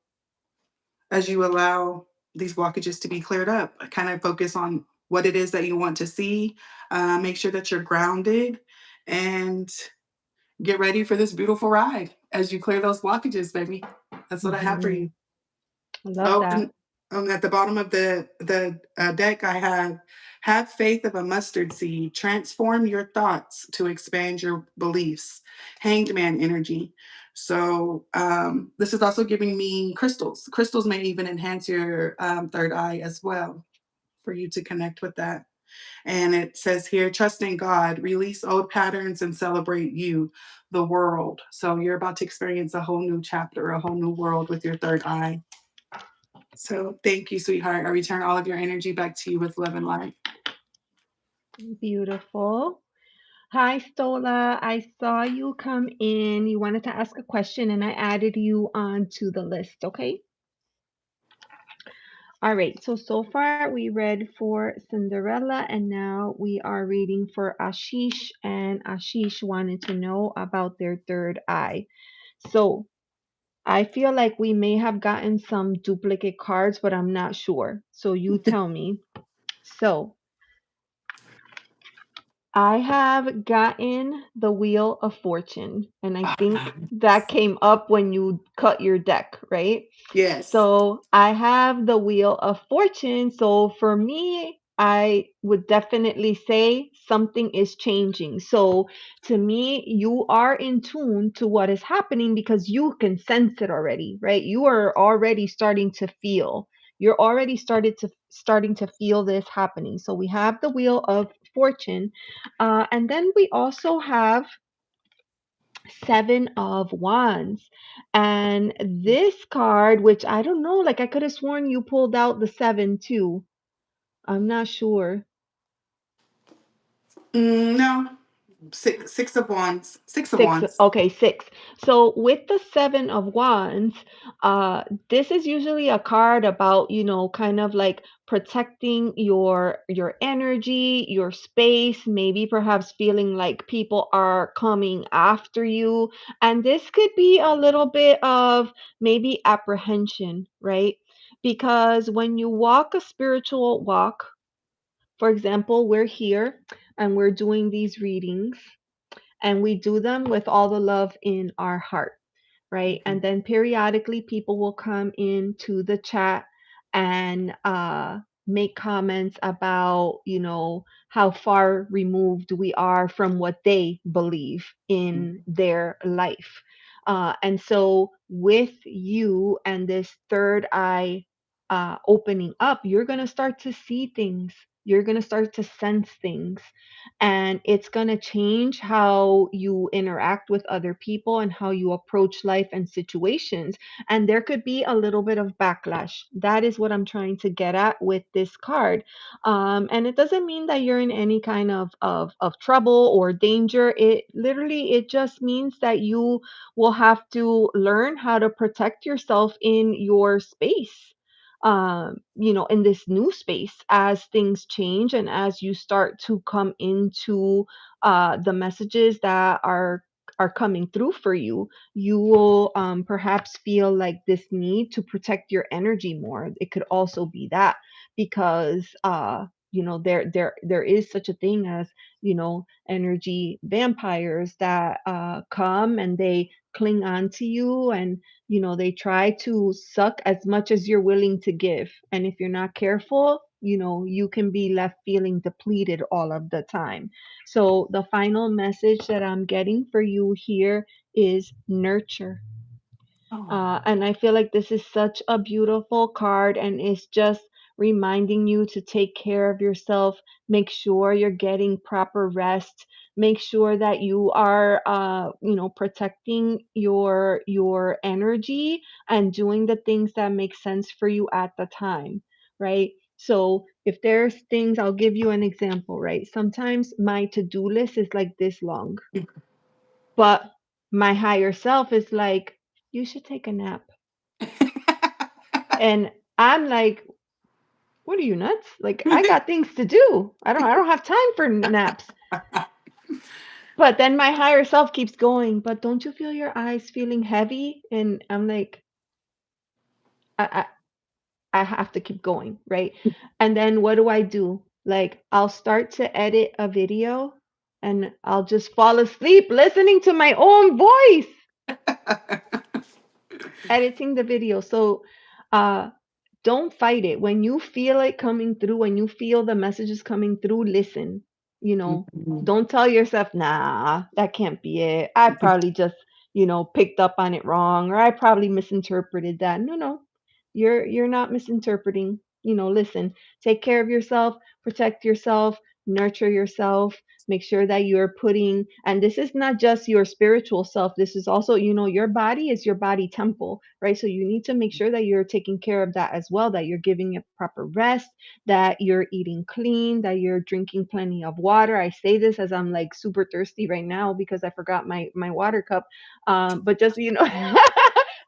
S2: as you allow these blockages to be cleared up. Kind of focus on what it is that you want to see. Make sure that you're grounded and get ready for this beautiful ride as you clear those blockages, baby. That's what I have for
S1: Hmm.
S2: you.
S1: I love
S2: Oh,
S1: that.
S2: and at the bottom of the deck, I have faith of a mustard seed. Transform your thoughts to expand your beliefs. Hanged man energy. So this is also giving me crystals. Crystals may even enhance your third eye as well, for you to connect with that. And it says here, trust in God, release old patterns and celebrate you, the world. So you're about to experience a whole new chapter, a whole new world with your third eye. So thank you, sweetheart. I return all of your energy back to you with love and light.
S1: Beautiful. Hi, Stola. I saw you come in. You wanted to ask a question, and I added you onto the list, okay? All right. So far we read for Cinderella, and now we are reading for Ashish, and Ashish wanted to know about their third eye. So I feel like we may have gotten some duplicate cards, but I'm not sure. So you tell me. So I have gotten the Wheel of Fortune, and I think that came up when you cut your deck, right?
S2: Yes.
S1: So I have the Wheel of Fortune. So for me, I would definitely say something is changing. So to me, you are in tune to what is happening because you can sense it already, right? You are already starting to feel. You're already starting to feel this happening. So we have the Wheel of Fortune, and then we also have Seven of Wands. And this card, which I don't know, like I could have sworn you pulled out the seven too. I'm not sure.
S2: No. Six of wands. Six of
S1: Six,
S2: wands.
S1: okay, six. So with the Seven of Wands, this is usually a card about, kind of like protecting your energy, your space, maybe perhaps feeling like people are coming after you. And this could be a little bit of maybe apprehension, right? Because when you walk a spiritual walk, for example, we're here and we're doing these readings and we do them with all the love in our heart, right? And then periodically people will come into the chat and make comments about, how far removed we are from what they believe in their life. And so, with you and this third eye opening up, you're going to start to see things. You're going to start to sense things, and it's going to change how you interact with other people and how you approach life and situations. And there could be a little bit of backlash. That is what I'm trying to get at with this card. And it doesn't mean that you're in any kind of trouble or danger. It just means that you will have to learn how to protect yourself in your space. in this new space as things change and as you start to come into the messages that are coming through for you, you will perhaps feel like this need to protect your energy more. It could also be that because there is such a thing as energy vampires that come and they cling on to you, and they try to suck as much as you're willing to give. And if you're not careful, you can be left feeling depleted all of the time. So the final message that I'm getting for you here is nurture.
S2: Oh.
S1: And I feel like this is such a beautiful card, and it's just reminding you to take care of yourself. Make sure you're getting proper rest. Make sure that you are, protecting your energy and doing the things that make sense for you at the time, right? So if there's things, I'll give you an example, right? Sometimes my to-do list is like this long, but my higher self is like, you should take a nap. And I'm like, what are you nuts? Like I got things to do. I don't have time for naps. But then my higher self keeps going, but don't you feel your eyes feeling heavy? And I'm like, I I have to keep going, right? And then what do? Like I'll start to edit a video and I'll just fall asleep listening to my own voice editing the video. So uh don't fight it. When you feel it coming through, when you feel the messages coming through, listen. You know,
S2: Mhm.
S1: don't tell yourself, nah, that can't be it. I probably just, picked up on it wrong, or I probably misinterpreted that. No, no. You're not misinterpreting. Listen, take care of yourself, protect yourself, nurture yourself, make sure that you're putting, and this is not just your spiritual self, this is also, your body is your body temple, right? So you need to make sure that you're taking care of that as well, that you're giving it proper rest, that you're eating clean, that you're drinking plenty of water. I say this as I'm like super thirsty right now because I forgot my water cup. But just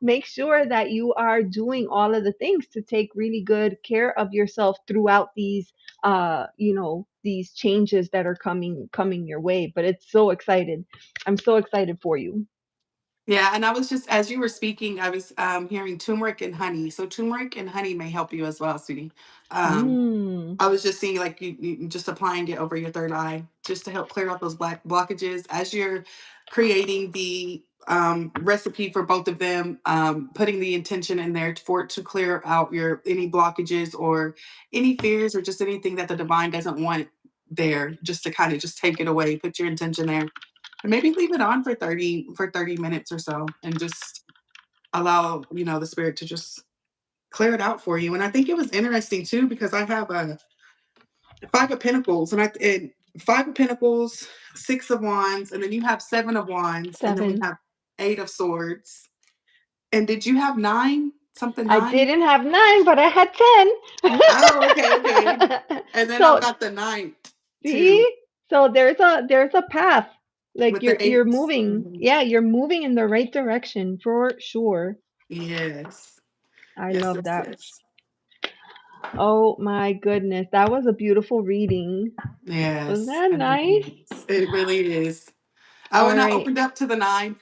S1: make sure that you are doing all of the things to take really good care of yourself throughout these changes that are coming your way. But it's so excited. I'm so excited for you.
S2: Yeah, and I was just as you were speaking, I was hearing turmeric and honey. So turmeric and honey may help you as well, sweetie. Um,
S1: Mm,
S2: I was just seeing like you just applying it over your third eye just to help clear out those black blockages as you're creating the recipe for both of them, putting the intention in there for it to clear out your any blockages or any fears or just anything that the divine doesn't want there, just to kind of just take it away, put your intention there. And maybe leave it on for 30 minutes or so and just allow, the spirit to just clear it out for you. And I think it was interesting too because I have a Five of Pentacles, and Five of Pentacles, Six of Wands, and then you have Seven of Wands, and then we
S1: 7.
S2: have Eight of Swords. And did you have nine? Something
S1: I
S2: nine?
S1: didn't have 9, but I had
S2: Oh, okay, okay.
S1: 10.
S2: And then I've
S1: So
S2: got the ninth too,
S1: see, so there's a path. Like
S2: with
S1: you're
S2: the
S1: you're
S2: eights.
S1: moving.
S2: Mhm.
S1: Yeah, you're moving in the right direction for sure.
S2: Yes,
S1: I
S2: yes,
S1: love
S2: yes,
S1: that.
S2: yes,
S1: Oh my goodness, that was a beautiful reading. Was
S2: yes.
S1: that
S2: It really
S1: nice?
S2: is. It really is. Oh,
S1: All
S2: and I
S1: right.
S2: opened up to the nine.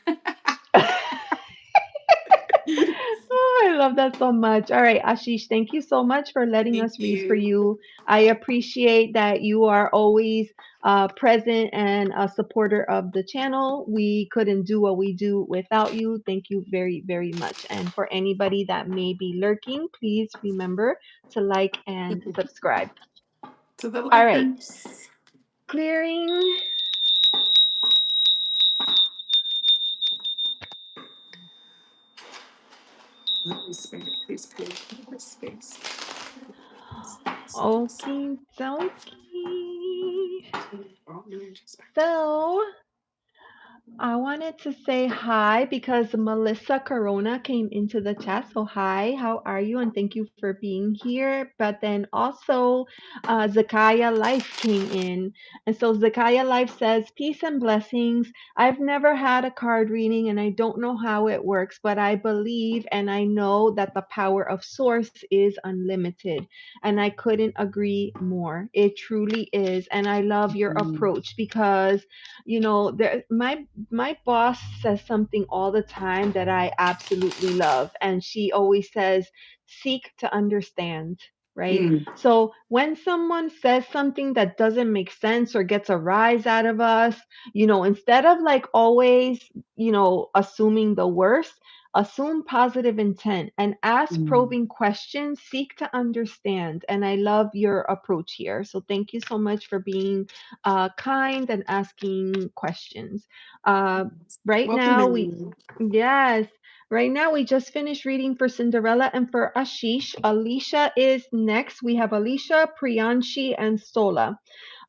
S1: Oh, I love that so much. All right, Ashish, thank you so much for letting
S2: Thank
S1: us read for
S2: you.
S1: you. I appreciate that you are always present and a supporter of the channel. We couldn't do what we do without you. Thank you very, very much. And for anybody that may be lurking, please remember to like and subscribe.
S2: To the
S1: All right,
S2: Lakers.
S1: clearing.
S2: Holy Spirit, please pray for this space.
S1: Okie dokie.
S2: All energies back to
S1: So, I wanted to say hi because Melissa Corona came into the chat. So, hi, how are you? And thank you for being here. But then also, Zakaya Life came in. And so, Zakaya Life says, peace and blessings. I've never had a card reading and I don't know how it works, but I believe and I know that the power of Source is unlimited. And I couldn't agree more. It truly is. And I love your
S2: Mm,
S1: approach because my boss says something all the time that I absolutely love, and she always says, seek to understand. Right.
S2: mm,
S1: So when someone says something that doesn't make sense or gets a rise out of us, instead of like always, assuming the worst, assume positive intent and ask
S2: mm,
S1: probing questions, seek to understand. And I love your approach here. So thank you so much for being kind and asking questions. Uh, right now,
S2: welcoming
S1: we,
S2: you.
S1: yes, right now we just finished reading for Cinderella and for Ashish. Alicia is next. We have Alicia, Priyanshi, and Sola.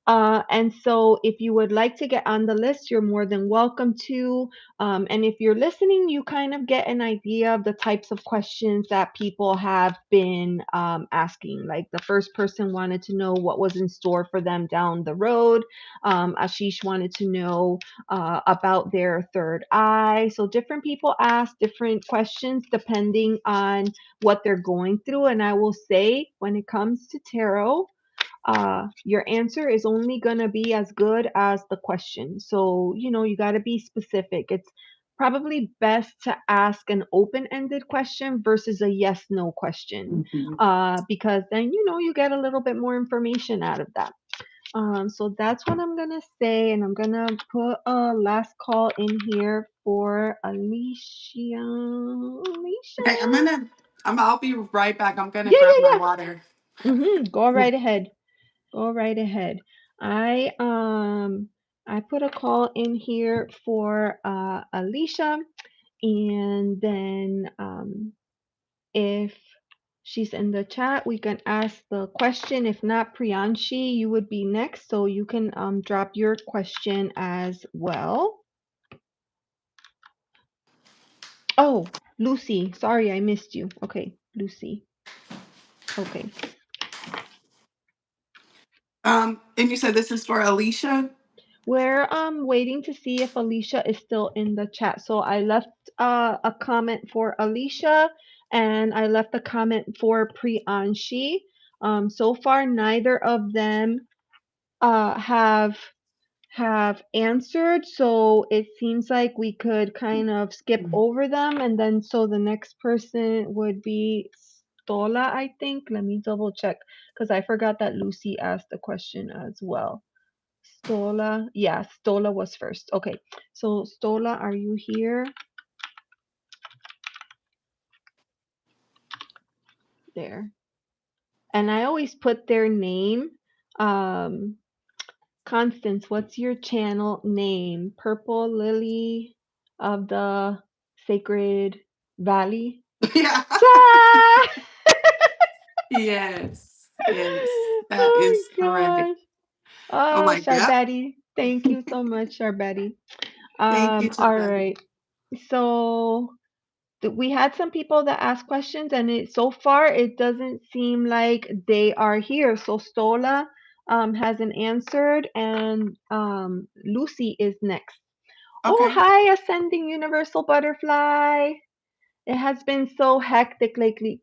S1: And so, if you would like to get on the list, you're more than welcome to. And if you're listening, you kind of get an idea of the types of questions that people have been asking. Like the first person wanted to know what was in store for them down the road. Ashish wanted to know about their third eye. So, different people ask different questions depending on what they're going through. And I will say, when it comes to tarot, your answer is only going to be as good as the question. So, you got to be specific. It's probably best to ask an open ended question versus a yes no question,
S2: Mhm.
S1: because then, you get a little bit more information out of that. So that's what I'm going to say. And I'm going to put a last call in here for Alicia.
S2: Okay,
S1: Alicia.
S2: I'll be right back. I'm gonna
S1: Yeah,
S2: grab my
S1: yeah,
S2: water.
S1: yeah. Go right ahead. Go right ahead. I um I put a call in here for Alicia, and then if she's in the chat, we can ask the question. If not, Priyanshi, you would be next, so you can drop your question as well. Oh, Lucy, sorry I missed you. Okay, Lucy. Okay.
S2: And you said this is for Alicia?
S1: We're waiting to see if Alicia is still in the chat. So I left a comment for Alicia and I left a comment for Priyanshi. So far neither of them have answered, so it seems like we could kind of skip over them, and then so the next person would be Stola, I think. Let me double check because I forgot that Lucy asked the question as well. Stola. Yeah, Stola was first. Okay. So Stola, are you here? There. And I always put their name. Um, Constance, what's your channel name? Purple Lily of the Sacred Valley.
S2: Yeah.
S1: Ah!
S2: Yes. Yes. That
S1: Oh
S2: is
S1: my
S2: correct.
S1: gosh.
S2: I'm
S1: Oh,
S2: like, yep.
S1: Sharbati. Thank you so much, Sharbati.
S2: Thank you,
S1: All
S2: Chabani.
S1: right. So we had some people that asked questions, and so far it doesn't seem like they are here. So Stola hasn't answered, and Lucy is next. Oh,
S2: Okay.
S1: hi, Ascending Universal Butterfly. It has been so hectic lately.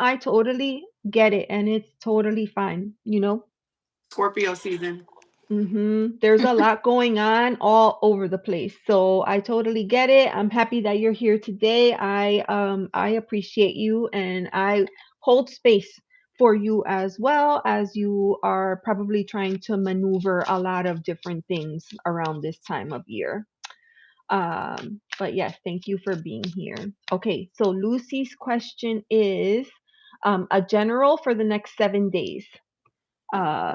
S1: I totally get it, and it's totally fine.
S2: Scorpio season.
S1: There's a lot going on all over the place. So I totally get it. I'm happy that you're here today. I appreciate you and I hold space for you as well as you are probably trying to maneuver a lot of different things around this time of year. But yes, thank you for being here. Okay, so Lucy's question is a general for the next 7 days. Uh,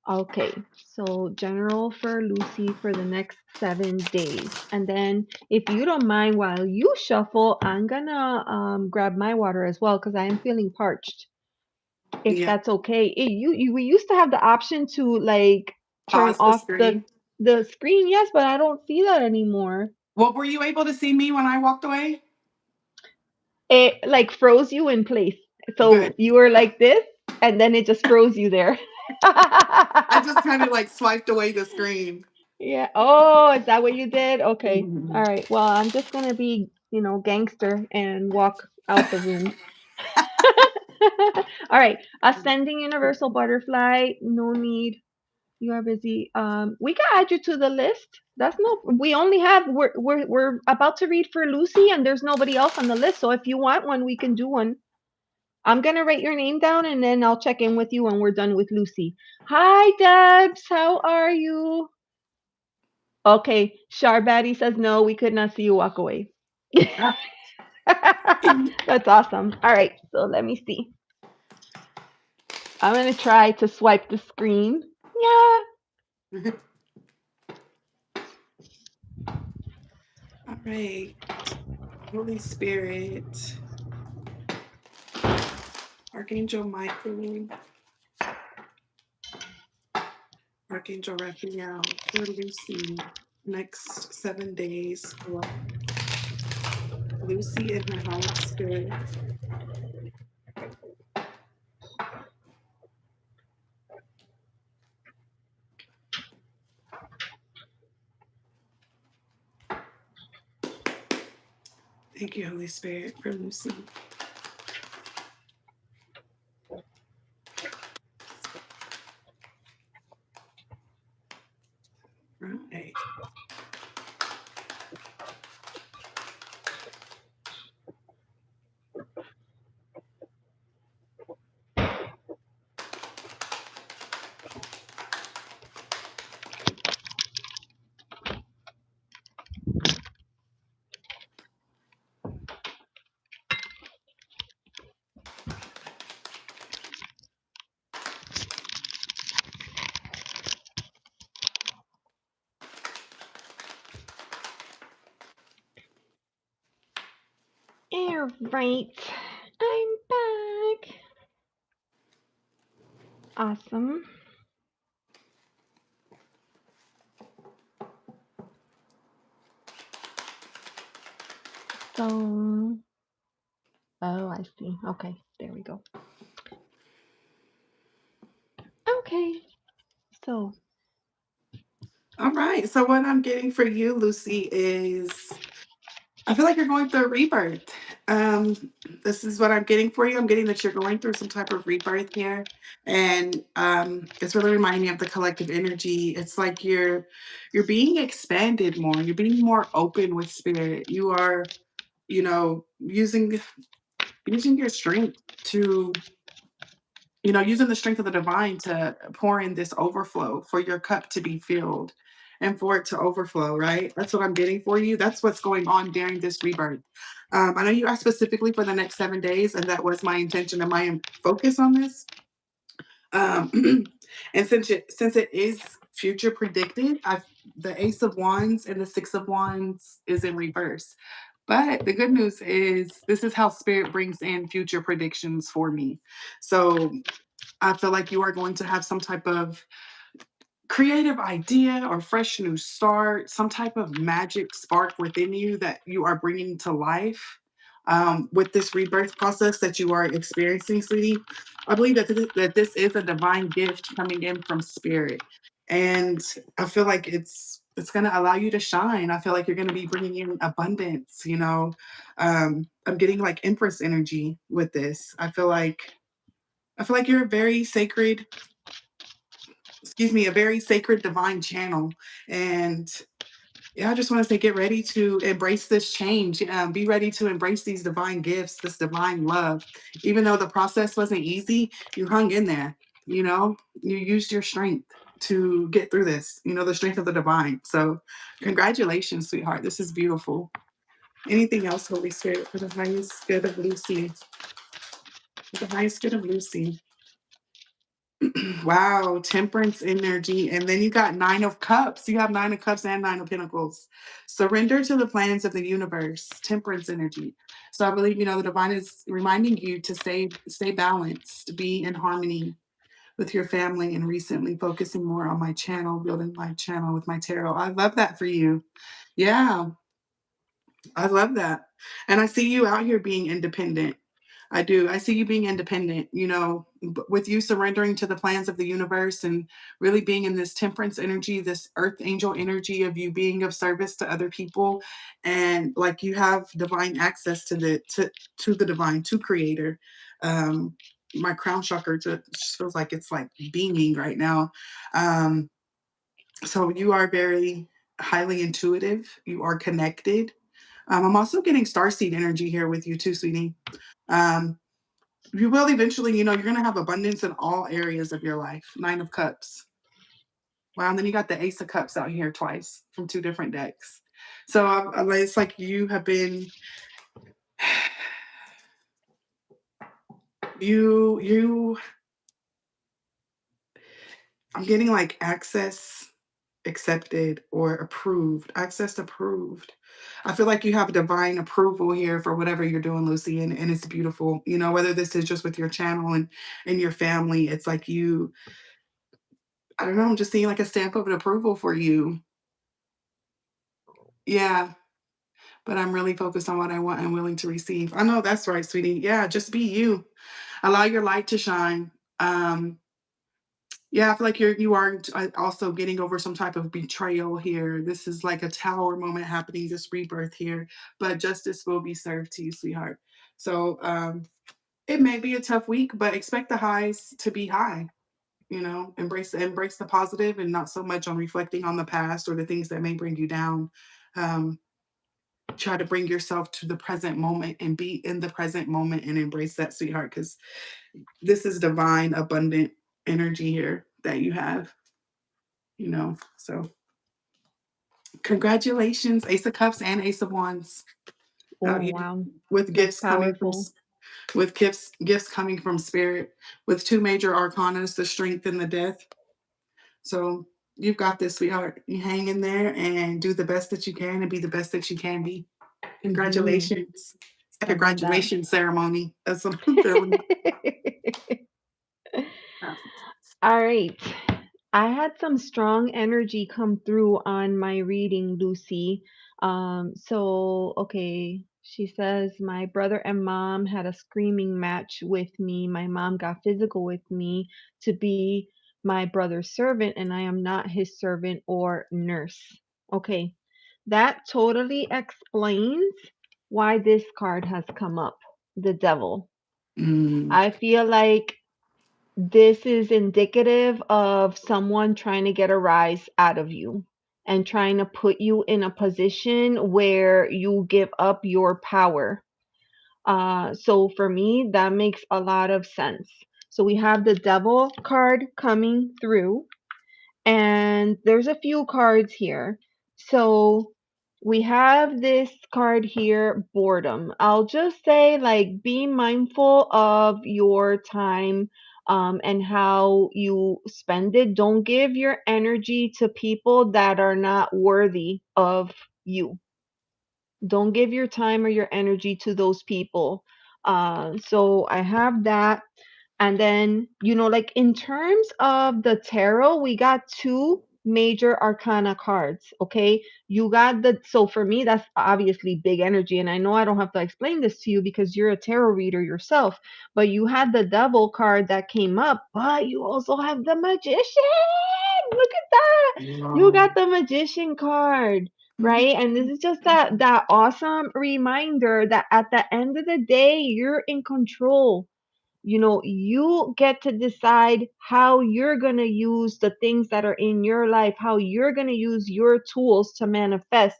S1: Okay, so general for Lucy for the next 7 days. And then if you don't mind while you shuffle, I'm gonna grab my water as well because I am feeling parched. If
S2: Yeah.
S1: that's okay. We used to have the option to like turn
S2: Pause the
S1: off the
S2: screen.
S1: the screen, yes, but I don't see that anymore.
S2: Well, were you able to see me when I walked away?
S1: It like froze you in place. So
S2: Good.
S1: you were like this, and then it just froze you there.
S2: I just kind of like swiped away the screen.
S1: Yeah. Oh, is that what you did? Okay. All
S2: Mhm.
S1: right. Well, I'm just gonna be, gangster and walk out the room. All right. Ascending universal butterfly. No need. You are busy. We can add you to the list. That's no. We only have. We're about to read for Lucy, and there's nobody else on the list. So if you want one, we can do one. I'm gonna write your name down, and then I'll check in with you when we're done with Lucy. Hi, Debs. How are you? Okay. Sharbati says no. We could not see you walk away. That's awesome. All right. So let me see. I'm gonna try to swipe the screen. Yeah.
S2: All right. Holy Spirit, Archangel Michael, Archangel Raphael, for Lucy, next 7 days for Lucy and her highest spirit. Thank you, Holy Spirit, for Lucy. Right.
S1: All right. I'm back. Awesome. So, oh, I see. Okay, there we go. Okay, so,
S2: All right. So, what I'm getting for you, Lucy, is I feel like you're going through a rebirth. Um, this is what I'm getting for you. I'm getting that you're going through some type of rebirth here, and it's really reminding me of the collective energy. It's like you're being expanded more. You're being more open with spirit. You are, using your strength to using the strength of the divine to pour in this overflow for your cup to be filled and for it to overflow, right? That's what I'm getting for you. That's what's going on during this rebirth. I know you asked specifically for the next 7 days, and that was my intention and my focus on this. Um, and since it is future predicted, the Ace of Wands and the Six of Wands is in reverse. But the good news is this is how Spirit brings in future predictions for me. So I feel like you are going to have some type of creative idea or fresh new start, some type of magic spark within you that you are bringing to life with this rebirth process that you are experiencing, sweetie. I believe that this is a divine gift coming in from spirit, and I feel like it's going to allow you to shine. I feel like you're going to be bringing in abundance. I'm getting like Empress energy with this. I feel like you're a very sacred, excuse me, a very sacred divine channel. And yeah, I just want to say get ready to embrace this change. Be ready to embrace these divine gifts, this divine love. Even though the process wasn't easy, you hung in there. You used your strength to get through this, the strength of the divine. So, congratulations, sweetheart. This is beautiful. Anything else, Holy Spirit, for the highest good of Lucy? For the highest good of Lucy. Wow, temperance energy. And then you got Nine of Cups. You have Nine of Cups and Nine of Pentacles. Surrender to the plans of the universe, temperance energy. So I believe, the divine is reminding you to stay balanced, be in harmony with your family and recently focusing more on my channel, building my channel with my tarot. I love that for you. Yeah, I love that. And I see you out here being independent. I do. I see you being independent, with you surrendering to the plans of the universe and really being in this temperance energy, this earth angel energy of you being of service to other people. And like you have divine access to the divine, to creator. Um, my crown chakra just feels like it's like beaming right now. Um, so you are very highly intuitive. You are connected. I'm also getting starseed energy here with you too, sweetie. Um, you will eventually, you're going to have abundance in all areas of your life. Nine of Cups. Wow. And then you got the Ace of Cups out here twice from two different decks. So it's like you have been, you, I'm getting like access accepted or approved, access approved. I feel like you have divine approval here for whatever you're doing, Lucy, and it's beautiful. Whether this is just with your channel and your family, it's like I don't know, I'm just seeing like a stamp of an approval for you. Yeah. But I'm really focused on what I want and willing to receive. I know that's right, sweetie. Yeah, just be you. Allow your light to shine. Um, yeah, I feel like you are also getting over some type of betrayal here. This is like a tower moment happening, this rebirth here, but justice will be served to you, sweetheart. So it may be a tough week, but expect the highs to be high. Embrace the positive and not so much on reflecting on the past or the things that may bring you down. Um, Try to bring yourself to the present moment and be in the present moment and embrace that, sweetheart, because this is divine abundant energy here that you have. So congratulations, Ace of Cups and Ace of Wands
S1: Oh,
S2: out here
S1: wow.
S2: with
S1: That's
S2: gifts coming from
S1: powerful.
S2: gifts coming from spirit, with two major arcanas, the strength and the death. So you've got this, sweetheart. You hang in there and do the best that you can and be the best that you can be.
S1: Hmm.
S2: Congratulations. It's like
S1: I
S2: a
S1: love that.
S2: graduation ceremony. That's what I'm feeling.
S1: All right. I had some strong energy come through on my reading, Lucy. Okay, she says, my brother and mom had a screaming match with me. My mom got physical with me to be my brother's servant, and I am not his servant or nurse. Okay, that totally explains why this card has come up, the devil.
S2: Mm.
S1: I feel like this is indicative of someone trying to get a rise out of you and trying to put you in a position where you give up your power. So for me, that makes a lot of sense. So we have the devil card coming through, and there's a few cards here. So we have this card here, boredom. I'll just say, like, be mindful of your time and how you spend it. Don't give your energy to people that are not worthy of you. Don't give your time or your energy to those people. So I have that. And then, like in terms of the tarot, we got two major arcana cards. Okay. So for me, that's obviously big energy. And I know I don't have to explain this to you because you're a tarot reader yourself, but you had the devil card that came up, but you also have the magician. Look at that. You
S2: Wow.
S1: got the magician card, right? And this is just that awesome reminder that at the end of the day, you're in control. You get to decide how you're going to use the things that are in your life, how you're going to use your tools to manifest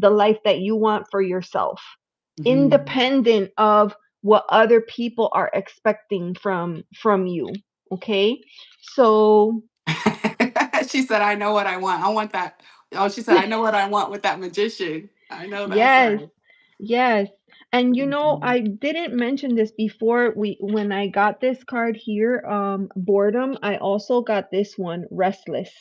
S1: the life that you want for yourself,
S2: Mhm.
S1: independent of what other people are expecting from you. Okay? So,
S2: She said, I know what I want. I want that. Oh, she said, I know what I want with that magician. I know that's
S1: yes.
S2: right.
S1: Yes. And
S2: Mhm.
S1: I didn't mention this before we when I got this card here, boredom, I also got this one, restless,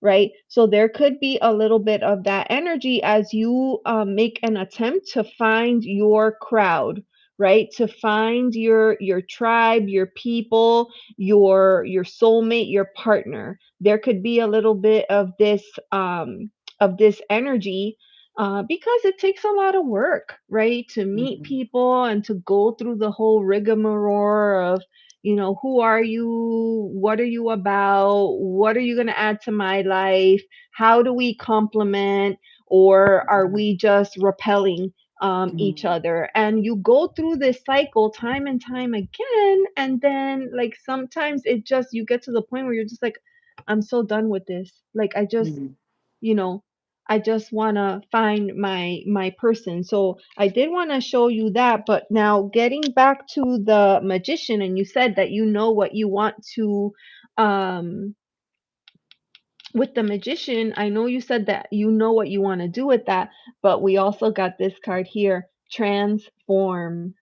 S1: right? So there could be a little bit of that energy as you make an attempt to find your crowd, right? To find your tribe, your people, your soulmate, your partner. There could be a little bit of this energy, because it takes a lot of work, right? To meet
S2: Mhm.
S1: people and to go through the whole rigmarole of, who are you? What are you about? What are you going to add to my life? How do we complement? Or are we just repelling each
S2: Mhm.
S1: other? And you go through this cycle time and time again. And then, like, sometimes you get to the point where you're just like, I'm so done with this. Like,
S2: Mhm.
S1: you know, I just want to find my person. So I did want to show you that, but now getting back to the magician, and you said that you know what you want to um with the magician, I know you said that you know what you want to do with that, but we also got this card here, transform.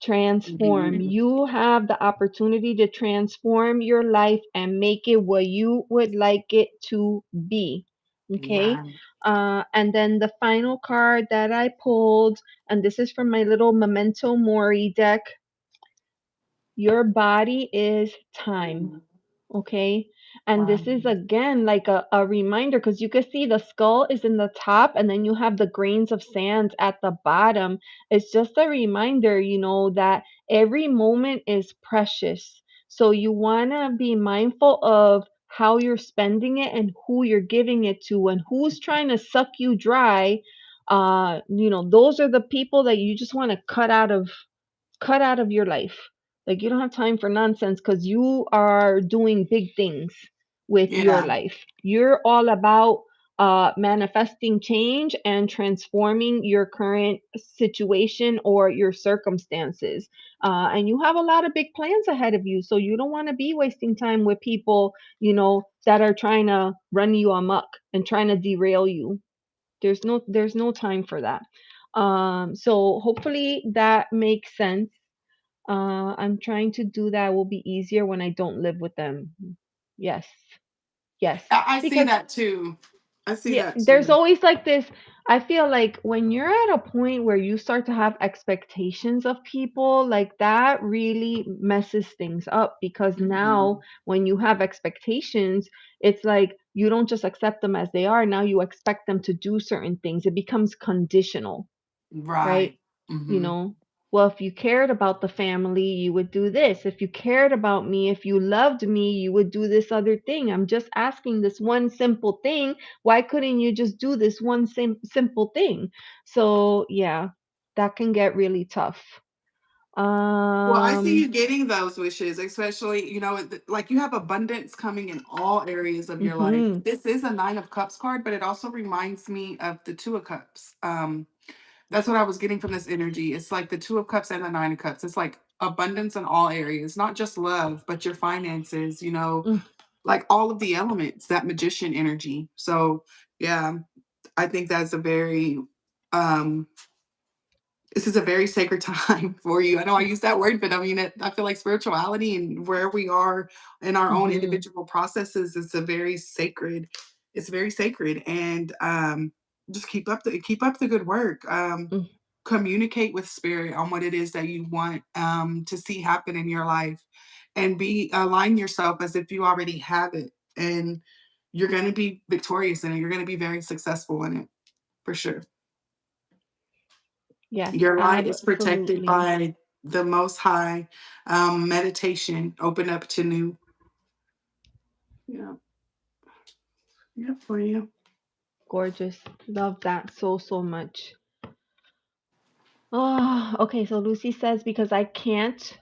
S1: Transform.
S2: Mhm.
S1: You have the opportunity to transform your life and make it what you would like it to be. Okay.
S2: Right.
S1: And then the final card that I pulled, and this is from my little Memento Mori deck, your body is time.
S2: Mhm.
S1: Okay. And
S2: Wow.
S1: this is again like a reminder, because you can see the skull is in the top and then you have the grains of sand at the bottom. It's just a reminder, that every moment is precious. So you want to be mindful of how you're spending it and who you're giving it to and who's trying to suck you dry. Those are the people that you just want to cut out of your life. Like, you don't have time for nonsense because you are doing big things with your
S2: Yeah.
S1: life. You're all about manifesting change and transforming your current situation or your circumstances. And you have a lot of big plans ahead of you. So you don't want to be wasting time with people, that are trying to run you amok and trying to derail you. There's no time for that. So hopefully that makes sense. I'm trying to do that. Will be easier when I don't live with them. Yes, yes.
S2: I see
S1: Because,
S2: that too. I see
S1: yeah,
S2: that
S1: there's
S2: too.
S1: always like this. I feel like when you're at a point where you start to have expectations of people, like that really messes things up, because now
S2: Mhm.
S1: when you have expectations, it's like you don't just accept them as they are. Now you expect them to do certain things. It becomes conditional, right?
S2: Right.
S1: you
S2: Hmm.
S1: know well, if you cared about the family, you would do this. If you cared about me, if you loved me, you would do this other thing. I'm just asking this one simple thing. Why couldn't you just do this one simple thing? So yeah, that can get really tough.
S2: Well, I see
S1: um
S2: you getting those wishes, especially, like you have abundance coming in all areas of your life.
S1: mhm
S2: This is a Nine of Cups card, but it also reminds me of the Two of Cups. That's what I was getting from this energy. It's like the Two of Cups and the Nine of Cups. It's like abundance in all areas, not just love, but your finances,
S1: mm,
S2: like all of the elements, that magician energy. So, yeah, I think that's a very um this is a very sacred time for you. I know I use that word, but I mean it. I feel like spirituality and where we are in our own
S1: mhm
S2: individual processes is a very sacred. It's very sacred, and just keep up the good work.
S1: mm,
S2: Communicate with spirit on what it is that you want to see happen in your life, and be align yourself as if you already have it, and you're going to be victorious in it. You're going to be very successful in it for sure.
S1: yes,
S2: Your light is protected
S1: absolutely.
S2: by the Most High. Meditation, open up to new. Yeah, yeah, for you.
S1: Gorgeous. Love that so much. Oh, okay. So Lucy says, because I can't,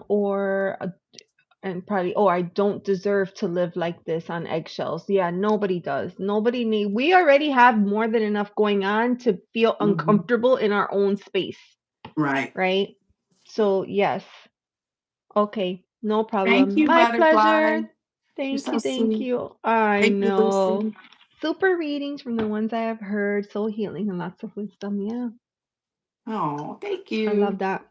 S1: or and probably, oh, I don't deserve to live like this on eggshells. Yeah, nobody does. Nobody need. We already have more than enough going on to feel
S2: Mhm.
S1: uncomfortable in our own space,
S2: Right.
S1: right? So yes. Okay, no
S2: Thank
S1: problem.
S2: you,
S1: My
S2: Butterfly.
S1: pleasure.
S2: You're
S1: Thank
S2: so
S1: you, thank
S2: sweet.
S1: you. I
S2: Thank you,
S1: know.
S2: Lucy.
S1: Super readings from the ones I have heard. So healing and lots of wisdom. Yeah,
S2: Oh, thank
S1: I love
S2: you.
S1: that.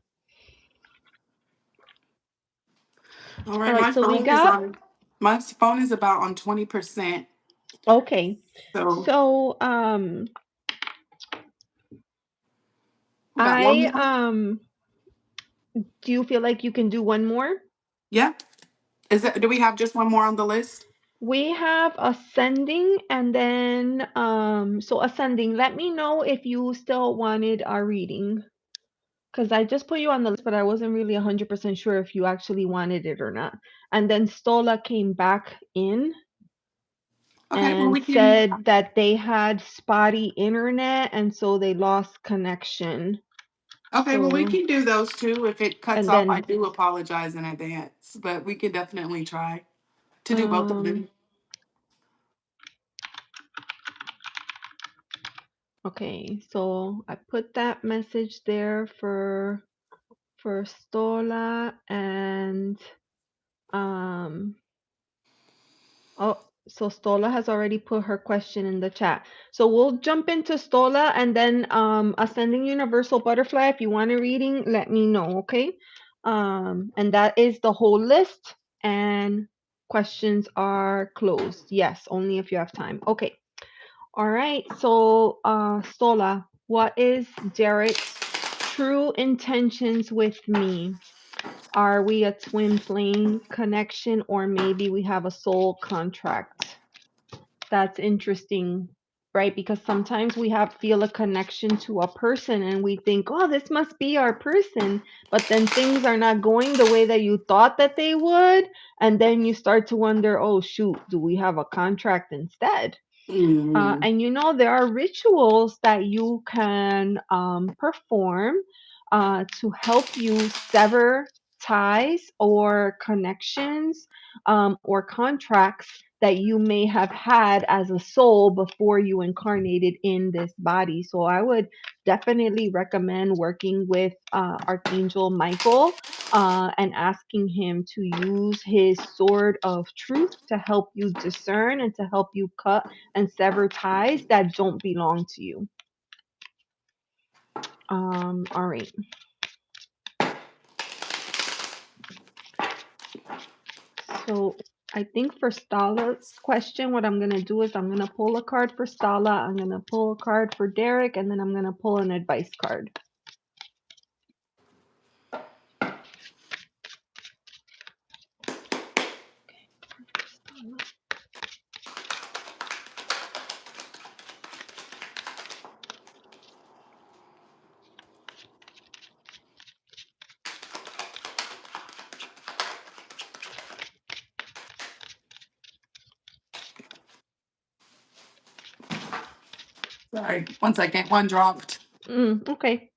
S2: All
S1: All
S2: right,
S1: right,
S2: my
S1: so we
S2: phone is
S1: got,
S2: on. My phone is about on 20%.
S1: okay.
S2: So
S1: So
S2: we got one
S1: I
S2: more.
S1: Do you feel like you can do one more?
S2: Yeah. Do we have just one more on the list?
S1: We have ascending and then so ascending, let me know if you still wanted our reading because I just put you on the list, but I wasn't really 100% sure if you actually wanted it or not. And then Stola came back in
S2: Okay, well
S1: and
S2: we can.
S1: said that they had spotty internet and so they lost connection.
S2: Okay, well we
S1: So,
S2: can do those two. If it cuts
S1: and
S2: off, I
S1: then
S2: do apologize in advance, but we can definitely try to do both of
S1: um
S2: them.
S1: okay, so I put that message there for Stola and um oh, so Stola has already put her question in the chat. So we'll jump into Stola and then Ascending Universal Butterfly. If you want a reading, let me know, okay? And that is the whole list and questions are closed. Yes, only if you have time. Okay. All right. So Stola, what is Derek's true intentions with me? Are we a twin flame connection or maybe we have a soul contract? That's interesting, right? Because sometimes we have feel a connection to a person and we think, "Oh, this must be our person." But then things are not going the way that you thought that they would, and then you start to wonder, "Oh, shoot, do we have a contract instead?"
S2: Mm.
S1: And there are rituals that you can perform to help you sever ties or connections or contracts that you may have had as a soul before you incarnated in this body. So I would definitely recommend working with Archangel Michael and asking him to use his sword of truth to help you discern and to help you cut and sever ties that don't belong to you. All right. So I think for Stala's question, what I'm gonna do is I'm gonna pull a card for Stala, I'm gonna pull a card for Derek, and then I'm gonna pull an advice card.
S2: Sorry, 1 second. One dropped.
S1: Okay.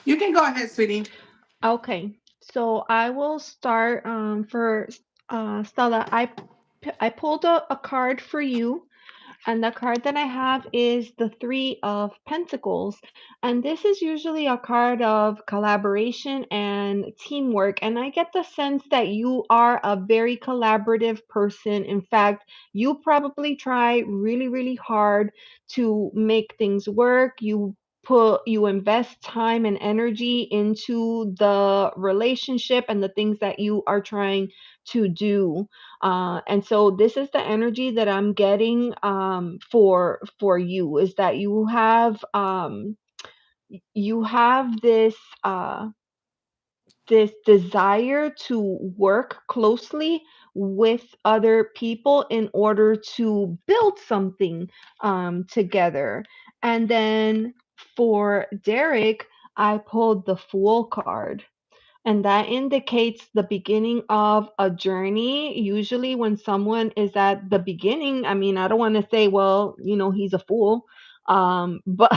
S2: You can go ahead, sweetie.
S1: Okay. So I will start for Stella. I pulled a card for you. And the card that I have is the Three of Pentacles. And this is usually a card of collaboration and teamwork. And I get the sense that you are a very collaborative person. In fact, you probably try really, really hard to make things work. You invest time and energy into the relationship and the things that you are trying to do, and so this is the energy that I'm getting for you is that you have this desire to work closely with other people in order to build something together. And then for Derek, I pulled the Fool card. And that indicates the beginning of a journey. Usually, when someone is at the beginning, I mean, I don't want to say, well, he's a fool. But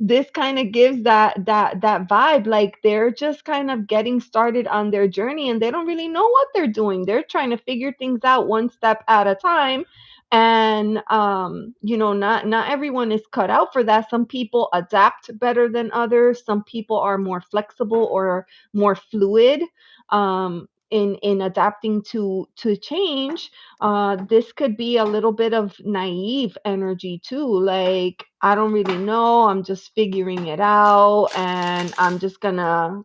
S1: this kind of gives that vibe, like they're just kind of getting started on their journey and they don't really know what they're doing. They're trying to figure things out one step at a time. And not everyone is cut out for that. Some people adapt better than others. Some people are more flexible or more fluid in adapting to change. This could be a little bit of naive energy too, like I don't really know, I'm just figuring it out and I'm just gonna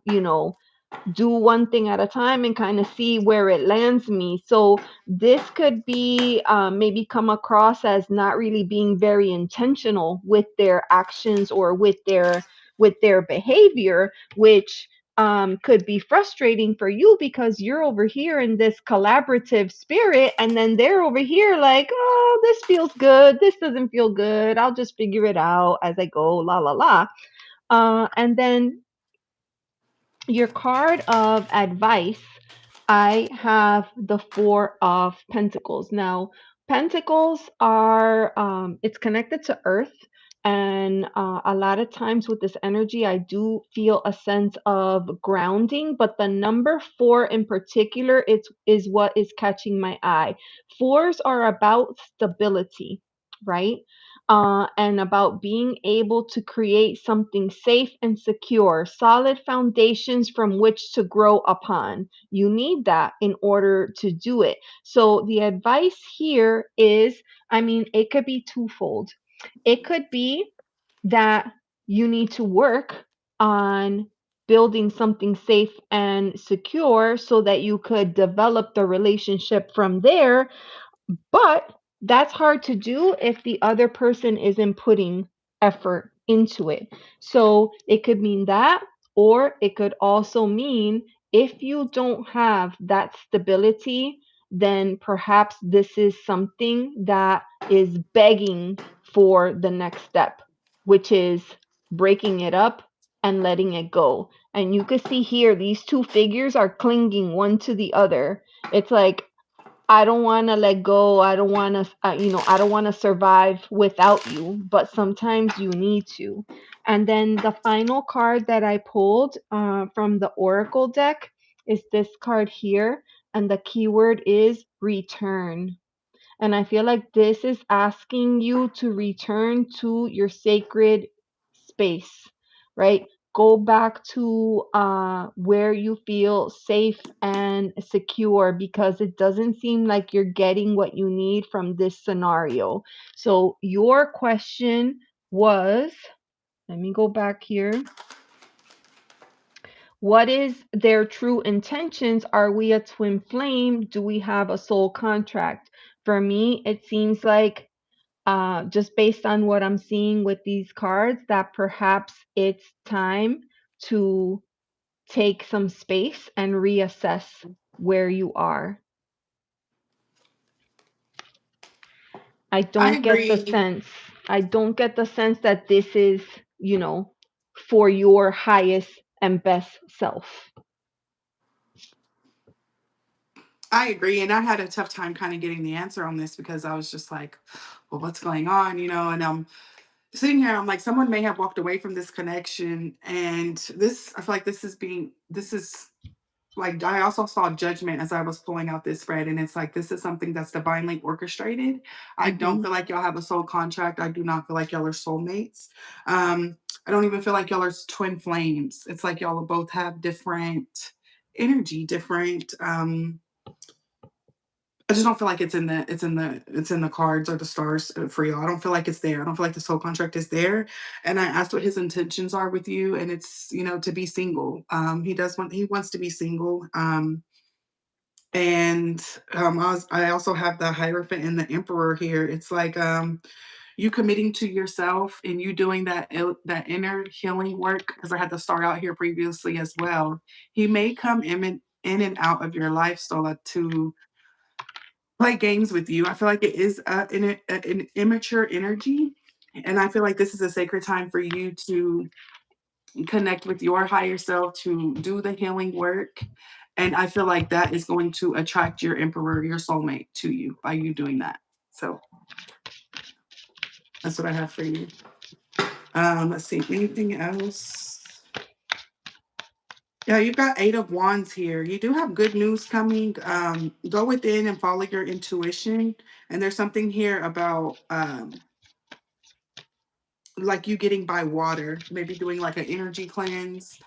S1: do one thing at a time and kind of see where it lands me. So this could be maybe come across as not really being very intentional with their actions or with their behavior, which could be frustrating for you because you're over here in this collaborative spirit and then they're over here like, oh, this feels good, this doesn't feel good, I'll just figure it out as I go, la la la. And then your card of advice, I have the Four of Pentacles. Now, Pentacles are, it's connected to Earth. And a lot of times with this energy, I do feel a sense of grounding, but the number four in particular is what is catching my eye. Fours are about stability, right? And about being able to create something safe and secure, solid foundations from which to grow upon. You need that in order to do it. So, the advice here is, I mean, it could be twofold. It could be that you need to work on building something safe and secure so that you could develop the relationship from there, but that's hard to do if the other person isn't putting effort into it. So it could mean that, or it could also mean if you don't have that stability, then perhaps this is something that is begging for the next step, which is breaking it up and letting it go. And you can see here, these two figures are clinging one to the other. It's like, I don't want to let go. I don't want to, I don't want to survive without you, but sometimes you need to. And then the final card that I pulled from the Oracle deck is this card here. And the keyword is return. And I feel like this is asking you to return to your sacred space, right? Go back to where you feel safe and secure because it doesn't seem like you're getting what you need from this scenario. So, your question was, let me go back here. What is their true intentions? Are we a twin flame? Do we have a soul contract? For me, it seems like just based on what I'm seeing with these cards, that perhaps it's time to take some space and reassess where you are. I
S2: I
S1: don't get the
S2: agree.
S1: sense, I don't get the sense that this is, you know, for your highest and best self.
S2: I agree. And I had a tough time kind of getting the answer on this because I was just like, well, what's going on? And I'm sitting here, I'm like, someone may have walked away from this connection. And I feel like this is like, I also saw judgment as I was pulling out this spread. And it's like, this is something that's divinely orchestrated. I don't
S1: Hmm.
S2: feel like y'all have a soul contract. I do not feel like y'all are soulmates. Um, I don't even feel like y'all are twin flames. It's like y'all both have different energy, different, I just don't feel like it's in the cards or the stars for y'all. I don't feel like it's there. I don't feel like the soul contract is there. And I asked what his intentions are with you, and it's to be single. He wants to be single. And I also have the Hierophant and the Emperor here. It's like you committing to yourself and you doing that inner healing work. Because I had the star out here previously as well. He may come in and out of your life, Stola, to play games with you. I feel like it is an immature energy, and I feel like this is a sacred time for you to connect with your higher self to do the healing work. And I feel like that is going to attract your emperor, your soulmate to you by you doing that. So that's what I have for you. Let's see, anything else? Yeah, you've got Eight of Wands here. You do have good news coming. Go within and follow your intuition. And there's something here about like you getting by water, maybe doing like an energy cleanse,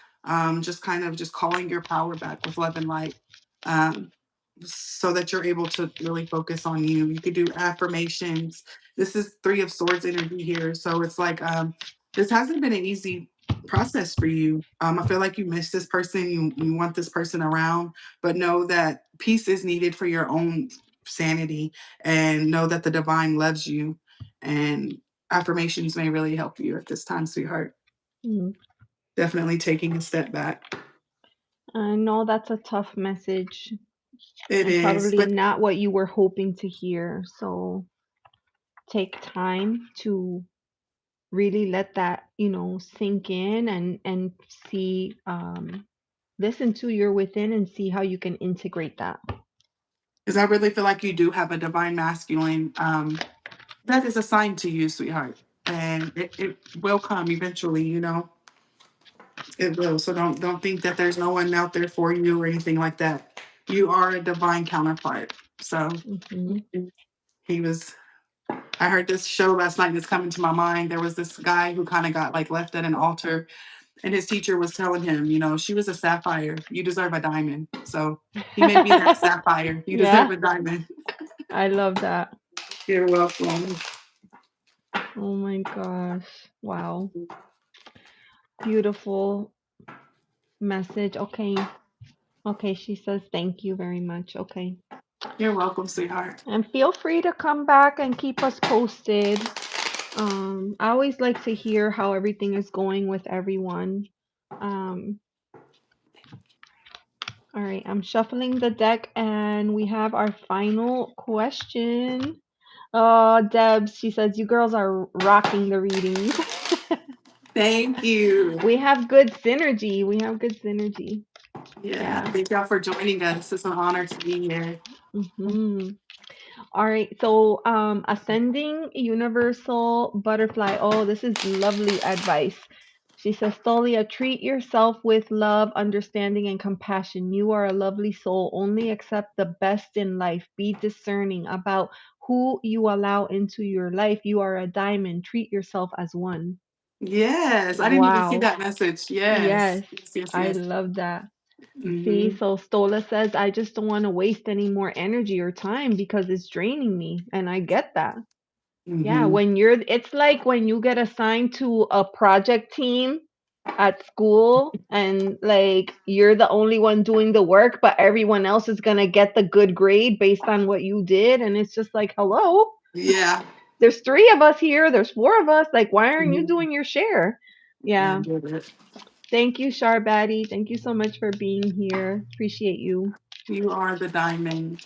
S2: just kind of just calling your power back with love and light, um, so that you're able to really focus on you. You could do affirmations. This is Three of Swords energy here. So it's like this hasn't been an easy process for you. I feel like you miss this person, you want this person around, but know that peace is needed for your own sanity, and know that the divine loves you, and affirmations may really help you at this time, sweetheart.
S1: Mm.
S2: Definitely taking a step back.
S1: I know that's a tough message
S2: It
S1: and
S2: is,
S1: probably
S2: but
S1: not what you were hoping to hear. So take time to really let that, sink in and see, listen to your within and see how you can integrate that.
S2: because I really feel like you do have a divine masculine that is assigned to you, sweetheart. And it will come eventually, you know. It will. So don't think that there's no one out there for you or anything like that. You are a divine counterpart. So
S1: Hmm.
S2: he was I heard this show last night that's coming to my mind. There was this guy who kind of got like left at an altar, and his teacher was telling him, you know, she was a sapphire. You deserve a diamond. So he may be that sapphire. You deserve
S1: Yeah,
S2: a diamond.
S1: I love that.
S2: You're welcome.
S1: Oh my gosh. Wow. Beautiful message. Okay. Okay, she says thank you very much. Okay.
S2: You're welcome, sweetheart.
S1: And feel free to come back and keep us posted. I always like to hear how everything is going with everyone. Um, all right, I'm shuffling the deck and we have our final question. Oh, Debs, she says, you girls are rocking the readings.
S2: Thank you.
S1: We have good synergy. We have good synergy.
S2: Yeah,
S1: Yeah.
S2: thank y'all for joining us. It's an honor to be here.
S1: Hmm. All right. So, ascending universal butterfly. Oh, this is lovely advice. She says, Stolia, treat yourself with love, understanding, and compassion. You are a lovely soul. Only accept the best in life. Be discerning about who you allow into your life. You are a diamond. Treat yourself as one.
S2: Yes, I didn't even see
S1: Wow.
S2: that message. Yes,
S1: Yes,
S2: yes, yes,
S1: I
S2: yes.
S1: love that. See,
S2: Mm-hmm.
S1: so Stola says, I just don't want to waste any more energy or time because it's draining me. And I get that. Yeah,
S2: Mm-hmm.
S1: it's like when you get assigned to a project team at school and like you're the only one doing the work, but everyone else is gonna get the good grade based on what you did. And it's just like, hello,
S2: Yeah.
S1: there's three of us here, there's four of us. Like, why aren't you
S2: Mm-hmm.
S1: doing your share?
S2: I
S1: Yeah.
S2: get it.
S1: Thank you, Sharbati. Thank you so much for being here. Appreciate you.
S2: You are the diamond.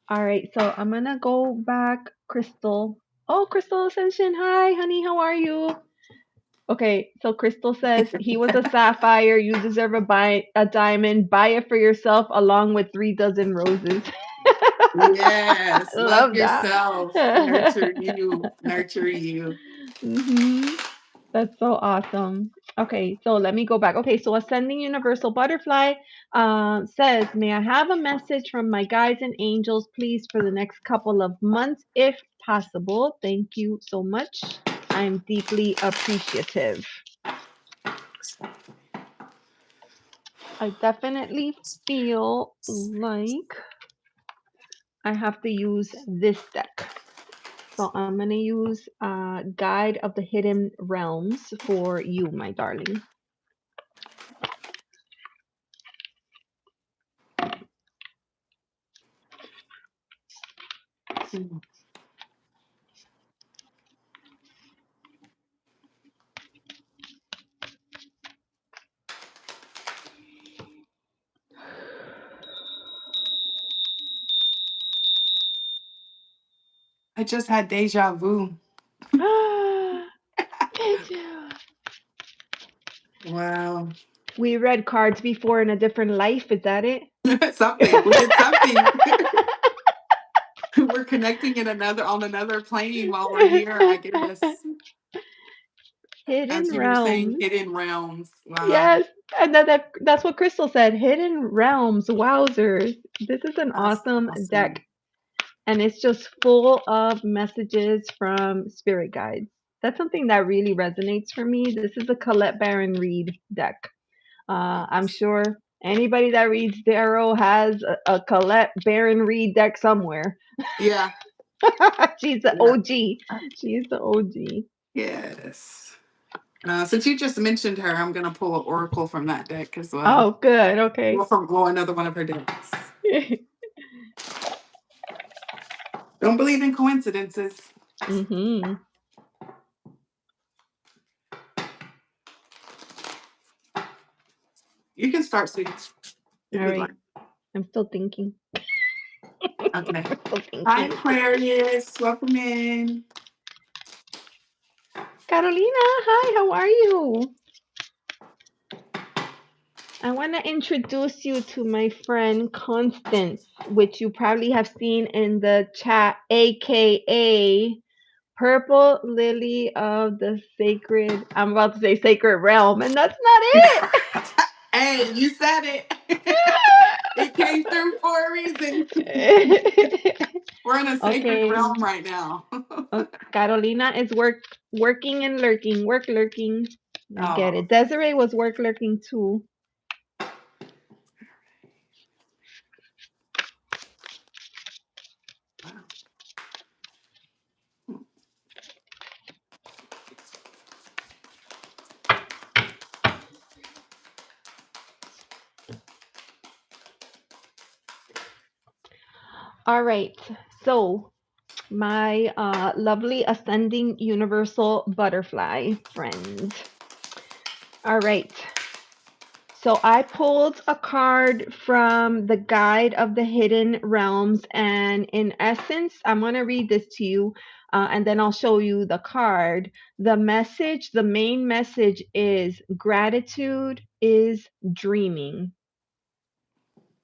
S1: All right, so I'm gonna go back, Crystal. Oh, Crystal Ascension. Hi, honey. How are you? Okay, so Crystal says he was a sapphire. You deserve a diamond. Buy it for yourself along with 3 dozen roses.
S2: Yes, love
S1: Love that.
S2: yourself. Nurture you. Nurture you.
S1: Hmm. That's so awesome. Okay, so let me go back. Okay, so Ascending Universal Butterfly says, may I have a message from my guides and angels, please, for the next couple of months, if possible? Thank you so much. I'm deeply appreciative. I definitely feel like I have to use this deck. So I'm going to use Guide of the Hidden Realms for you, my darling.
S2: I just had deja vu.
S1: Me too.
S2: Wow.
S1: We read cards before in a different life. Is that it?
S2: Something. We did something. We're connecting in another on another plane while we're here, I guess. As
S1: Hidden
S2: you were saying,
S1: realms.
S2: hidden realms. Wow.
S1: Yes, and that's what Crystal said. Hidden realms. Wowzers! This is an
S2: That's
S1: awesome deck,
S2: awesome.
S1: and it's just full of messages from spirit guides. That's something that really resonates for me. This is a Colette Baron Reed deck. I'm
S2: Yes.
S1: sure anybody that reads Darrow has a Colette Baron Reed deck somewhere.
S2: Yeah.
S1: She's the
S2: Yeah.
S1: OG. She's the OG.
S2: Yes. Since you just mentioned her, I'm gonna pull an oracle from that deck as well.
S1: Oh, good.
S2: Well,
S1: Okay.
S2: another one of her decks. Don't believe in coincidences.
S1: Mhm.
S2: You can start, sweetie, if
S1: All
S2: you'd like.
S1: right. I'm still thinking.
S2: Okay.
S1: I'm still
S2: Hi,
S1: thinking.
S2: Aquarius. Welcome in.
S1: Carolina, hi. How are you? I want to introduce you to my friend Constance, which you probably have seen in the chat, aka Purple Lily of the Sacred. I'm about to say Sacred Realm, and that's not
S2: Hey, you said it. It came through for a reason.
S1: it.
S2: We're in a sacred
S1: Okay.
S2: realm right now.
S1: Carolina is working and lurking, work lurking. I get
S2: Oh,
S1: it. Desiree was work lurking too.
S2: wow.
S1: All right. So, my lovely ascending universal butterfly friend. All right. So I pulled a card from the Guide of the Hidden Realms, and in essence, I'm going to read this to you, and then I'll show you the card. The main message is gratitude is dreaming.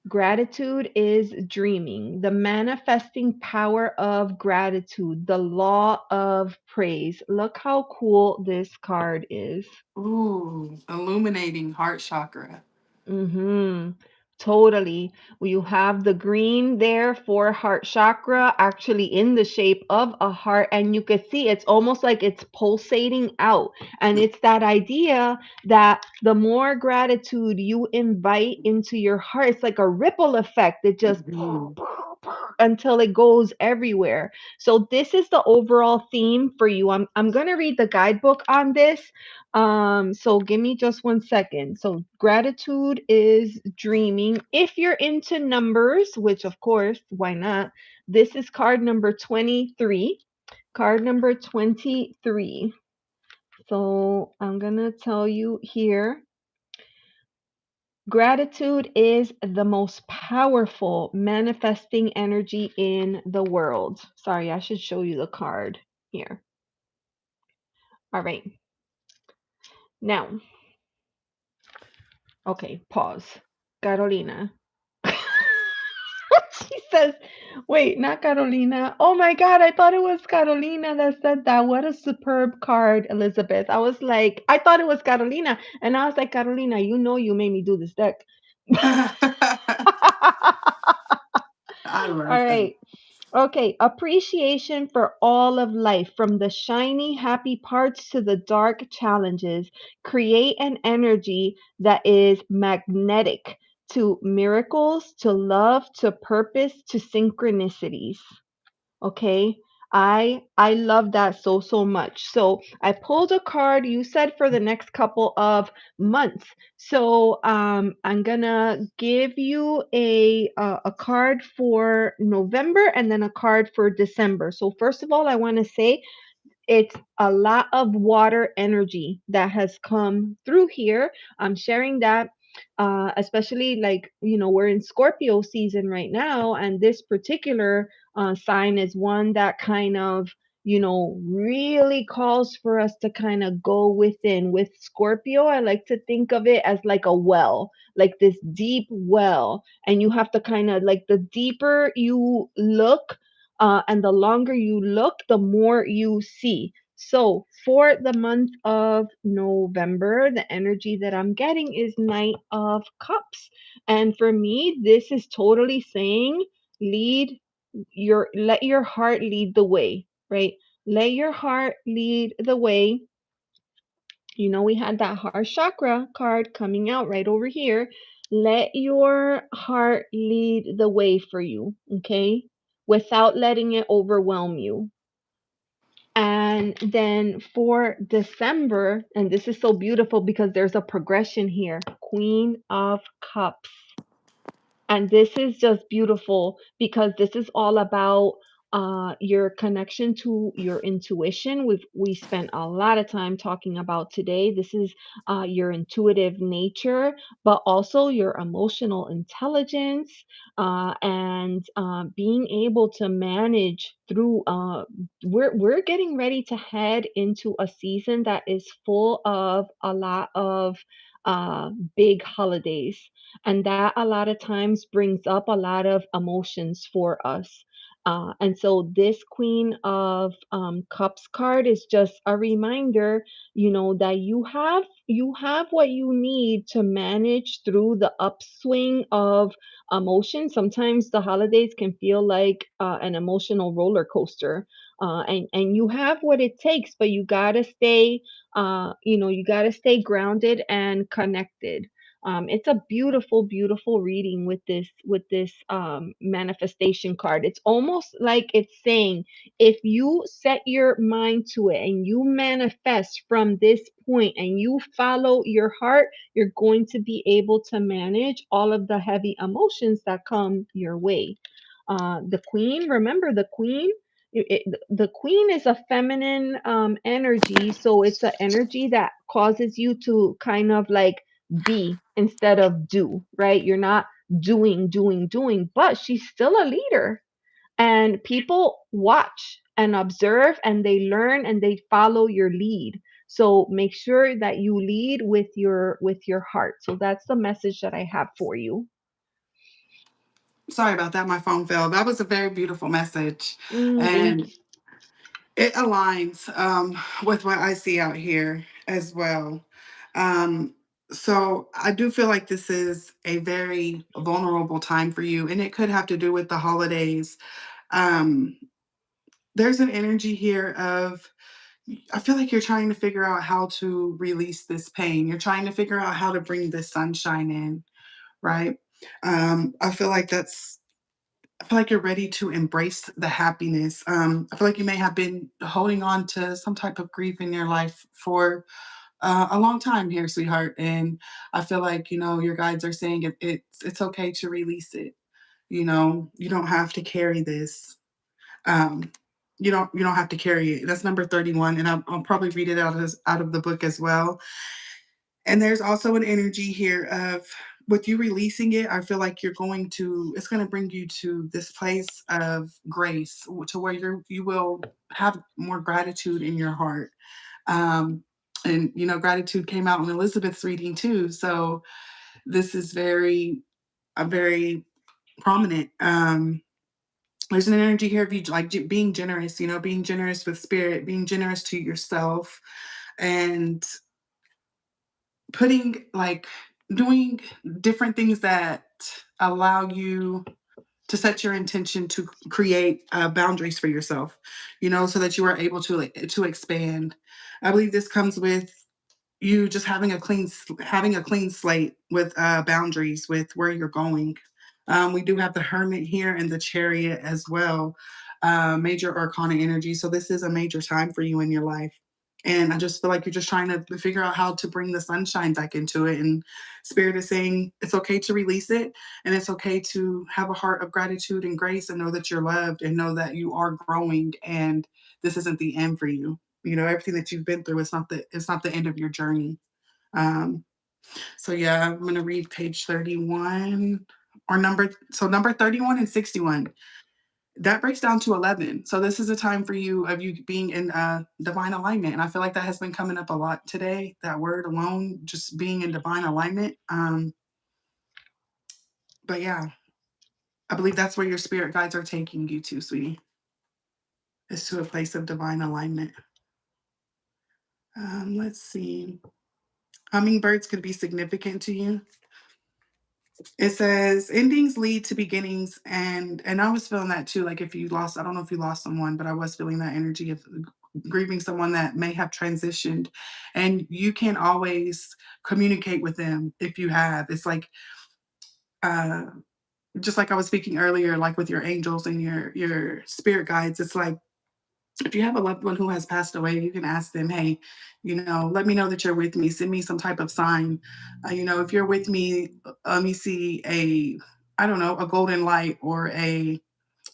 S1: Gratitude is dreaming, the manifesting power of gratitude, the law of praise. Look how cool this card is.
S2: Ooh, illuminating heart chakra.
S1: Mm-hmm. Totally. Well, you have the green there for heart chakra, actually in the shape of a heart, and you can see it's almost like it's pulsating out. And it's that idea that the more gratitude you invite into your heart, it's like a ripple effect. It just
S2: Mhm.
S1: until it goes everywhere. So this is the overall theme for you. I'm gonna read the guidebook on this, so give me just 1 second. So gratitude is dreaming. If you're into numbers, which of course, why not? This is card number 23. Card number 23. So I'm gonna tell you here. Gratitude is the most powerful manifesting energy in the world. Sorry, I should show you the card here. All right. Now, okay, pause. Carolina. She says, wait, not Carolina. Oh my God, I thought it was Carolina that said that. What a superb card, Elizabeth. I was like, I thought it was Carolina. And I was like, Carolina, you know you made me do this deck.
S2: I
S1: All
S2: love that.
S1: right. Okay, appreciation for all of life, from the shiny, happy parts to the dark challenges. Create an energy that is magnetic to miracles, to love, to purpose, to synchronicities. Okay. I love that so much. So I pulled a card you said for the next couple of months. So I'm gonna give you a card for November and then a card for December. So first of all, I want to say it's a lot of water energy that has come through here. I'm sharing that, especially like, we're in Scorpio season right now, and this particular sign is one that kind of, really calls for us to kind of go within. With Scorpio, I like to think of it as like a well, like this deep well. And you have to kind of like, the deeper you look, and the longer you look, the more you see. So for the month of November, the energy that I'm getting is Knight of Cups. And for me, this is totally saying, lead let your heart lead the way, right? Let your heart lead the way. We had that heart chakra card coming out right over here. Let your heart lead the way for you, okay? Without letting it overwhelm you. And then for December, and this is so beautiful because there's a progression here. Queen of Cups. And this is just beautiful because this is all about your connection to your intuition. We spent a lot of time talking about today. This is your intuitive nature, but also your emotional intelligence, and being able to manage through. We're getting ready to head into a season that is full of a lot of uh, big holidays, and that a lot of times brings up a lot of emotions for us. And so this Queen of Cups card is just a reminder, that you have what you need to manage through the upswing of emotion. Sometimes the holidays can feel like an emotional roller coaster, and you have what it takes, but you gotta stay grounded and connected. It's a beautiful, beautiful reading with this manifestation card. It's almost like it's saying, if you set your mind to it and you manifest from this point and you follow your heart, you're going to be able to manage all of the heavy emotions that come your way. The queen, remember the queen. The queen is a feminine energy, so it's an energy that causes you to kind of like be instead of do, right? You're not doing, doing, doing, but she's still a leader. And people watch and observe and they learn and they follow your lead. So make sure that you lead with your heart. So that's the message that I have for you.
S2: Sorry about that. My phone fell. That was a very beautiful message.
S1: Thank
S2: And
S1: you.
S2: it aligns with what I see out here as well. Um, so I do feel like this is a very vulnerable time for you, and it could have to do with the holidays. Um, there's an energy here of, I feel like you're trying to figure out how to release this pain. You're trying to figure out how to bring this sunshine in, right? I feel like I feel like you're ready to embrace the happiness. I feel like you may have been holding on to some type of grief in your life for a long time here, sweetheart. And I feel like your guides are saying it's okay to release it. You don't have to carry this. Um, you don't have to carry it. That's number 31, and I'll probably read it out of the book as well. And there's also an energy here of, with you releasing it, I feel like it's going to bring you to this place of grace, to where you will have more gratitude in your heart. Um, and, gratitude came out in Elizabeth's reading too. So this is very prominent. There's an energy here of you like being generous, being generous with spirit, being generous to yourself, and putting like doing different things that allow you to set your intention to create boundaries for yourself, so that you are able to expand. I believe this comes with you just having a clean slate with boundaries with where you're going. We do have the Hermit here and the Chariot as well, major arcana energy. So this is a major time for you in your life. And I just feel like you're just trying to figure out how to bring the sunshine back into it. And Spirit is saying it's okay to release it, and it's okay to have a heart of gratitude and grace, and know that you're loved, and know that you are growing, and this isn't the end for you. Everything that you've been through, it's not the end of your journey. um so yeah, I'm going to read page 31, or number 31 and 61. that breaks down to 11. So this is a time for you of you being in divine alignment. And I feel like that has been coming up a lot today. That word alone, just being in divine alignment. But yeah, I believe that's where your spirit guides are taking you to, sweetie, is to a place of divine alignment. Let's see. Hummingbirds could be significant to you. It says endings lead to beginnings, and I was feeling that too. Like if you lost, I don't know if you lost someone, but I was feeling that energy of grieving someone that may have transitioned, and you can't always communicate with them if you have. It's like uh just like I was speaking earlier, like with your angels and your spirit guides, it's like if you have a loved one who has passed away, you can ask them, hey, let me know that you're with me. Send me some type of sign. If you're with me, let me see I don't know, a golden light or a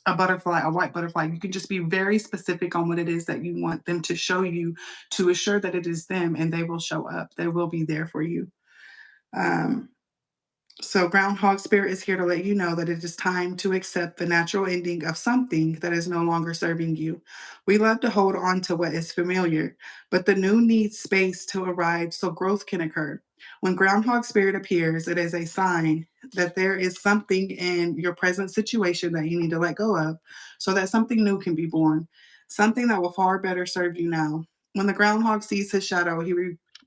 S2: butterfly, a white butterfly. You can just be very specific on what it is that you want them to show you to assure that it is them, and they will show up. They will be there for you. Um, so, Groundhog Spirit is here to let you know that it is time to accept the natural ending of something that is no longer serving you. We love to hold on to what is familiar, but the new needs space to arrive so growth can occur. When Groundhog Spirit appears, it is a sign that there is something in your present situation that you need to let go of so that something new can be born, something that will far better serve you now. When the groundhog sees his shadow, he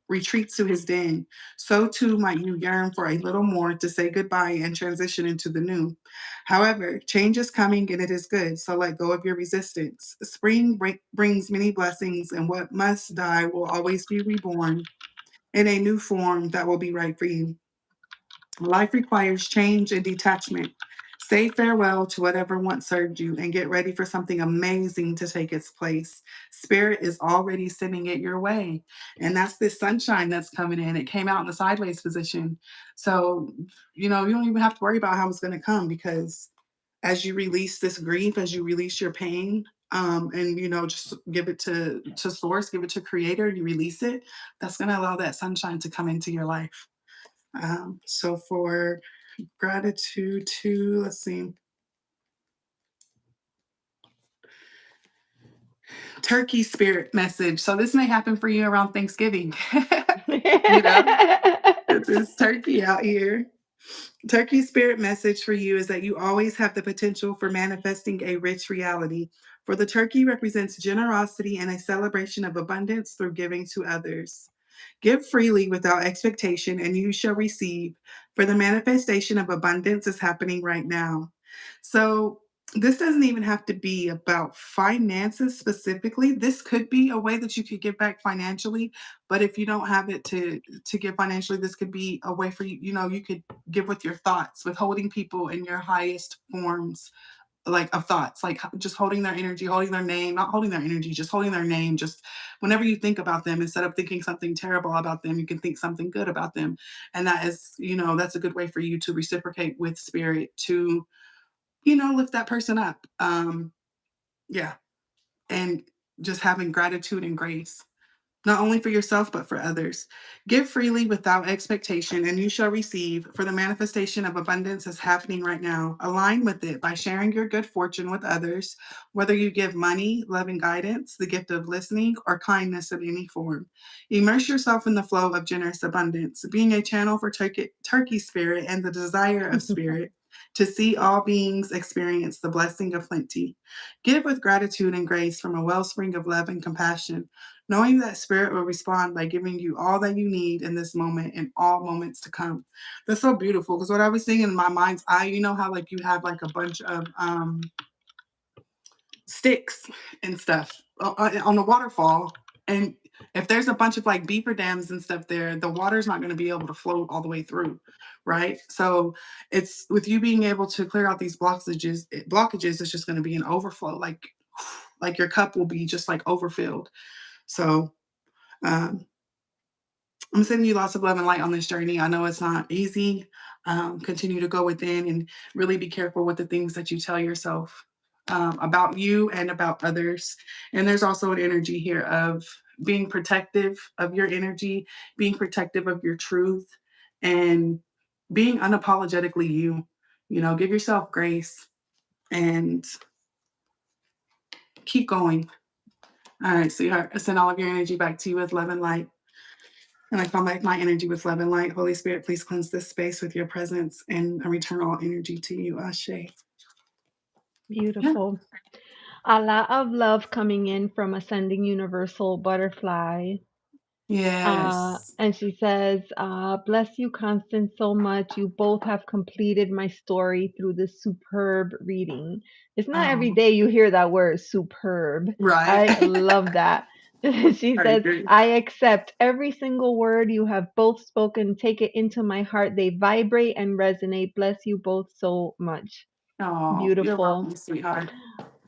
S2: retreats to his den. So too might you yearn for a little more to say goodbye and transition into the new. However, change is coming and it is good, so let go of your resistance. Spring brings many blessings, and what must die will always be reborn in a new form that will be right for you. Life requires change and detachment. Say farewell to whatever once served you and get ready for something amazing to take its place. Spirit is already sending it your way. And that's this sunshine that's coming in. It came out in the sideways position. So, you don't even have to worry about how it's going to come, because as you release this grief, as you release your pain, and just give it to source, give it to creator, you release it, that's going to allow that sunshine to come into your life. So for gratitude to, let's see, turkey spirit message. So this may happen for you around Thanksgiving. you know, it's turkey out here. Turkey spirit message for you is that you always have the potential for manifesting a rich reality. For the turkey represents generosity and a celebration of abundance through giving to others. Give freely without expectation, and you shall receive, for the manifestation of abundance is happening right now. So, this doesn't even have to be about finances specifically. This could be a way that you could give back financially, but if you don't have it to give financially, this could be a way for you. You could give with your thoughts, with holding people in your highest forms, like of thoughts, like just holding their energy, holding their name, not holding their energy, just holding their name. Just whenever you think about them, instead of thinking something terrible about them, you can think something good about them. And that is, that's a good way for you to reciprocate with spirit to, lift that person up. Yeah. And just having gratitude and grace, not only for yourself, but for others. Give freely without expectation, and you shall receive, for the manifestation of abundance is happening right now. Align with it by sharing your good fortune with others, whether you give money, loving guidance, the gift of listening, or kindness of any form. Immerse yourself in the flow of generous abundance, being a channel for turkey spirit and the desire of spirit. To see all beings experience the blessing of plenty. Give with gratitude and grace from a wellspring of love and compassion, knowing that spirit will respond by giving you all that you need in this moment and all moments to come. That's so beautiful, because what I was seeing in my mind's eye, how like you have like a bunch of sticks and stuff on the waterfall, and if there's a bunch of like beaver dams and stuff there, the water's not going to be able to flow all the way through, right? So it's with you being able to clear out these blockages, it's just going to be an overflow, like your cup will be just like overfilled. So um, I'm sending you lots of love and light on this journey. I know it's not easy. Continue to go within and really be careful with the things that you tell yourself about you and about others. And there's also an energy here of being protective of your energy, being protective of your truth, and being unapologetically you. Give yourself grace and Keep going. All right, sweetheart. I send all of your energy back to you with love and light. And I come back my energy with love and light. Holy Spirit, please cleanse this space with your presence and I return all energy to you. Ashe. Yeah.
S1: Beautiful. A lot of love coming in from Ascending Universal Butterfly.
S2: Yes.
S1: And she says, bless you, Constance, so much. You both have completed my story through this superb reading. It's not every
S2: Oh,
S1: day you hear that word, superb.
S2: right.
S1: I love that. She
S2: I
S1: says,
S2: agree.
S1: I accept every single word you have both spoken. Take it into my heart. They vibrate and resonate. Bless you both so much.
S2: Oh, you're
S1: Beautiful.
S2: welcome, sweetheart.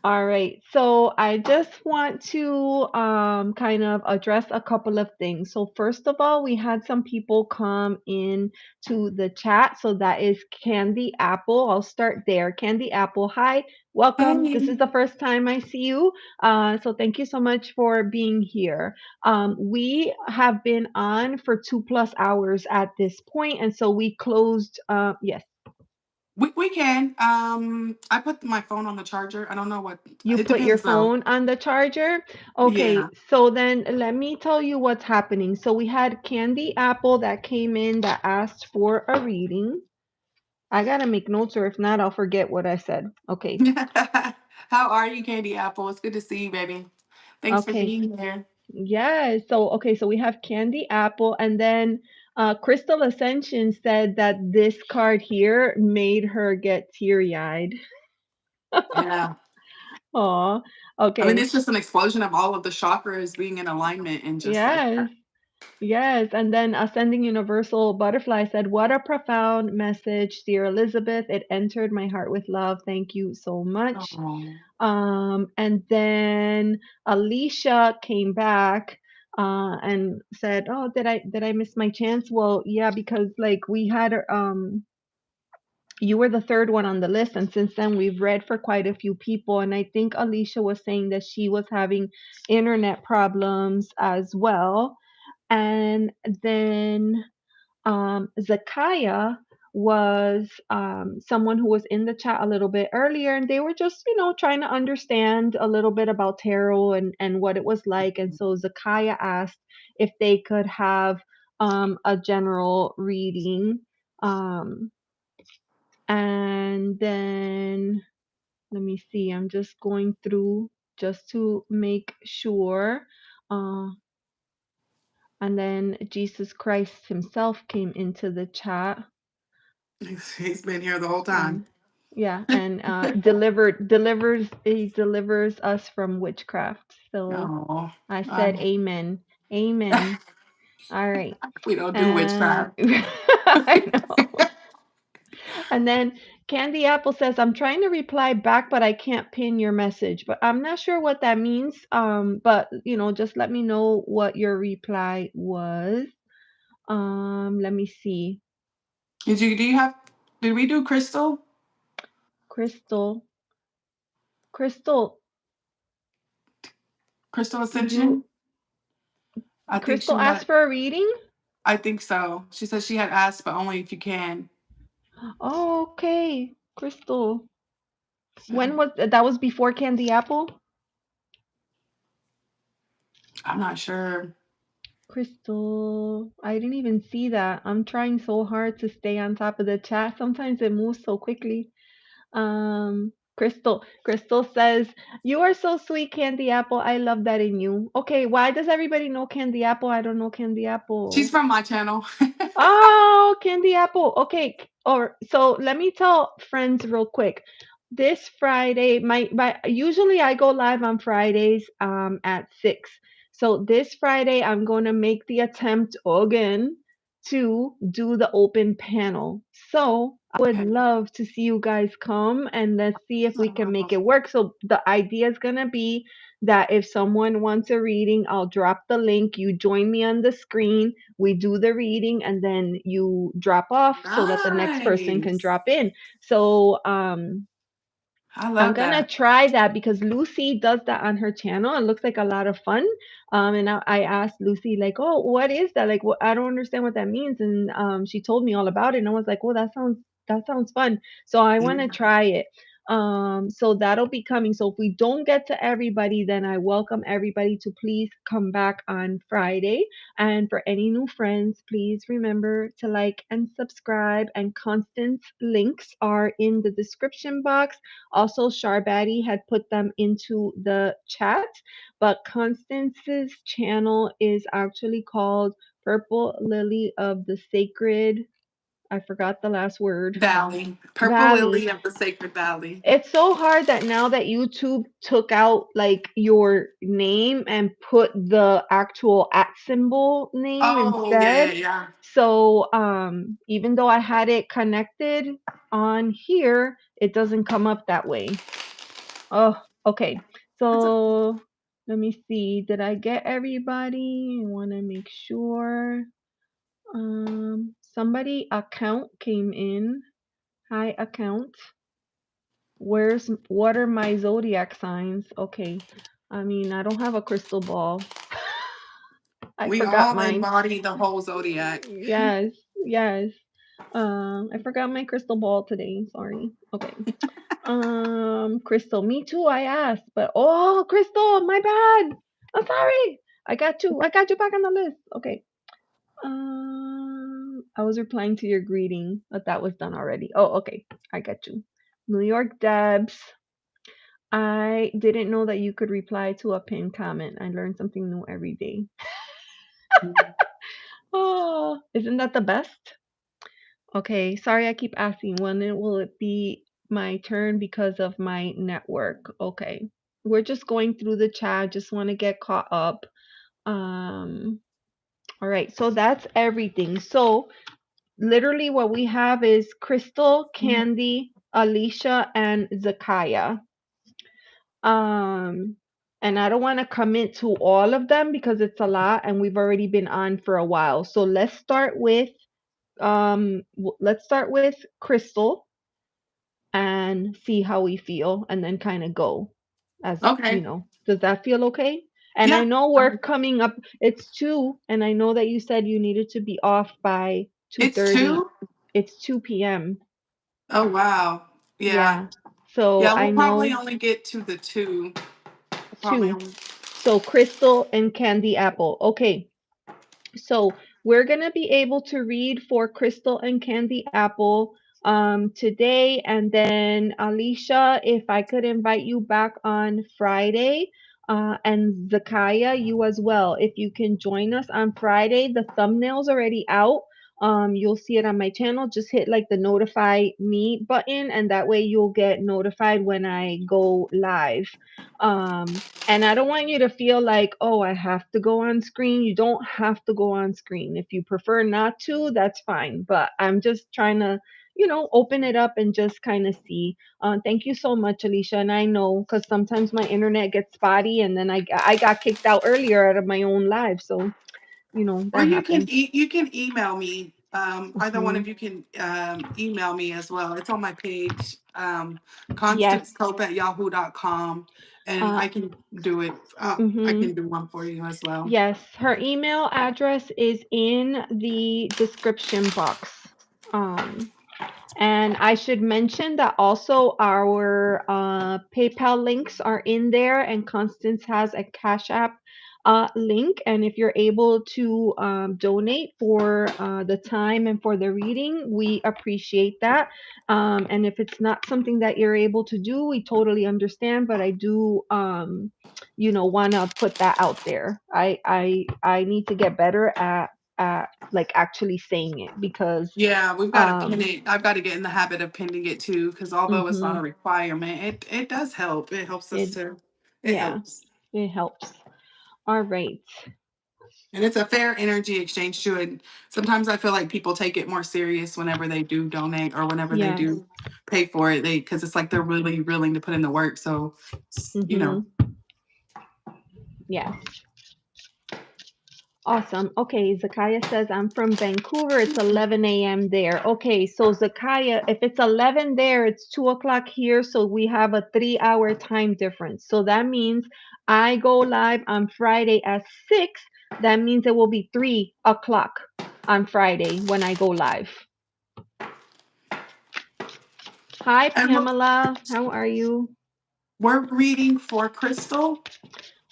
S1: All right. So I just want to kind of address a couple of things. So first of all, we had some people come in to the chat. So that is Candy Apple. I'll start there. Candy Apple, hi, welcome. This is
S2: Hey.
S1: the first time I see you. So thank you so much for being here. We have been on for 2+ hours at this point, and so we closed. Yes.
S2: We can. I put my phone on the charger. I don't know what
S1: You
S2: it
S1: put your
S2: depends though.
S1: phone on the charger? Okay,
S2: Yeah.
S1: so then let me tell you what's happening. So we had Candy Apple that came in that asked for a reading. I gotta make notes, or if not, I'll forget what I said. Okay,
S2: How are you, Candy Apple? It's good to see you, baby. Thanks for
S1: okay.
S2: being here.
S1: Yeah, so okay, so we have Candy Apple, and then Crystal Ascension said that this card here made her get teary-eyed.
S2: Yeah.
S1: Aw,
S2: I mean,
S1: okay.
S2: it's just an explosion of all of the chakras being in alignment and just like
S1: Yes. Yes, and then Ascending Universal Butterfly said, what a profound message, dear Elizabeth. It entered my heart with love. Thank you so much.
S2: oh.
S1: And then Alicia came back and said, oh, did I miss my chance? Well, yeah, because like we had you were the third one on the list, and since then we've read for quite a few people, and I think Alicia was saying that she was having internet problems as well. And then Zakaya was someone who was in the chat a little bit earlier, and they were just, trying to understand a little bit about tarot and what it was like. And so Zakaya asked if they could have a general reading. Um, and then let me see, I'm just going through just to make sure. Uh, and then Jesus Christ himself came into the chat.
S2: He's been here the whole time.
S1: And yeah, and he delivers us from witchcraft. So
S2: Oh,
S1: I said
S2: um,
S1: amen. Amen. All right.
S2: we don't do
S1: And
S2: witchcraft.
S1: I know. And then Candy Apple says, I'm trying to reply back, but I can't pin your message. But I'm not sure what that means. But just let me know what your reply was. Let me see.
S2: Do you have, did we do crystal?
S1: Crystal. Crystal,
S2: Crystal
S1: did you
S2: Ascension? I think
S1: Crystal
S2: she
S1: asked
S2: had,
S1: for a reading?
S2: I think so. She said she had asked, but only if you can.
S1: Oh, okay. Crystal.
S2: So
S1: When was that? Was before Candy Apple?
S2: I'm not sure.
S1: Crystal. I didn't even see that. I'm trying so hard to stay on top of the chat. Sometimes it moves so quickly. Crystal. Crystal says, "You are so sweet, Candy Apple. I love that in you." Okay, why does everybody know Candy Apple? I don't know Candy
S2: She's
S1: Apple.
S2: from my channel.
S1: Oh, candy apple. Okay. Or so let me tell friends real quick. This Friday, my usually I go live on Fridays at 6. So this Friday I'm going to make the attempt again to do the open panel. So I would
S2: Okay.
S1: love to see you guys come and let's see if we can make it work. So the idea is going to be that if someone wants a reading, I'll drop the link. You join me on the screen, we do the reading, and then you drop off so that the next person can
S2: Nice.
S1: drop in. So
S2: I
S1: I'm
S2: love
S1: gonna
S2: that.
S1: try that because Lucy does that on her channel. It looks like a lot of fun. And I asked Lucy like, "Oh, what is that? Like, I don't understand what that means." And she told me all about it, and I was like, "Oh, that sounds fun." So I want to try it. So that'll be coming. So if we don't get to everybody, then I welcome everybody to please come back on Friday. And for any new friends, please remember to like and subscribe. And Constance links are in the description box. Also, Sharbati had put them into the chat. But Constance's channel is actually called Purple Lily of the Sacred. I forgot the last word.
S2: Valley, Purple
S1: Valley.
S2: Lily of the Sacred Valley.
S1: It's so hard that now that YouTube took out like your name and put the actual at symbol name
S2: Oh yeah,
S1: instead.
S2: yeah, yeah.
S1: So even though I had it connected on here, it doesn't come up that way. Oh, okay.
S2: That's a,
S1: So let me see. Did I get everybody? I want to make sure. Somebody account came in. Hi account. What are my zodiac signs? Okay. I mean, I don't have a crystal ball. I
S2: we
S1: forgot
S2: all
S1: mine.
S2: embody the whole zodiac.
S1: Yes, yes. I forgot my crystal ball today. Sorry. Okay. Crystal, me too. I asked, but oh, Crystal, my bad. I'm sorry. I got you. I got you back on the list. Okay. I was replying to your greeting, but that was done already. Oh, okay. I got you. New York Debs. I didn't know that you could reply to a pinned comment. I learn something new every day. Oh, isn't that the best? Okay, sorry I keep asking. When will it be my turn because of my network? Okay. We're just going through the chat. Just want to get caught up. Um, all right, so that's everything. So literally what we have is Crystal, Candy, Alicia, and Zakaya. Um, and I don't want to commit to all of them because it's a lot and we've already been on for a while. So let's start with Crystal and see how we feel and then kind of go as,
S2: Okay.
S1: does that feel okay? And I
S2: Yeah.
S1: know we're coming up, it's 2 and I know that you said you needed to be off by
S2: It's
S1: 2:30.
S2: two.
S1: It's 2 p.m.
S2: Oh wow. Yeah.
S1: Yeah. So
S2: Yeah.
S1: I
S2: We'll probably
S1: know
S2: only get to the two. We'll probably
S1: 2.
S2: only.
S1: So Crystal and Candy Apple. Okay. So we're going to be able to read for Crystal and Candy Apple today. And then, Alicia, if I could invite you back on Friday. And Zakaya, you as well. If you can join us on Friday, the thumbnail's already out. You'll see it on my channel. Just hit like the notify me button, and that way you'll get notified when I go live. And I don't want you to feel like, oh, I have to go on screen. You don't have to go on screen. If you prefer not to, that's fine. But I'm just trying to, open it up and just kind of see. Thank you so much, Alicia. And I know because sometimes my internet gets spotty and then I got kicked out earlier out of my own live. So,
S2: Or
S1: that happens.
S2: you can email me. Either one
S1: Hmm.
S2: of you can email me as well. It's on my page,
S1: Yes.
S2: constancecope@yahoo.com, and
S1: Uh,
S2: I can do it. I
S1: hmm
S2: can do one for you as well.
S1: Yes. Her email address is in the description box. Um, And I should mention that also our PayPal links are in there, and Constance has a Cash App link. And if you're able to donate for the time and for the reading, we appreciate that. And if it's not something that you're able to do, we totally understand. But I do, want to put that out there. I need to get better at like actually saying it because
S2: Yeah, we've got to pin
S1: um
S2: it. I've got to get in the habit of pinning it too, because although it's not
S1: mhm.
S2: a requirement, it does help. It helps us
S1: It
S2: to. It
S1: Yeah,
S2: helps.
S1: it helps. All right.
S2: And it's a fair energy exchange too. And sometimes I feel like people take it more serious whenever they do donate or whenever they
S1: Yes.
S2: do pay for it. They because it's like they're really willing to put in the work. So,
S1: Mhm. Yes. Awesome. Okay, Zakaya says I'm from Vancouver. It's 11 a.m. there. Okay, so Zakaya, if it's 11 there, it's 2 o'clock here. So we have a 3-hour time difference. So that means I go live on Friday at 6. That means it will be 3 o'clock on Friday when I go live. Hi,
S2: And
S1: Pamela. How are you?
S2: we're reading for Crystal.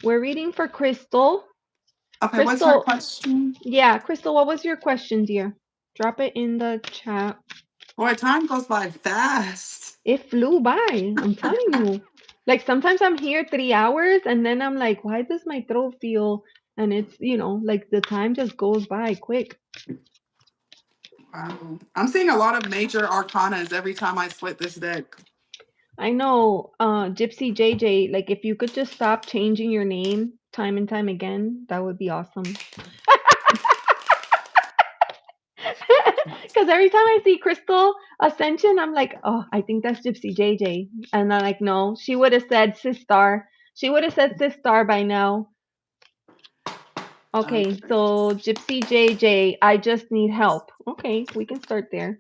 S1: We're reading for Crystal.
S2: Okay, what's her
S1: Crystal,
S2: question?
S1: yeah, Crystal, what was your question, dear? Drop it in the chat.
S2: Boy, time goes by fast.
S1: It flew by. I'm telling you. Like sometimes I'm here 3 hours and then I'm like, why does my throat feel? And it's like the time just goes by quick.
S2: Wow. I'm seeing a lot of major arcanas every time I split this deck.
S1: I know, Gypsy JJ, like if you could just stop changing your name time and time again, that would be awesome. Because every time I see Crystal Ascension, I'm like, oh, I think that's Gypsy JJ. And I'm like, no, she would have said Sistar. She would have said Sistar by now. Okay,
S2: Okay.
S1: so Gypsy JJ, I just need help. Okay, we can start there.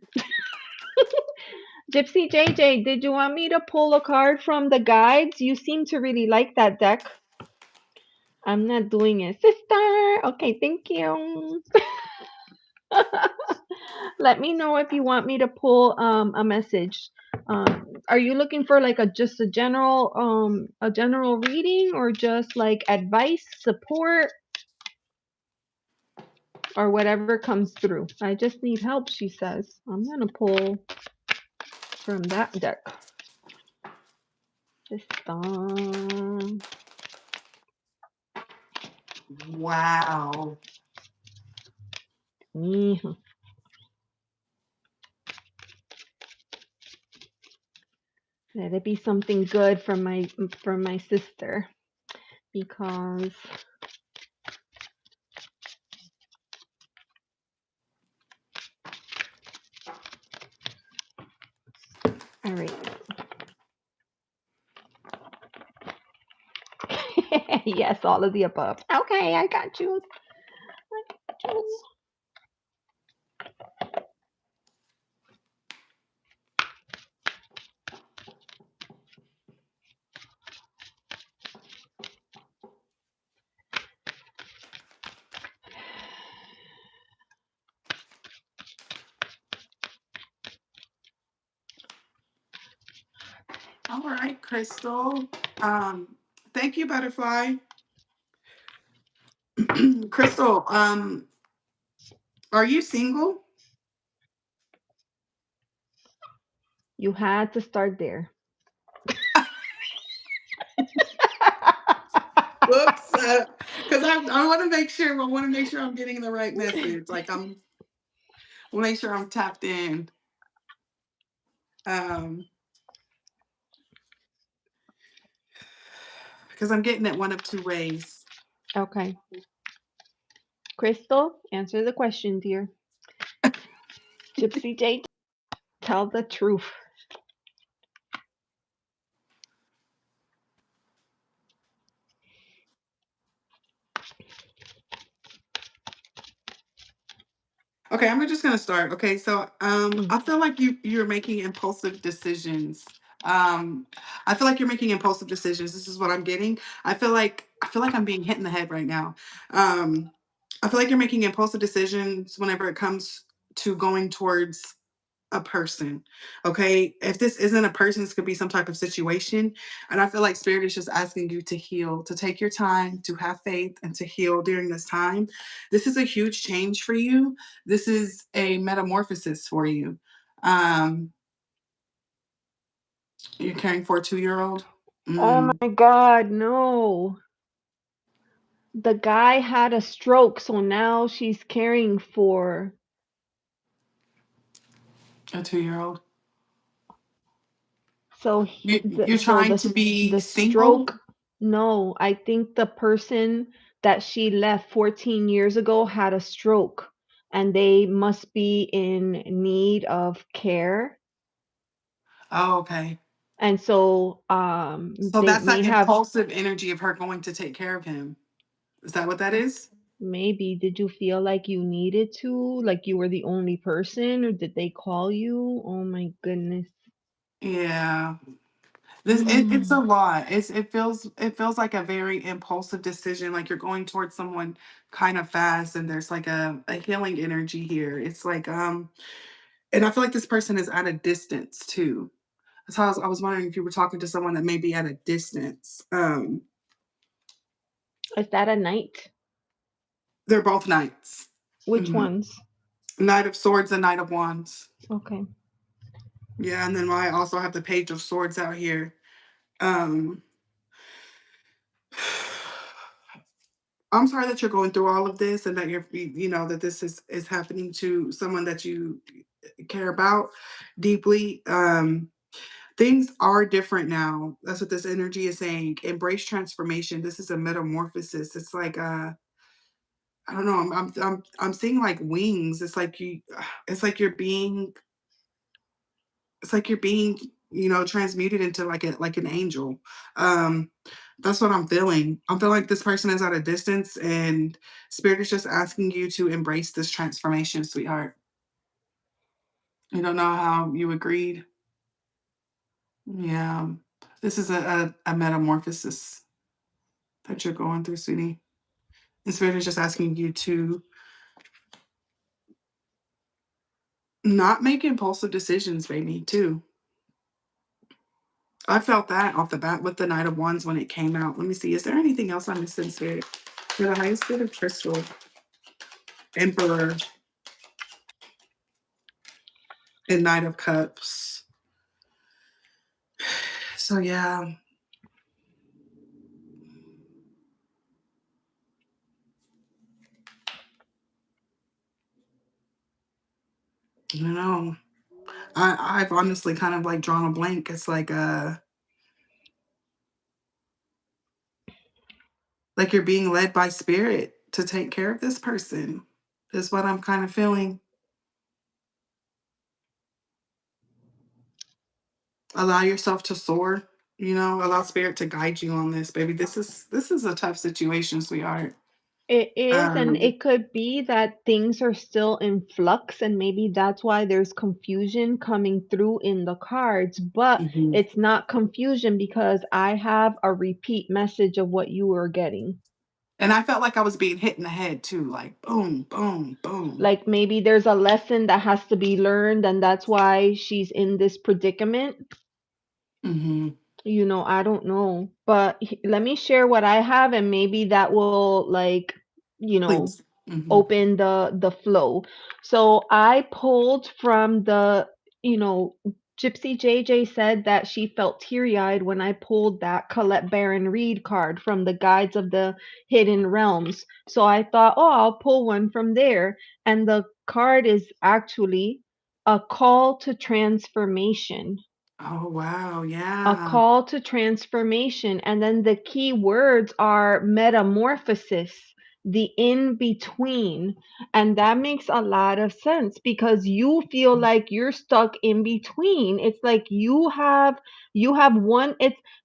S1: Gypsy JJ, did you want me to pull a card from the guides? You seem to really like that deck. I'm not doing it. Sister! Okay, thank you. Let me know if you want me to pull a message. Are you looking for like a general reading or just like advice, support, or whatever comes through? I just need help, she says. I'm gonna pull from that deck. Just
S2: Wow.
S1: let it be something good from my sister because all right. Yes, all of the above. Okay, I got you. I got you.
S2: All right, Crystal. Um, Thank you, Butterfly. Crystal, are you single?
S1: You had to start there.
S2: Whoops. Because I want to make sure. I want to make sure I'm getting the right message. Like want to make sure I'm tapped in. Um, because I'm getting it one of two ways.
S1: Okay. Crystal, answer the question, dear. Gypsy J, tell the truth.
S2: Okay, I'm just gonna start. Okay, so
S1: Mm.
S2: I feel like you're making impulsive decisions. Um, I feel like you're making impulsive decisions. This is what I'm getting. I feel like I'm being hit in the head right now. Um, I feel like you're making impulsive decisions whenever it comes to going towards a person. Okay. If this isn't a person, this could be some type of situation. And I feel like spirit is just asking you to heal, to take your time, to have faith, and to heal during this time. This is a huge change for you. This is a metamorphosis for you. Um, you're caring for a 2 year old.
S1: Oh
S2: Mm,
S1: my God, no. The guy had a stroke, so now she's caring for.
S2: a 2 year old.
S1: So
S2: You're
S1: so
S2: trying to be
S1: the
S2: single.
S1: stroke. No, I think the person that she left 14 years ago had a stroke, and they must be in need of care.
S2: Oh, okay.
S1: And so
S2: So
S1: they
S2: that's
S1: may
S2: that
S1: have.
S2: impulsive energy of her going to take care of him. Is that what that is?
S1: Maybe did you feel like you needed to, like you were the only person, or did they call you? Oh my goodness.
S2: Yeah. It's a
S1: Mm.
S2: lot. It feels like a very impulsive decision, like you're going towards someone kind of fast, and there's like a healing energy here. It's like and I feel like this person is at a distance too. That's how I was wondering if you were talking to someone that may be at a distance.
S1: Is that a knight?
S2: They're both knights.
S1: Which
S2: Hmm.
S1: ones?
S2: Knight of Swords and Knight of Wands.
S1: Okay.
S2: Yeah, and then I also have the Page of Swords out here. Um, I'm sorry that you're going through all of this and that that this is happening to someone that you care about deeply. Things are different now. That's what this energy is saying. Embrace transformation. This is a metamorphosis. It's like I don't know. I'm seeing like wings. It's like you. It's like you're being. It's like you're being transmuted into like an angel. Um, that's what I'm feeling. I'm feeling like this person is at a distance, and spirit is just asking you to embrace this transformation, sweetheart. You don't know how you agreed. Yeah, this is a metamorphosis that you're going through, sweetie. And spirit is just asking you to not make impulsive decisions, baby, too. I felt that off the bat with the Knight of Wands when it came out. Let me see. Is there anything else I'm missing, spirit? For the highest good of crystal, Emperor, and Knight of Cups. So yeah, I don't know. I've honestly kind of like drawn a blank. It's like you're being led by spirit to take care of this person. Is what I'm kind of feeling. Allow yourself to soar. Allow spirit to guide you on this, baby. This is a tough situation, sweetheart.
S1: It is, and
S2: Um,
S1: it could be that things are still in flux, and maybe that's why there's confusion coming through in the cards. But
S2: mhm.
S1: it's not confusion because I have a repeat message of what you were getting.
S2: And I felt like I was being hit in the head too, like boom, boom, boom.
S1: Like maybe there's a lesson that has to be learned, and that's why she's in this predicament.
S2: Hmm.
S1: I don't know. But let me share what I have, and maybe that will, like, you know,
S2: Please. Hmm.
S1: open the flow. So I pulled from you know, Gypsy JJ said that she felt teary-eyed when I pulled that Colette Baron Reed card from the Guides of the Hidden Realms. So I thought, oh, I'll pull one from there. And the card is actually a call to transformation.
S2: Oh wow,
S1: A
S2: yeah.
S1: call to transformation. And then the key words are metamorphosis, the in between. And that makes a lot of sense because you feel like you're stuck in between. It's like you have one,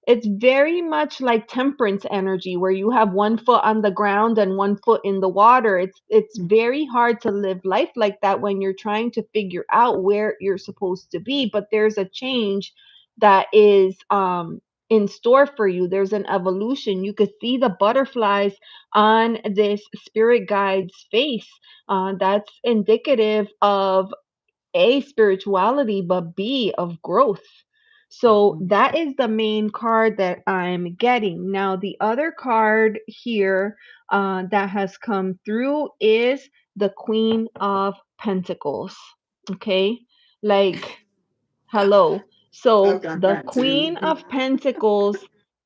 S1: it's very much like temperance energy where you have one foot on the ground and one foot in the water. It's very hard to live life like that when you're trying to figure out where you're supposed to be, but there's a change that is in store for you. There's an evolution. You could see the butterflies on this spirit guide's face. That's indicative of A, spirituality, but B, of growth. So
S2: Mhm.
S1: that is the main card that I'm getting. Now, the other card here that has come through is the Queen of Pentacles. Okay. Like, hello.
S2: I've
S1: So
S2: got
S1: the
S2: that
S1: Queen
S2: too.
S1: of Pentacles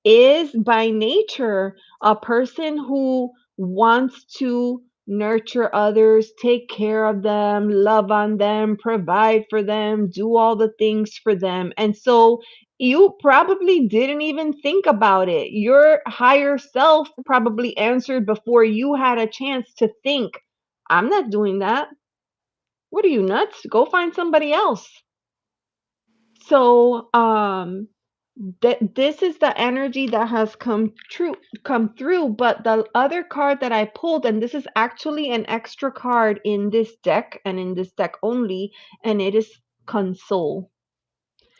S1: is by nature a person who wants to nurture others, take care of them, love on them, provide for them, do all the things for them. And so you probably didn't even think about it. Your higher self probably answered before you had a chance to think, I'm not doing that. What are you, nuts? Go find somebody else. So, this is the energy that has come through, but the other card that I pulled, and this is actually an extra card in this deck and in this deck only, and it is console.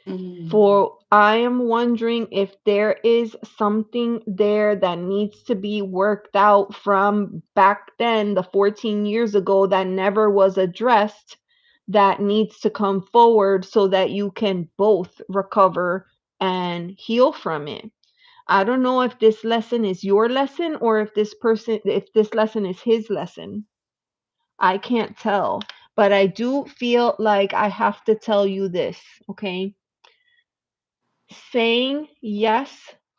S2: Mm.
S1: For I am wondering if there is something there that needs to be worked out from back then, the 14 years ago, that never was addressed, that needs to come forward so that you can both recover and heal from it. I don't know if this lesson is your lesson or if this lesson is his lesson. I can't tell, but I do feel like I have to tell you this, okay? Saying yes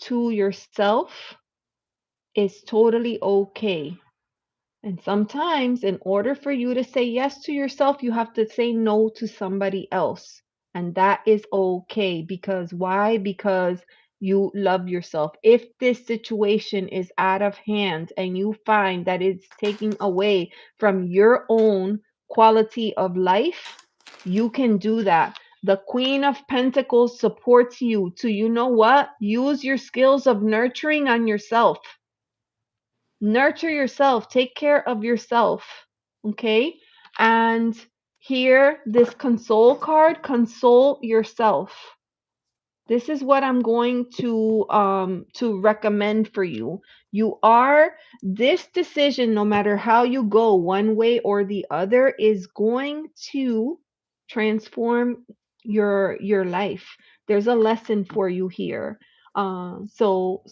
S1: to yourself is totally okay. And sometimes, in order for you to say yes to yourself, you have to say no to somebody else. And that is okay. Because why? Because you love yourself. If this situation is out of hand and you find that it's taking away from your own quality of life, you can do that. The Queen of Pentacles supports you to, you know what? Use your skills of nurturing on yourself. Nurture yourself, take care of yourself, okay? And here, this console card, console yourself. This is what I'm going to recommend for you. You are This decision, no matter how you go, one way or the other, is going to transform your life. There's a lesson for you here.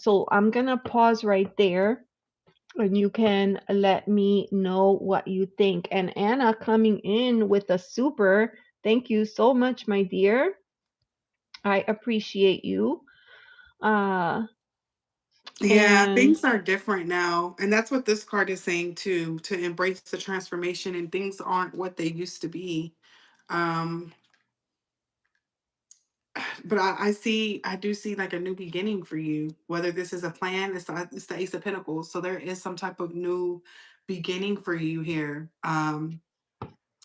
S1: So I'm gonna pause right there and you can let me know what you think. And Anna coming in with a super, thank you so much, my dear. I appreciate you. Uh,
S2: Yeah,
S1: and
S2: things are different now. And that's what this card is saying too, to embrace the transformation, and things aren't what they used to be. Um, but I do see like a new beginning for you. Whether this is a plan, it's the Ace of Pentacles. So there is some type of new beginning for you here.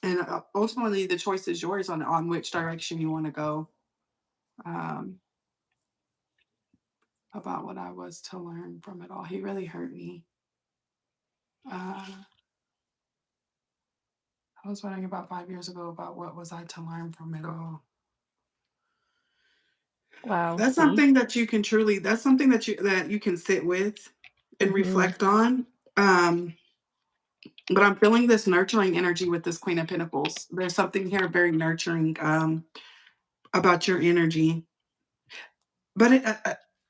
S2: And ultimately the choice is yours on which direction you want to go. Um, about what I was to learn from it all. He really hurt me. Uh, I was wondering about 5 years ago about what was I to learn from it all.
S1: wow,
S2: That's
S1: see.
S2: something that you can truly. That's something that you can sit with and
S1: Hmm.
S2: reflect on. Um, but I'm feeling this nurturing energy with this Queen of Pentacles. There's something here very nurturing about your energy. But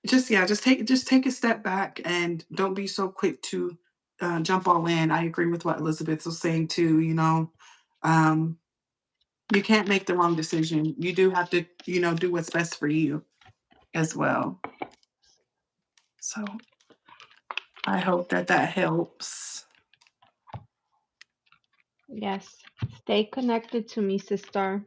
S2: just yeah, just take a step back and don't be so quick to jump all in. I agree with what Elizabeth was saying too. Um, you can't make the wrong decision. You do have to, do what's best for you as well. So I hope that that helps.
S1: Yes. Stay connected to me, sister.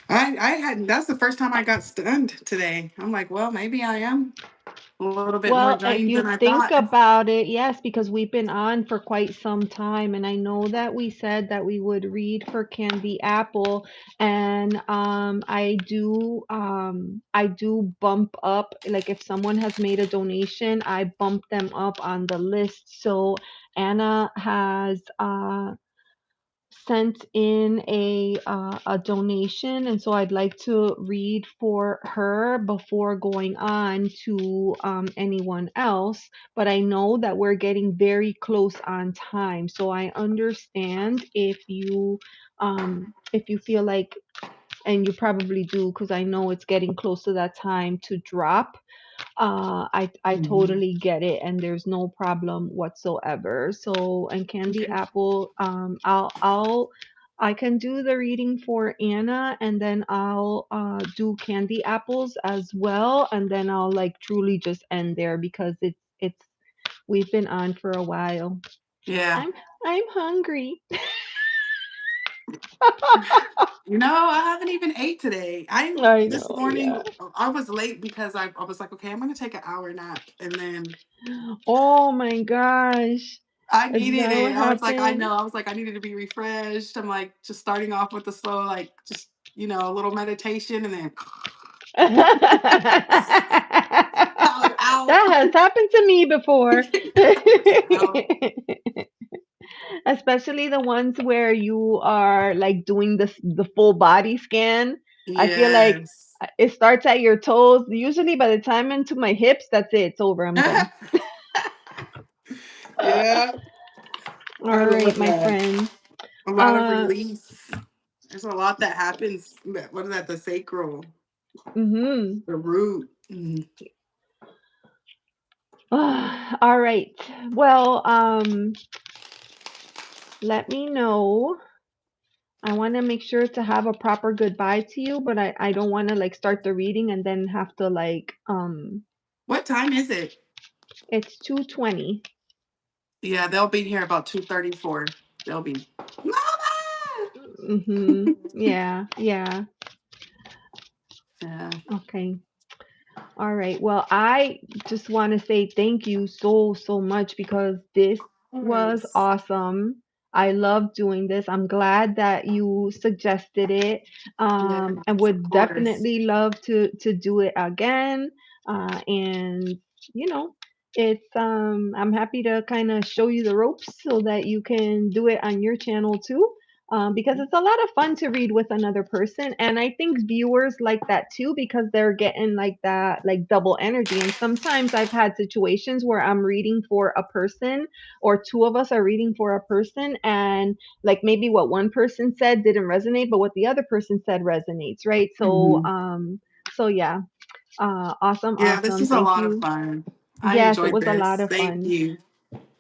S2: I had that's the first time I got stunned today. I'm like, well, maybe I am a little bit more
S1: Well, if
S2: drained
S1: you
S2: than I
S1: think
S2: thought.
S1: about it, yes, because we've been on for quite some time, and I know that we said that we would read for Candy Apple, and I do bump up, like if someone has made a donation, I bump them up on the list. So Anna has sent in a donation, and so I'd like to read for her before going on to anyone else. But I know that we're getting very close on time, so I understand if you feel like, and you probably do, because I know it's getting close to that time to drop. I
S2: Mhm.
S1: totally get it, and there's no problem whatsoever. So, and Candy
S2: Okay.
S1: Apple, I can do the reading for Anna, and then I'll do Candy Apples as well, and then I'll like truly just end there because it's we've been on for a while.
S2: Yeah.
S1: I'm I'm hungry.
S2: I haven't even ate today.
S1: I
S2: This
S1: know, yeah.
S2: morning I was late because I was like, okay, I'm gonna take an hour nap, and then
S1: Oh my gosh.
S2: I
S1: Is
S2: needed
S1: that what
S2: it. I was like, I
S1: happened?
S2: know. I was like, I needed to be refreshed. I'm like, just starting off with the slow, like just a little meditation, and then power out.
S1: That has happened to me before.
S2: Just out.
S1: Especially the ones where you are like doing the full body scan. I feel like
S2: Yes.
S1: it starts at your toes. Usually by the time into my hips, that's it. It's over. I'm done.
S2: Yeah,
S1: All
S2: I
S1: right,
S2: love
S1: my
S2: that.
S1: friend.
S2: A lot of
S1: Uh,
S2: release. There's a lot that happens. What is that? The sacral,
S1: mm-hmm.
S2: the root. Mm.
S1: All right. Well, let me know. I want to make sure to have a proper goodbye to you, but I don't want to like start the reading and then have to like
S2: What time is it?
S1: it's 2:20.
S2: Yeah, they'll be here about 2:34. They'll be, Mama!
S1: Mhm. Yeah, yeah.
S2: Yeah.
S1: Okay. All right. Well, I just want to say thank you so, so much because this
S2: Of
S1: was
S2: course.
S1: awesome. I love doing this. I'm glad that you suggested it.
S2: Yes,
S1: And
S2: of
S1: would
S2: course.
S1: definitely love to do it again. And you know, it's I'm happy to kind of show you the ropes so that you can do it on your channel too. Because it's a lot of fun to read with another person. And I think viewers like that too because they're getting like that, like double energy. And sometimes I've had situations where I'm reading for a person or two of us are reading for a person, and like maybe what one person said didn't resonate, but what the other person said resonates, right? So,
S2: Mhm.
S1: so yeah, awesome,
S2: Yeah, this
S1: awesome.
S2: is a
S1: Thank
S2: lot of
S1: you.
S2: fun. I
S1: Yes, it
S2: enjoyed
S1: was a lot
S2: this.
S1: of
S2: Thank
S1: fun.
S2: you.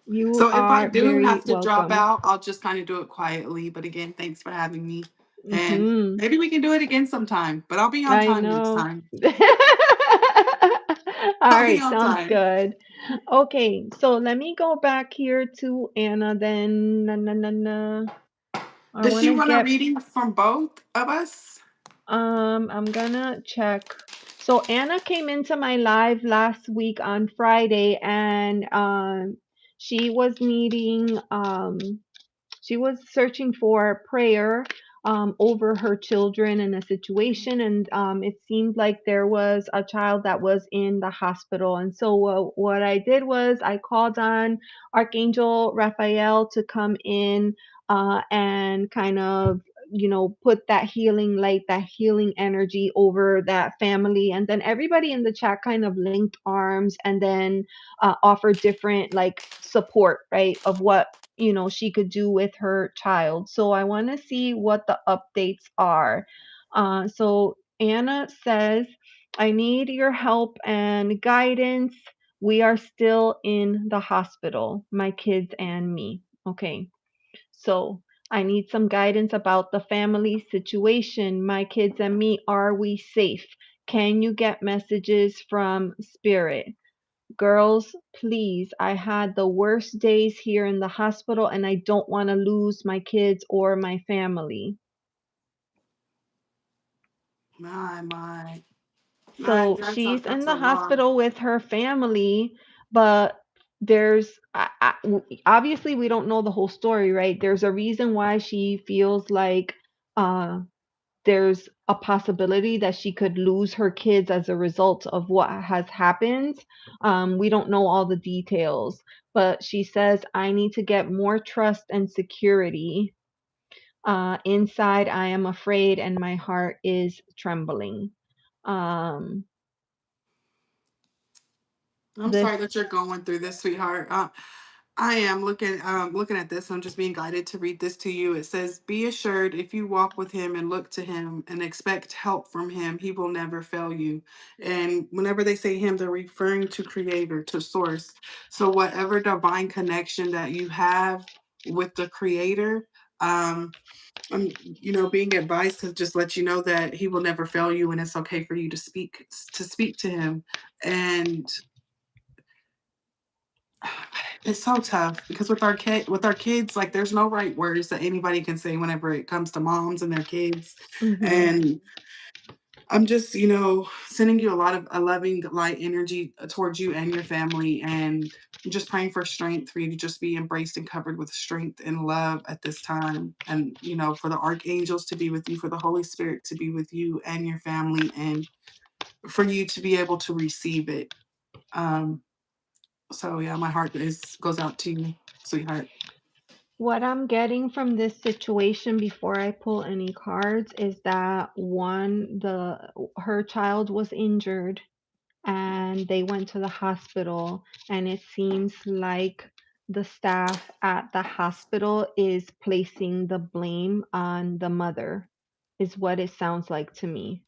S1: You
S2: So if I
S1: are
S2: do
S1: very
S2: have to drop
S1: welcome.
S2: out, I'll just kind of do it quietly. But again, thanks for having me. And
S1: Hmm.
S2: maybe we can do it again sometime. But I'll be on
S1: I
S2: time next
S1: know.
S2: time.
S1: All
S2: I'll be
S1: right,
S2: on
S1: sounds
S2: time.
S1: good. Okay, so let me go back here to Anna then. Na, na, na, na. I
S2: Does
S1: want
S2: she
S1: to
S2: want a
S1: get,
S2: reading from both of us?
S1: I'm gonna check. So Anna came into my live last week on Friday and she was needing she was searching for prayer over her children in a situation, and it seemed like there was a child that was in the hospital. And so, what I did was I called on Archangel Raphael to come in and kind of put that healing light, that healing energy over that family. And then everybody in the chat kind of linked arms and then offered different like support, right, of what she could do with her child. So I want to see what the updates are. So Anna says, I need your help and guidance. We are still in the hospital, my kids and me. Okay. So I need some guidance about the family situation. My kids and me, are we safe? Can you get messages from spirit? Girls, please, I had the worst days here in the hospital and I don't want to lose my kids or my family.
S2: My.
S1: So she's in
S2: That's a
S1: the
S2: lot.
S1: hospital with her family, but there's obviously we don't know the whole story, right? There's a reason why she feels like uh there's a possibility that she could lose her kids as a result of what has happened. We don't know all the details, but she says, I need to get more trust and security. Inside, I am afraid and my heart is trembling. Um,
S2: I'm
S1: this,
S2: sorry that you're going through this, sweetheart. I am looking at this. I'm just being guided to read this to you. It says, "Be assured, if you walk with Him and look to Him and expect help from Him, He will never fail you." And whenever they say Him, they're referring to Creator, to Source. So whatever divine connection that you have with the Creator, I'm being advised to just let you know that He will never fail you, and it's okay for you to speak to Him. And it's so tough because with our kids, like there's no right words that anybody can say whenever it comes to moms and their kids.
S1: mhm.
S2: And I'm just, sending you a lot of a loving light energy towards you and your family, and just praying for strength for you to just be embraced and covered with strength and love at this time. And, for the archangels to be with you, for the Holy Spirit to be with you and your family, and for you to be able to receive it. Um, so yeah, my heart is goes out to you, sweetheart.
S1: What I'm getting from this situation before I pull any cards is that one, the her child was injured and they went to the hospital, and it seems like the staff at the hospital is placing the blame on the mother, is what it sounds like to me.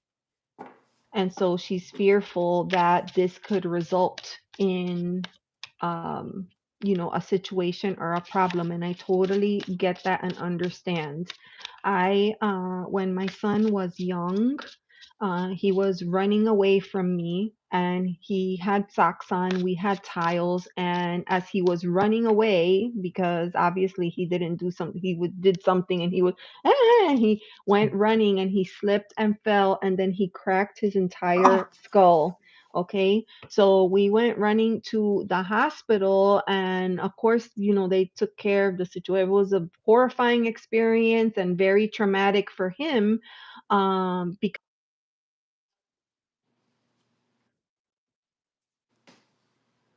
S1: And so she's fearful that this could result in um, a situation or a problem. And I totally get that and understand. When my son was young, he was running away from me and he had socks on. We had tiles. And as he was running away, because obviously he didn't do something, did something and he was, and he went running and he slipped and fell and then he cracked his
S2: Oh,
S1: entire skull. Okay. So we went running to the hospital, and of course, they took care of the situation. It was a horrifying experience and very traumatic for him, because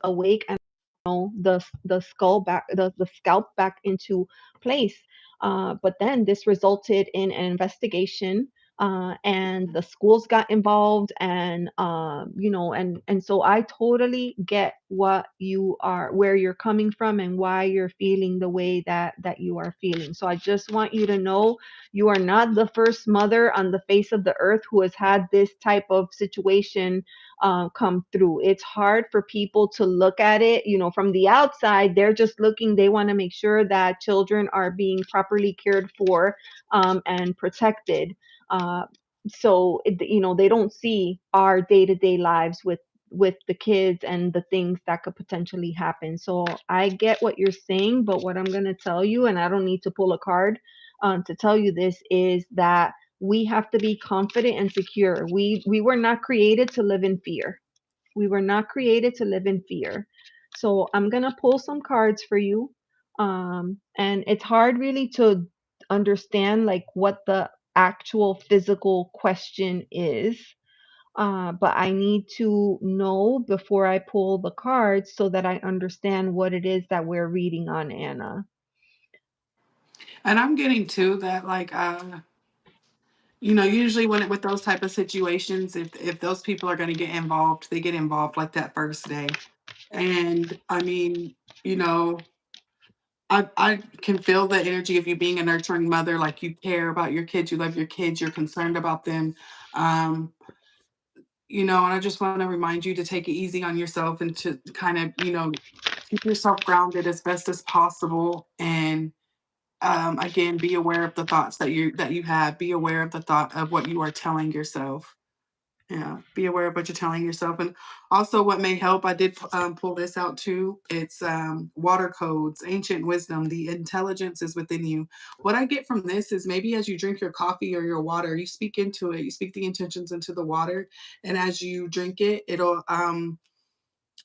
S1: awake and the skull back the scalp back into place. But then this resulted in an investigation, and the schools got involved, and and so I totally get where you're coming from and why you're feeling the way that you are feeling. So I just want you to know you are not the first mother on the face of the earth who has had this type of situation come through. It's hard for people to look at it, from the outside. They're just looking, they want to make sure that children are being properly cared for, and protected. Uh, they don't see our day-to-day lives with the kids and the things that could potentially happen. So I get what you're saying, but what I'm going to tell you, and I don't need to pull a card to tell you this, is that we have to be confident and secure. We were not created to live in fear. We were not created to live in fear. So I'm gonna pull some cards for you. And it's hard really to understand like what the actual physical question is. But I need to know before I pull the cards so that I understand what it is that we're reading on, Anna.
S2: and I'm getting too that like usually when with those type of situations, if those people are going to get involved, they get involved like that first day. And I mean, you know, I can feel the energy of you being a nurturing mother, like you care about your kids, you love your kids, you're concerned about them. Um, and I just want to remind you to take it easy on yourself and to kind of, keep yourself grounded as best as possible. And again, be aware of the thoughts that you have. Be aware of the thought of what you are telling yourself. Yeah, be aware of what you're telling yourself. And also, what may help, I did pull this out too. It's water codes, ancient wisdom. The intelligence is within you. What I get from this is maybe as you drink your coffee or your water, you speak into it, you speak the intentions into the water. And as you drink it, it'll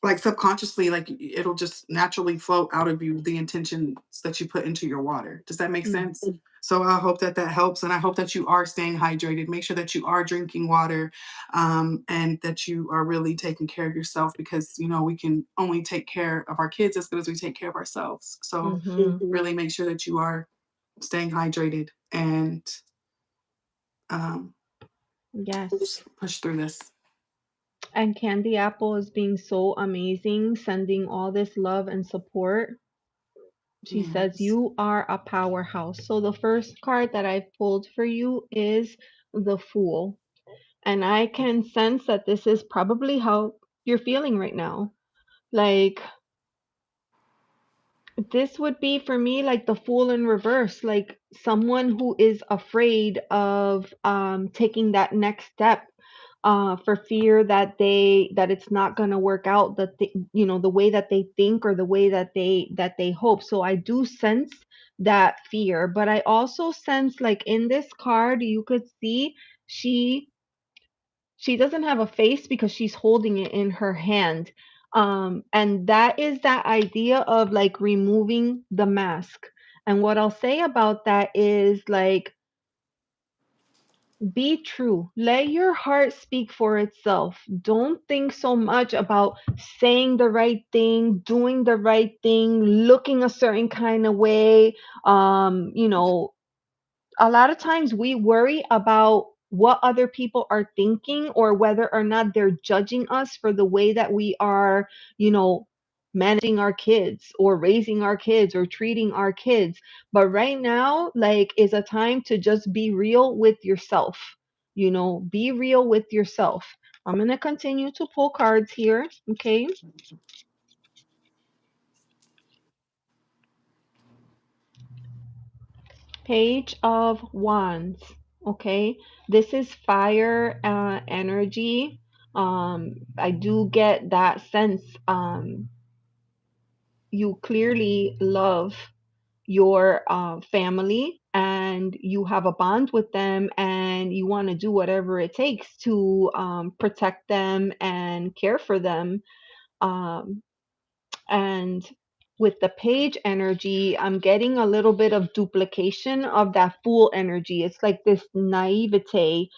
S2: like subconsciously, like it'll just naturally flow out of you the intentions that you put into your water. Does that make
S1: Mm,
S2: sense? So I hope that that helps, and I hope that you are staying hydrated. Make sure that you are drinking water, and that you are really taking care of yourself because we can only take care of our kids as good as we take care of ourselves. So
S1: mm-hmm.
S2: really make sure that you are staying hydrated and um,
S1: Yes.
S2: push through this.
S1: And Candy Apple is being so amazing, sending all this love and support. She says,
S2: Yes.
S1: "You are a powerhouse." So the first card that I pulled for you is the Fool. And I can sense that this is probably how you're feeling right now. Like, this would be for me like the Fool in reverse, like someone who is afraid of taking that next step, for fear that it's not going to work out, the way that they think or the way that they hope. So I do sense that fear, but I also sense like in this card you could see she she doesn't have a face because she's holding it in her hand. And that is that idea of like removing the mask. And what I'll say about that is like, be true. Let your heart speak for itself. Don't think so much about saying the right thing, doing the right thing, looking a certain kind of way. A lot of times we worry about what other people are thinking or whether or not they're judging us for the way that we are, you know, managing our kids or raising our kids or treating our kids. But right now, like, is a time to just be real with yourself. Be real with yourself. I'm going to continue to pull cards here. Okay. Page of Wands. Okay. This is fire energy. I do get that sense. You clearly love your family and you have a bond with them and you want to do whatever it takes to protect them and care for them. Um, and with the page energy, I'm getting a little bit of duplication of that fool energy. It's like this naivete,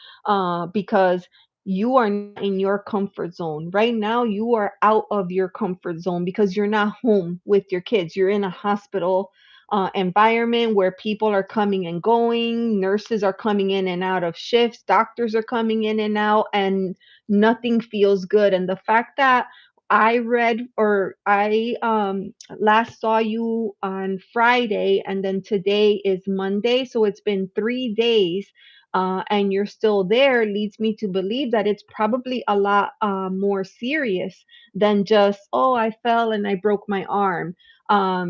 S1: because you are not in your comfort zone. Right now, you are out of your comfort zone because you're not home with your kids. You're in a hospital environment where people are coming and going, nurses are coming in and out of shifts, doctors are coming in and out, and nothing feels good. And the fact that I read or I last saw you on Friday and then today is Monday, so it's been 3 days, and you're still there leads me to believe that it's probably a lot more serious than just, oh, I fell and I broke my arm.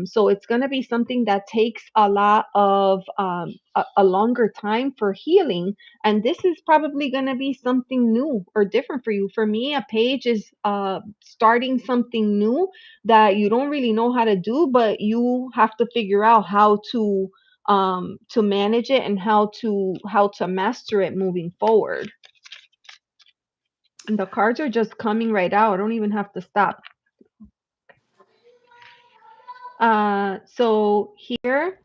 S1: So it's going to be something that takes a lot of a longer time for healing, and this is probably going to be something new or different for you. For me, a page is starting something new that you don't really know how to do, but you have to figure out how to manage it and how to master it moving forward. And the cards are just coming right out. I don't even have to stop. So here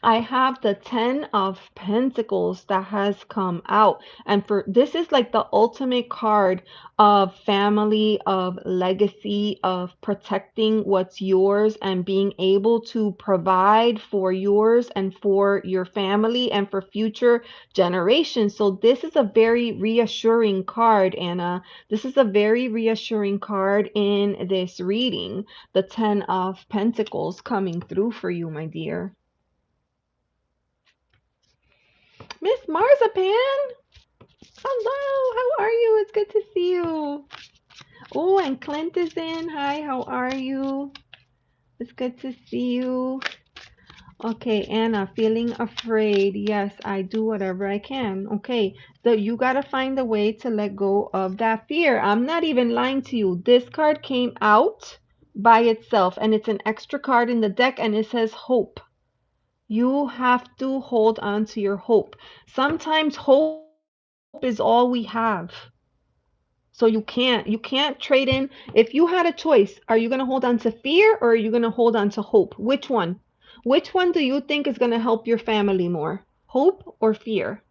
S1: I have the 10 of Pentacles that has come out. And for this is like the ultimate card of family, of legacy, of protecting what's yours and being able to provide for yours and for your family and for future generations. So this is a very reassuring card, Anna. This is a very reassuring card in this reading. The 10 of Pentacles coming through for you, my dear. Miss Marzipan, hello, how are you? It's good to see you. Oh, and Clint is in. Hi, how are you? It's good to see you. Okay, Anna, feeling afraid. Yes, I do whatever I can. Okay, so you gotta find a way to let go of that fear. I'm not even lying to you. This card came out by itself, and it's an extra card in the deck, and it says hope. You have to hold on to your hope. Sometimes hope is all we have. So you can't trade in. If you had a choice, are you going to hold on to fear or are you going to hold on to hope? Which one? Which one do you think is going to help your family more? Hope or fear?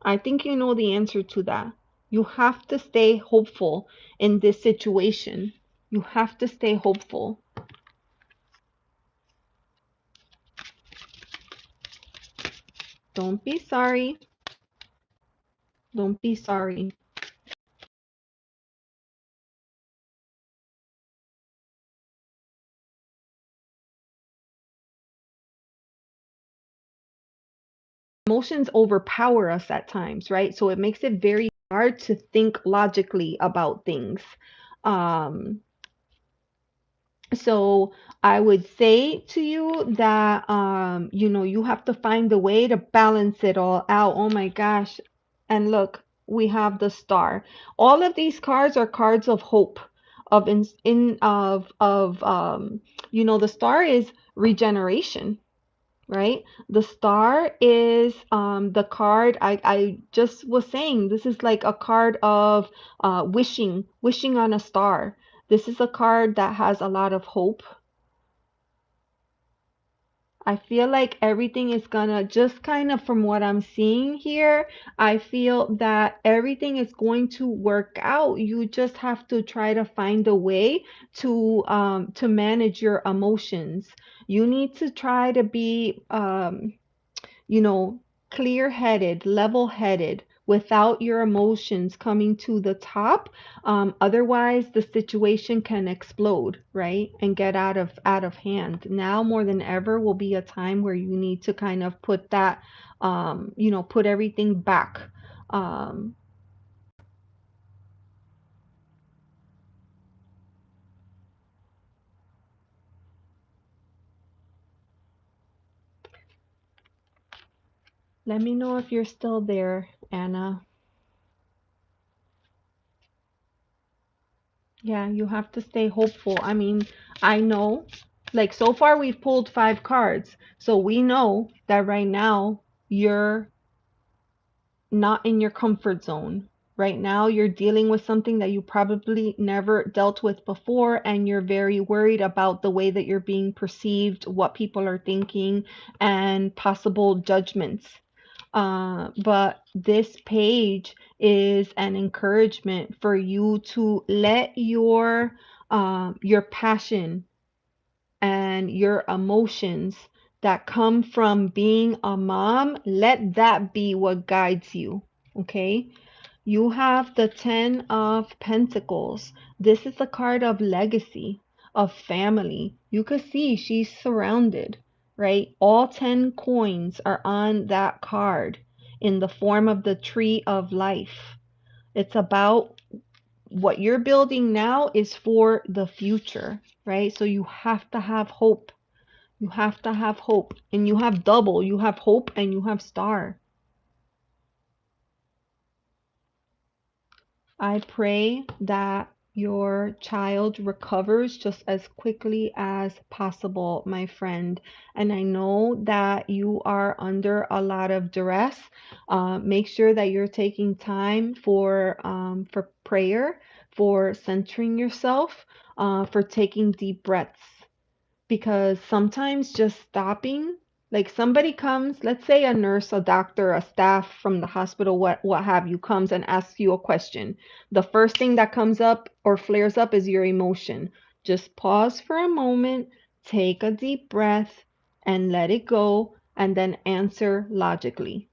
S1: I think you know the answer to that. You have to stay hopeful in this situation. You have to stay hopeful. Don't be sorry. Don't be sorry. Emotions overpower us at times, right? So it makes it very hard to think logically about things. Um, so I would say to you that you have to find a way to balance it all out. Oh my gosh. And look, we have the star. All of these cards are cards of hope, of in of the star is regeneration, right? The star is the card I just was saying. This is like a card of wishing on a star. This is a card that has a lot of hope. I feel like everything is gonna just kind of from what I'm seeing here, I feel that everything is going to work out. You just have to try to find a way to manage your emotions. You need to try to be you know, clear headed, level headed without your emotions coming to the top. Otherwise, the situation can explode, right, and get out of hand. Now more than ever will be a time where you need to kind of put that, put everything back. Um, Let me know if you're still there, Anna. Yeah, you have to stay hopeful. I mean, I know, like so far we've pulled 5 cards. So we know that right now you're not in your comfort zone. Right now you're dealing with something that you probably never dealt with before, and you're very worried about the way that you're being perceived, what people are thinking, and possible judgments. But this page is an encouragement for you to let your passion and your emotions that come from being a mom, let that be what guides you. Okay? You have the 10 of Pentacles. This is a card of legacy, of family. You could see she's surrounded, right? All 10 coins are on that card in the form of the tree of life. It's about what you're building now is for the future, right? So you have to have hope. You have to have hope. And you have double. You have hope and you have star. I pray that your child recovers just as quickly as possible, my friend. And I know that you are under a lot of duress. Make sure that you're taking time for prayer, for centering yourself, for taking deep breaths, because sometimes just stopping, like somebody comes, let's say a nurse, a doctor, a staff from the hospital, what have you, comes and asks you a question. The first thing that comes up or flares up is your emotion. Just pause for a moment, take a deep breath, and let it go, and then answer logically.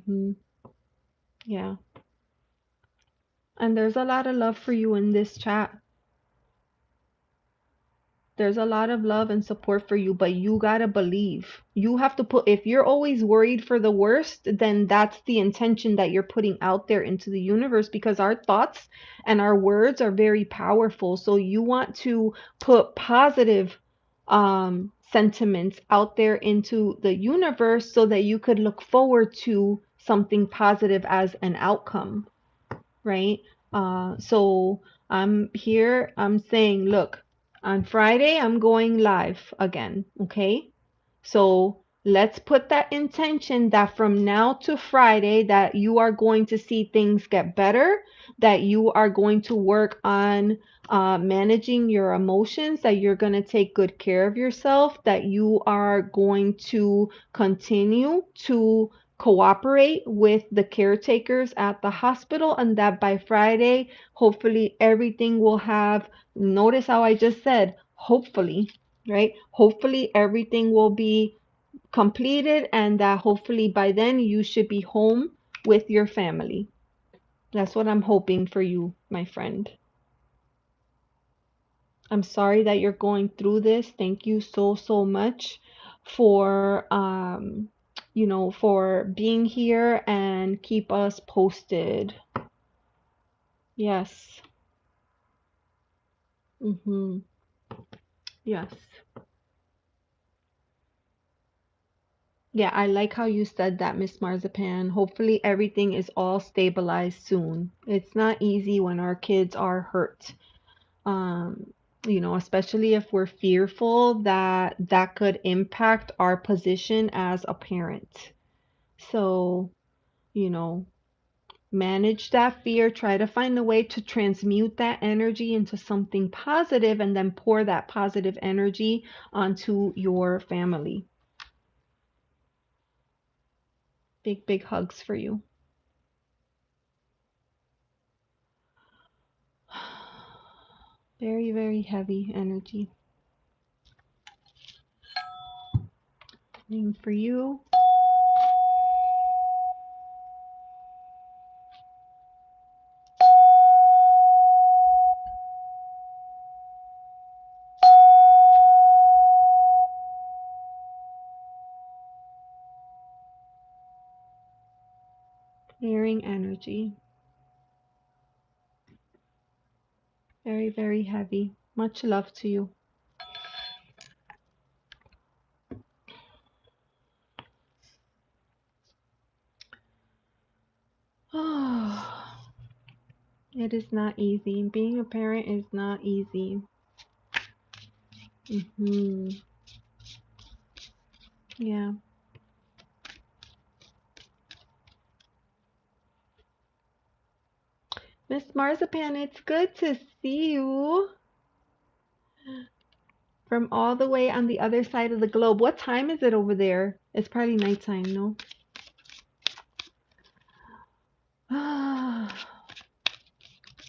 S1: Hmm. Yeah. And there's a lot of love for you in this chat. There's a lot of love and support for you, but you gotta believe. You have to put, if you're always worried for the worst, then that's the intention that you're putting out there into the universe, because our thoughts and our words are very powerful. So you want to put positive sentiments out there into the universe so that you could look forward to something positive as an outcome, right? So I'm here, I'm saying, look, on Friday, I'm going live again, okay? So let's put that intention that from now to Friday that you are going to see things get better, that you are going to work on managing your emotions, that you're going to take good care of yourself, that you are going to continue to cooperate with the caretakers at the hospital, and that by Friday, hopefully everything will have, notice how I just said, hopefully, right? Hopefully everything will be completed, and that hopefully by then you should be home with your family. That's what I'm hoping for you, my friend. I'm sorry that you're going through this. Thank you so, so much for for being here, and keep us posted. Yes. Mm-hmm. Yes. Yeah, I like how you said that, Miss Marzipan. Hopefully everything is all stabilized soon. It's not easy when our kids are hurt. Especially if we're fearful that that could impact our position as a parent. So, you know, manage that fear, try to find a way to transmute that energy into something positive, and then pour that positive energy onto your family. Big, big hugs for you. Very, very heavy energy. Same for you. Clearing energy. Very, very heavy. Much love to you. Oh, it is not easy. Being a parent is not easy. Yeah. Miss Marzipan, it's good to see you from all the way on the other side of the globe. What time is it over there? It's probably nighttime, no?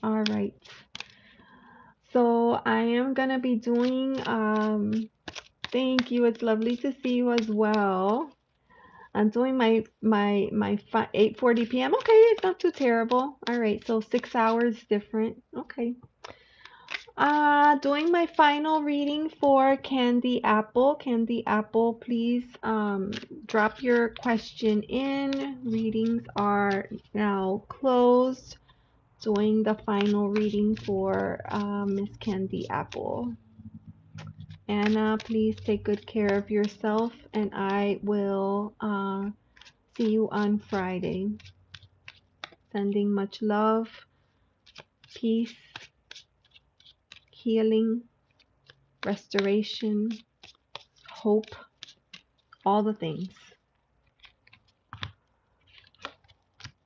S1: All right. So I am gonna be doing, thank you. It's lovely to see you as well. I'm doing my 8:40 p.m. Okay, it's not too terrible. All right, so 6 hours different. Okay. Doing my final reading for Candy Apple. Candy Apple, please drop your question in. Readings are now closed. Doing the final reading for Miss Candy Apple. Anna, please take good care of yourself, and I will see you on Friday. Sending much love, peace, healing, restoration, hope, all the things.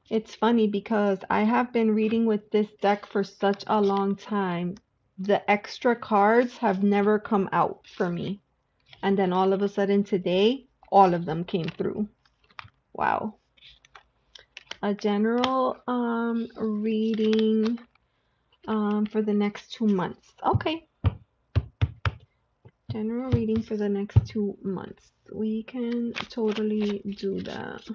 S1: It's funny because I have been reading with this deck for such a long time. The extra cards have never come out for me. And then all of a sudden today, all of them came through. Wow. A general reading for the next 2 months. Okay. General reading for the next 2 months. We can totally do that.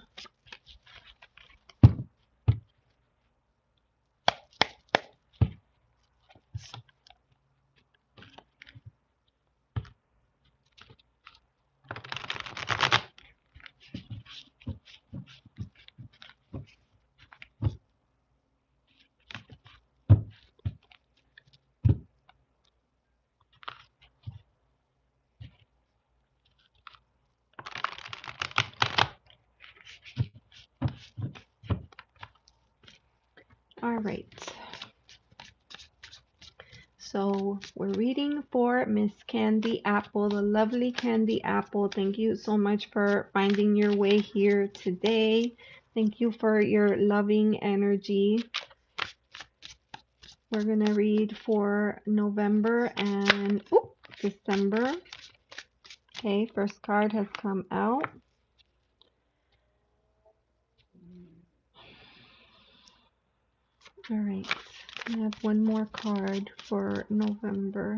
S1: All right. So we're reading for Miss Candy Apple, the lovely Candy Apple. Thank you so much for finding your way here today. Thank you for your loving energy. We're going to read for November and December. Okay, first card has come out. All right, I have one more card for November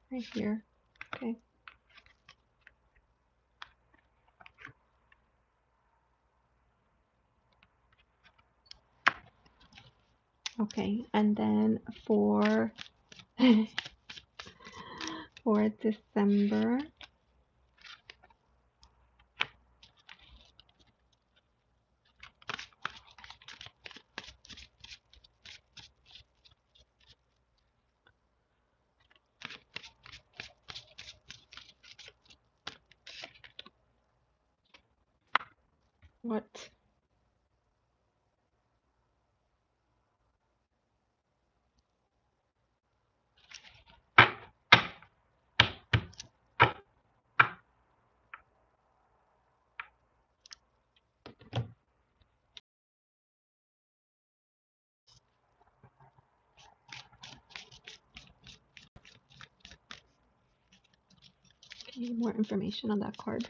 S1: right here. Okay. Okay, and then for for December. What? Need more information on that card.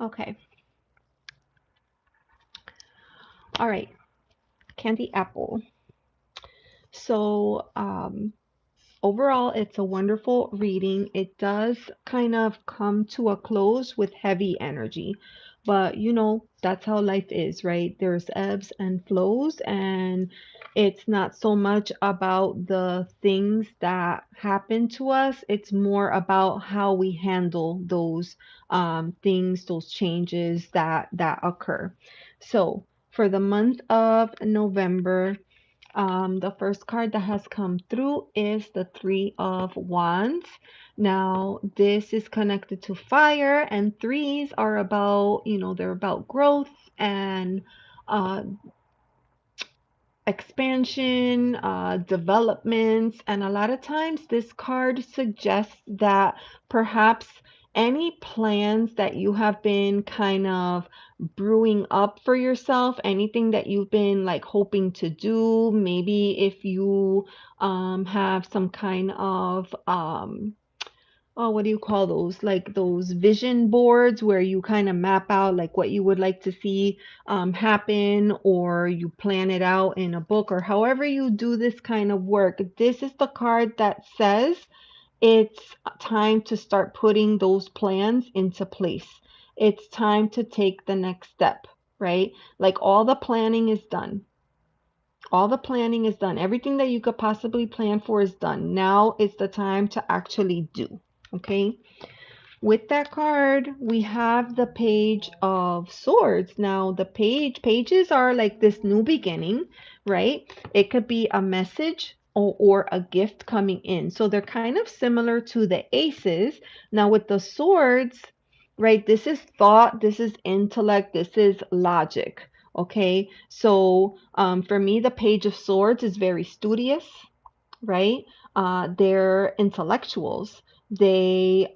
S1: Okay. All right. Candy Apple. So, overall, it's a wonderful reading. It does kind of come to a close with heavy energy. But that's how life is, right? There's ebbs and flows, and it's not so much about the things that happen to us. It's more about how we handle those things, those changes that occur. So for the month of November, the first card that has come through is the Three of Wands. Now, this is connected to fire, and threes are about, they're about growth and uh, expansion, developments, and a lot of times this card suggests that perhaps any plans that you have been kind of brewing up for yourself, anything that you've been like hoping to do, maybe if you have some kind of oh, what do you call those? Like those vision boards where you kind of map out like what you would like to see happen, or you plan it out in a book, or however you do this kind of work. This is the card that says it's time to start putting those plans into place. It's time to take the next step, right? Like all the planning is done. All the planning is done. Everything that you could possibly plan for is done. Now it's the time to actually do. Okay. With that card, we have the Page of Swords. Now, the pages are like this new beginning, right? It could be a message or a gift coming in. So they're kind of similar to the aces. Now, with the swords, right, this is thought, this is intellect, this is logic. Okay, so for me, the Page of Swords is very studious, right? They're intellectuals. They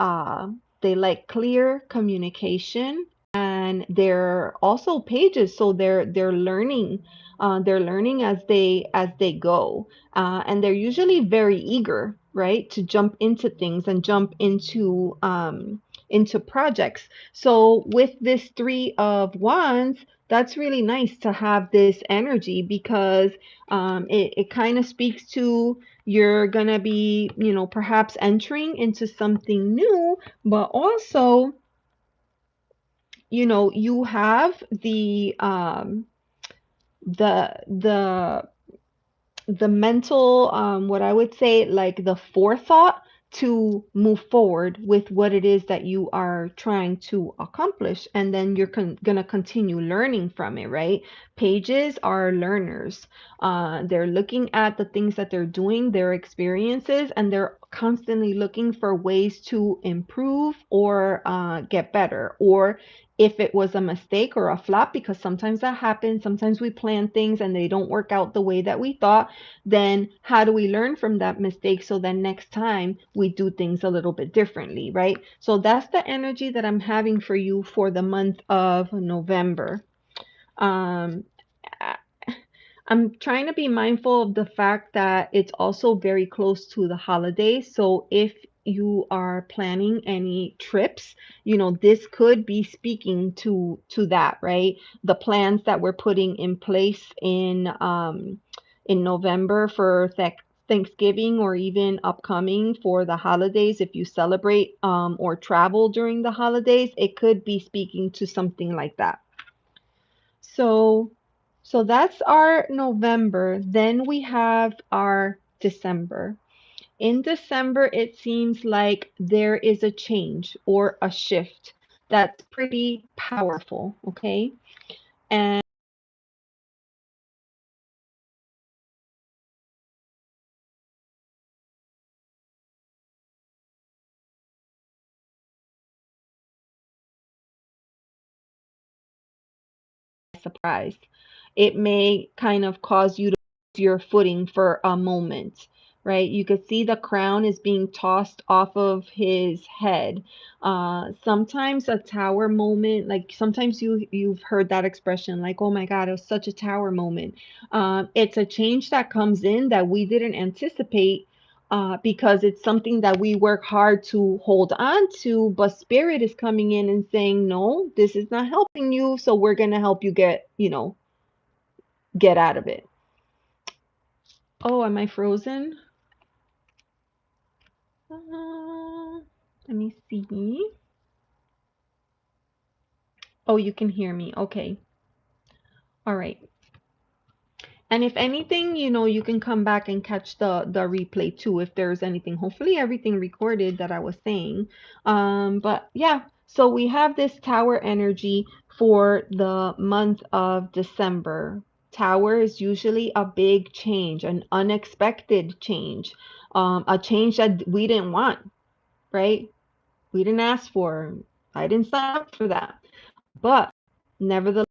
S1: like clear communication, and they're also pages, so they're learning. They're learning as they go, and they're usually very eager, right, to jump into things and jump into projects. So with this Three of Wands, that's really nice to have this energy because it kind of speaks to you're gonna be, perhaps entering into something new, but also, you have the mental, what I would say, like the forethought to move forward with what it is that you are trying to accomplish. And then you're going to continue learning from it, right? Pages are learners. They're looking at the things that they're doing, their experiences, and they're constantly looking for ways to improve or get better, or if it was a mistake or a flop, because sometimes that happens. Sometimes we plan things and they don't work out the way that we thought. Then how do we learn from that mistake so then next time we do things a little bit differently, right? So that's the energy that I'm having for you for the month of November. Um, I'm trying to be mindful of the fact that it's also very close to the holidays. So if you are planning any trips, this could be speaking to that, right? The plans that we're putting in place in November for Thanksgiving, or even upcoming for the holidays. If you celebrate or travel during the holidays, it could be speaking to something like that. So, so that's our November. Then we have our December. In December, it seems like there is a change or a shift that's pretty powerful, okay? And surprised. It may kind of cause you to lose your footing for a moment, right? You could see the crown is being tossed off of his head. Sometimes a tower moment, like sometimes you've heard that expression, like, "Oh my God, it was such a tower moment." It's a change that comes in that we didn't anticipate, because it's something that we work hard to hold on to, but spirit is coming in and saying, no, this is not helping you, so we're going to help you get out of it. Oh, am I frozen? Let me see. Oh, you can hear me. Okay. All right. And if anything, you can come back and catch the replay too if there's anything. Hopefully everything recorded that I was saying. But yeah, so we have this tower energy for the month of December. Tower is usually a big change, an unexpected change, a change that we didn't want, right? We didn't ask for. I didn't sign up for that. But nevertheless,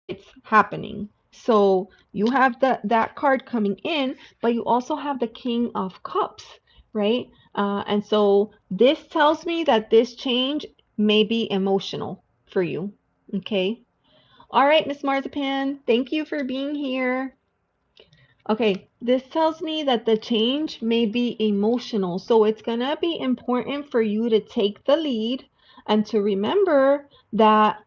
S1: it's happening. So you have that card coming in, but you also have the King of Cups, right? And so this tells me that this change may be emotional for you. Okay. All right, Miss Marzipan, thank you for being here. Okay, this tells me that the change may be emotional, so it's going to be important for you to take the lead and to remember that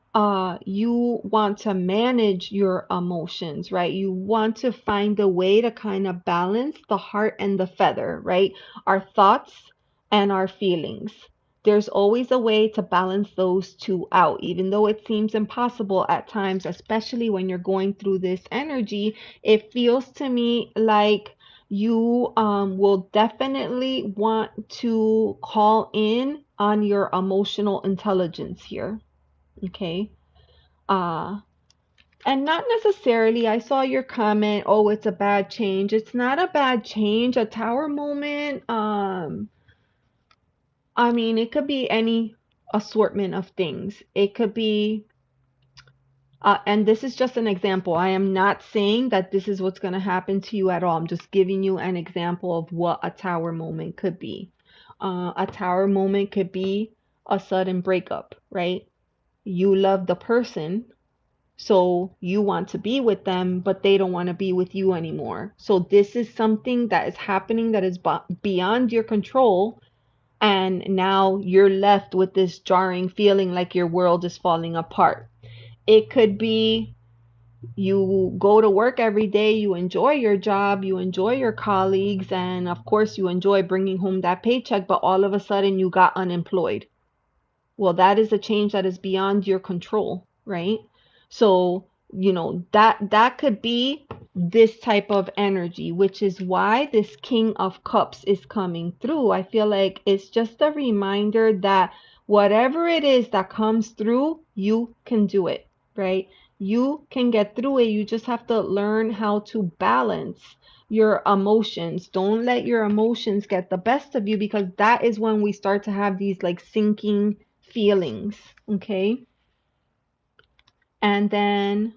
S1: you want to manage your emotions, right? You want to find a way to kind of balance the heart and the feather, right? Our thoughts and our feelings. There's always a way to balance those two out, even though it seems impossible at times, especially when you're going through this energy. It feels to me like you will definitely want to call in on your emotional intelligence here. Okay. Uh, and not necessarily, I saw your comment, oh, it's a bad change. It's not a bad change. A tower moment, I mean, it could be any assortment of things. It could be and this is just an example. I am not saying that this is what's going to happen to you at all. I'm just giving you an example of what a tower moment could be. A tower moment could be a sudden breakup, right? You love the person, so you want to be with them, but they don't want to be with you anymore. So this is something that is happening that is beyond your control. And now you're left with this jarring feeling like your world is falling apart. It could be you go to work every day, you enjoy your job, you enjoy your colleagues, and of course, you enjoy bringing home that paycheck, but all of a sudden you got unemployed. Well, that is a change that is beyond your control, right? So, that could be this type of energy, which is why this King of Cups is coming through. I feel like it's just a reminder that whatever it is that comes through, you can do it, right? You can get through it. You just have to learn how to balance your emotions. Don't let your emotions get the best of you, because that is when we start to have these like sinking feelings. Okay. And then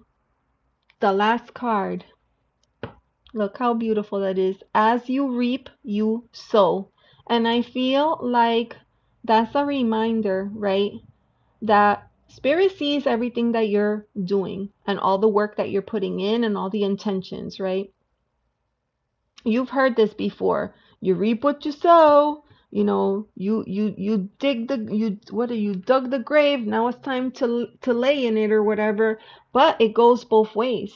S1: the last card. Look how beautiful that is. As you reap, you sow. And I feel like that's a reminder, right? That Spirit sees everything that you're doing and all the work that you're putting in and all the intentions, right? You've heard this before. You reap what you sow. You dig the you what are you dug the grave. Now it's time to lay in it or whatever. But it goes both ways,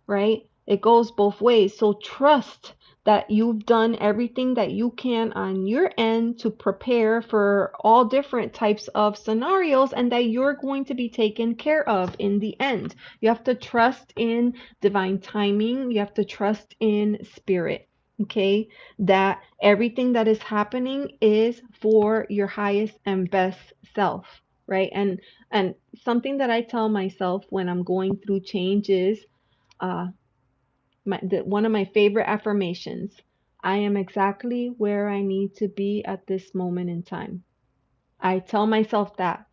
S1: right? It goes both ways. So trust that you've done everything that you can on your end to prepare for all different types of scenarios, and that you're going to be taken care of in the end. You have to trust in divine timing. You have to trust in spirit. Okay, that everything that is happening is for your highest and best self, right? And something that I tell myself when I'm going through change is uh, one of my favorite affirmations. I am exactly where I need to be at this moment in time. I tell myself that,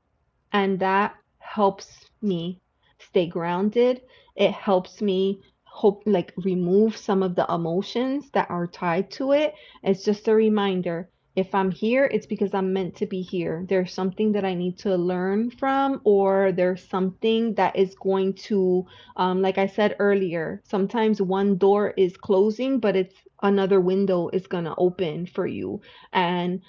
S1: and that helps me stay grounded. It helps me hope like remove some of the emotions that are tied to it. It's just a reminder. If I'm here, it's because I'm meant to be here. There's something that I need to learn from, or there's something that is going to, like I said earlier, sometimes one door is closing, but it's another window is going to open for you. And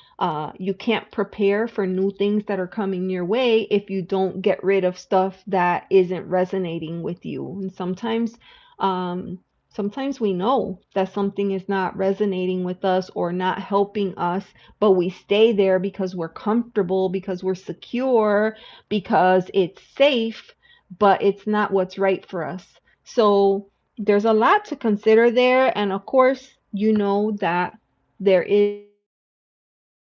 S1: you can't prepare for new things that are coming your way if you don't get rid of stuff that isn't resonating with you. And sometimes Sometimes we know that something is not resonating with us or not helping us, but we stay there because we're comfortable, because we're secure, because it's safe, but it's not what's right for us. So there's a lot to consider there. And of course, you know that there is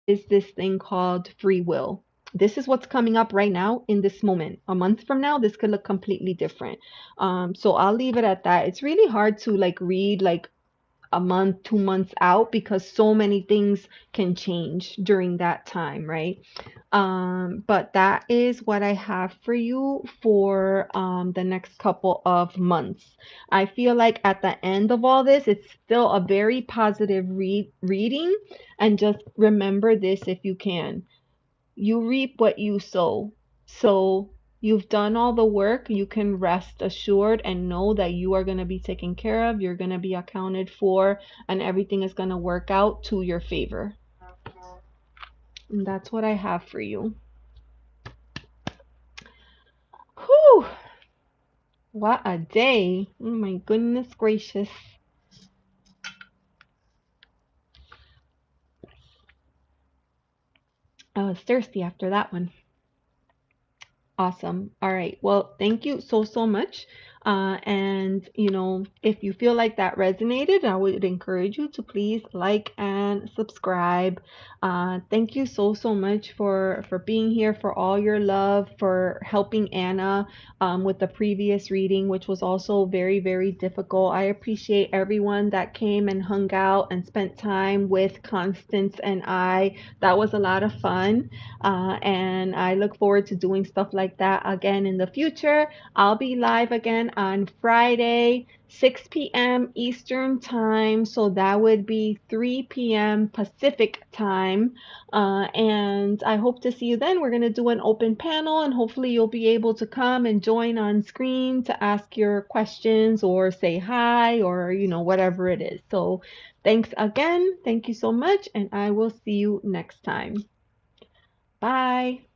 S1: this thing called free will. This is what's coming up right now in this moment. A month from now, this could look completely different. So I'll leave it at that. It's really hard to like read like a month, 2 months out because so many things can change during that time, right? But that is what I have for you for the next couple of months. I feel like at the end of all this, it's still a very positive reading. And just remember this if you can. You reap what you sow. So you've done all the work. You can rest assured and know that you are going to be taken care of. You're going to be accounted for, and everything is going to work out to your favor. And that's what I have for you. Whew, what a day. Oh my goodness gracious. I was thirsty after that one. Awesome. All right. Well, thank you so, so much. And if you feel like that resonated, I would encourage you to please like and subscribe. Thank you so, so much for being here, for all your love, for helping Anna with the previous reading, which was also very, very difficult. I appreciate everyone that came and hung out and spent time with Constance and I. That was a lot of fun. And I look forward to doing stuff like that again in the future. I'll be live again on Friday, 6 p.m. Eastern Time. So that would be 3 p.m. Pacific Time. And I hope to see you then. We're going to do an open panel, and hopefully, you'll be able to come and join on screen to ask your questions or say hi or, whatever it is. So, thanks again. Thank you so much. And I will see you next time. Bye.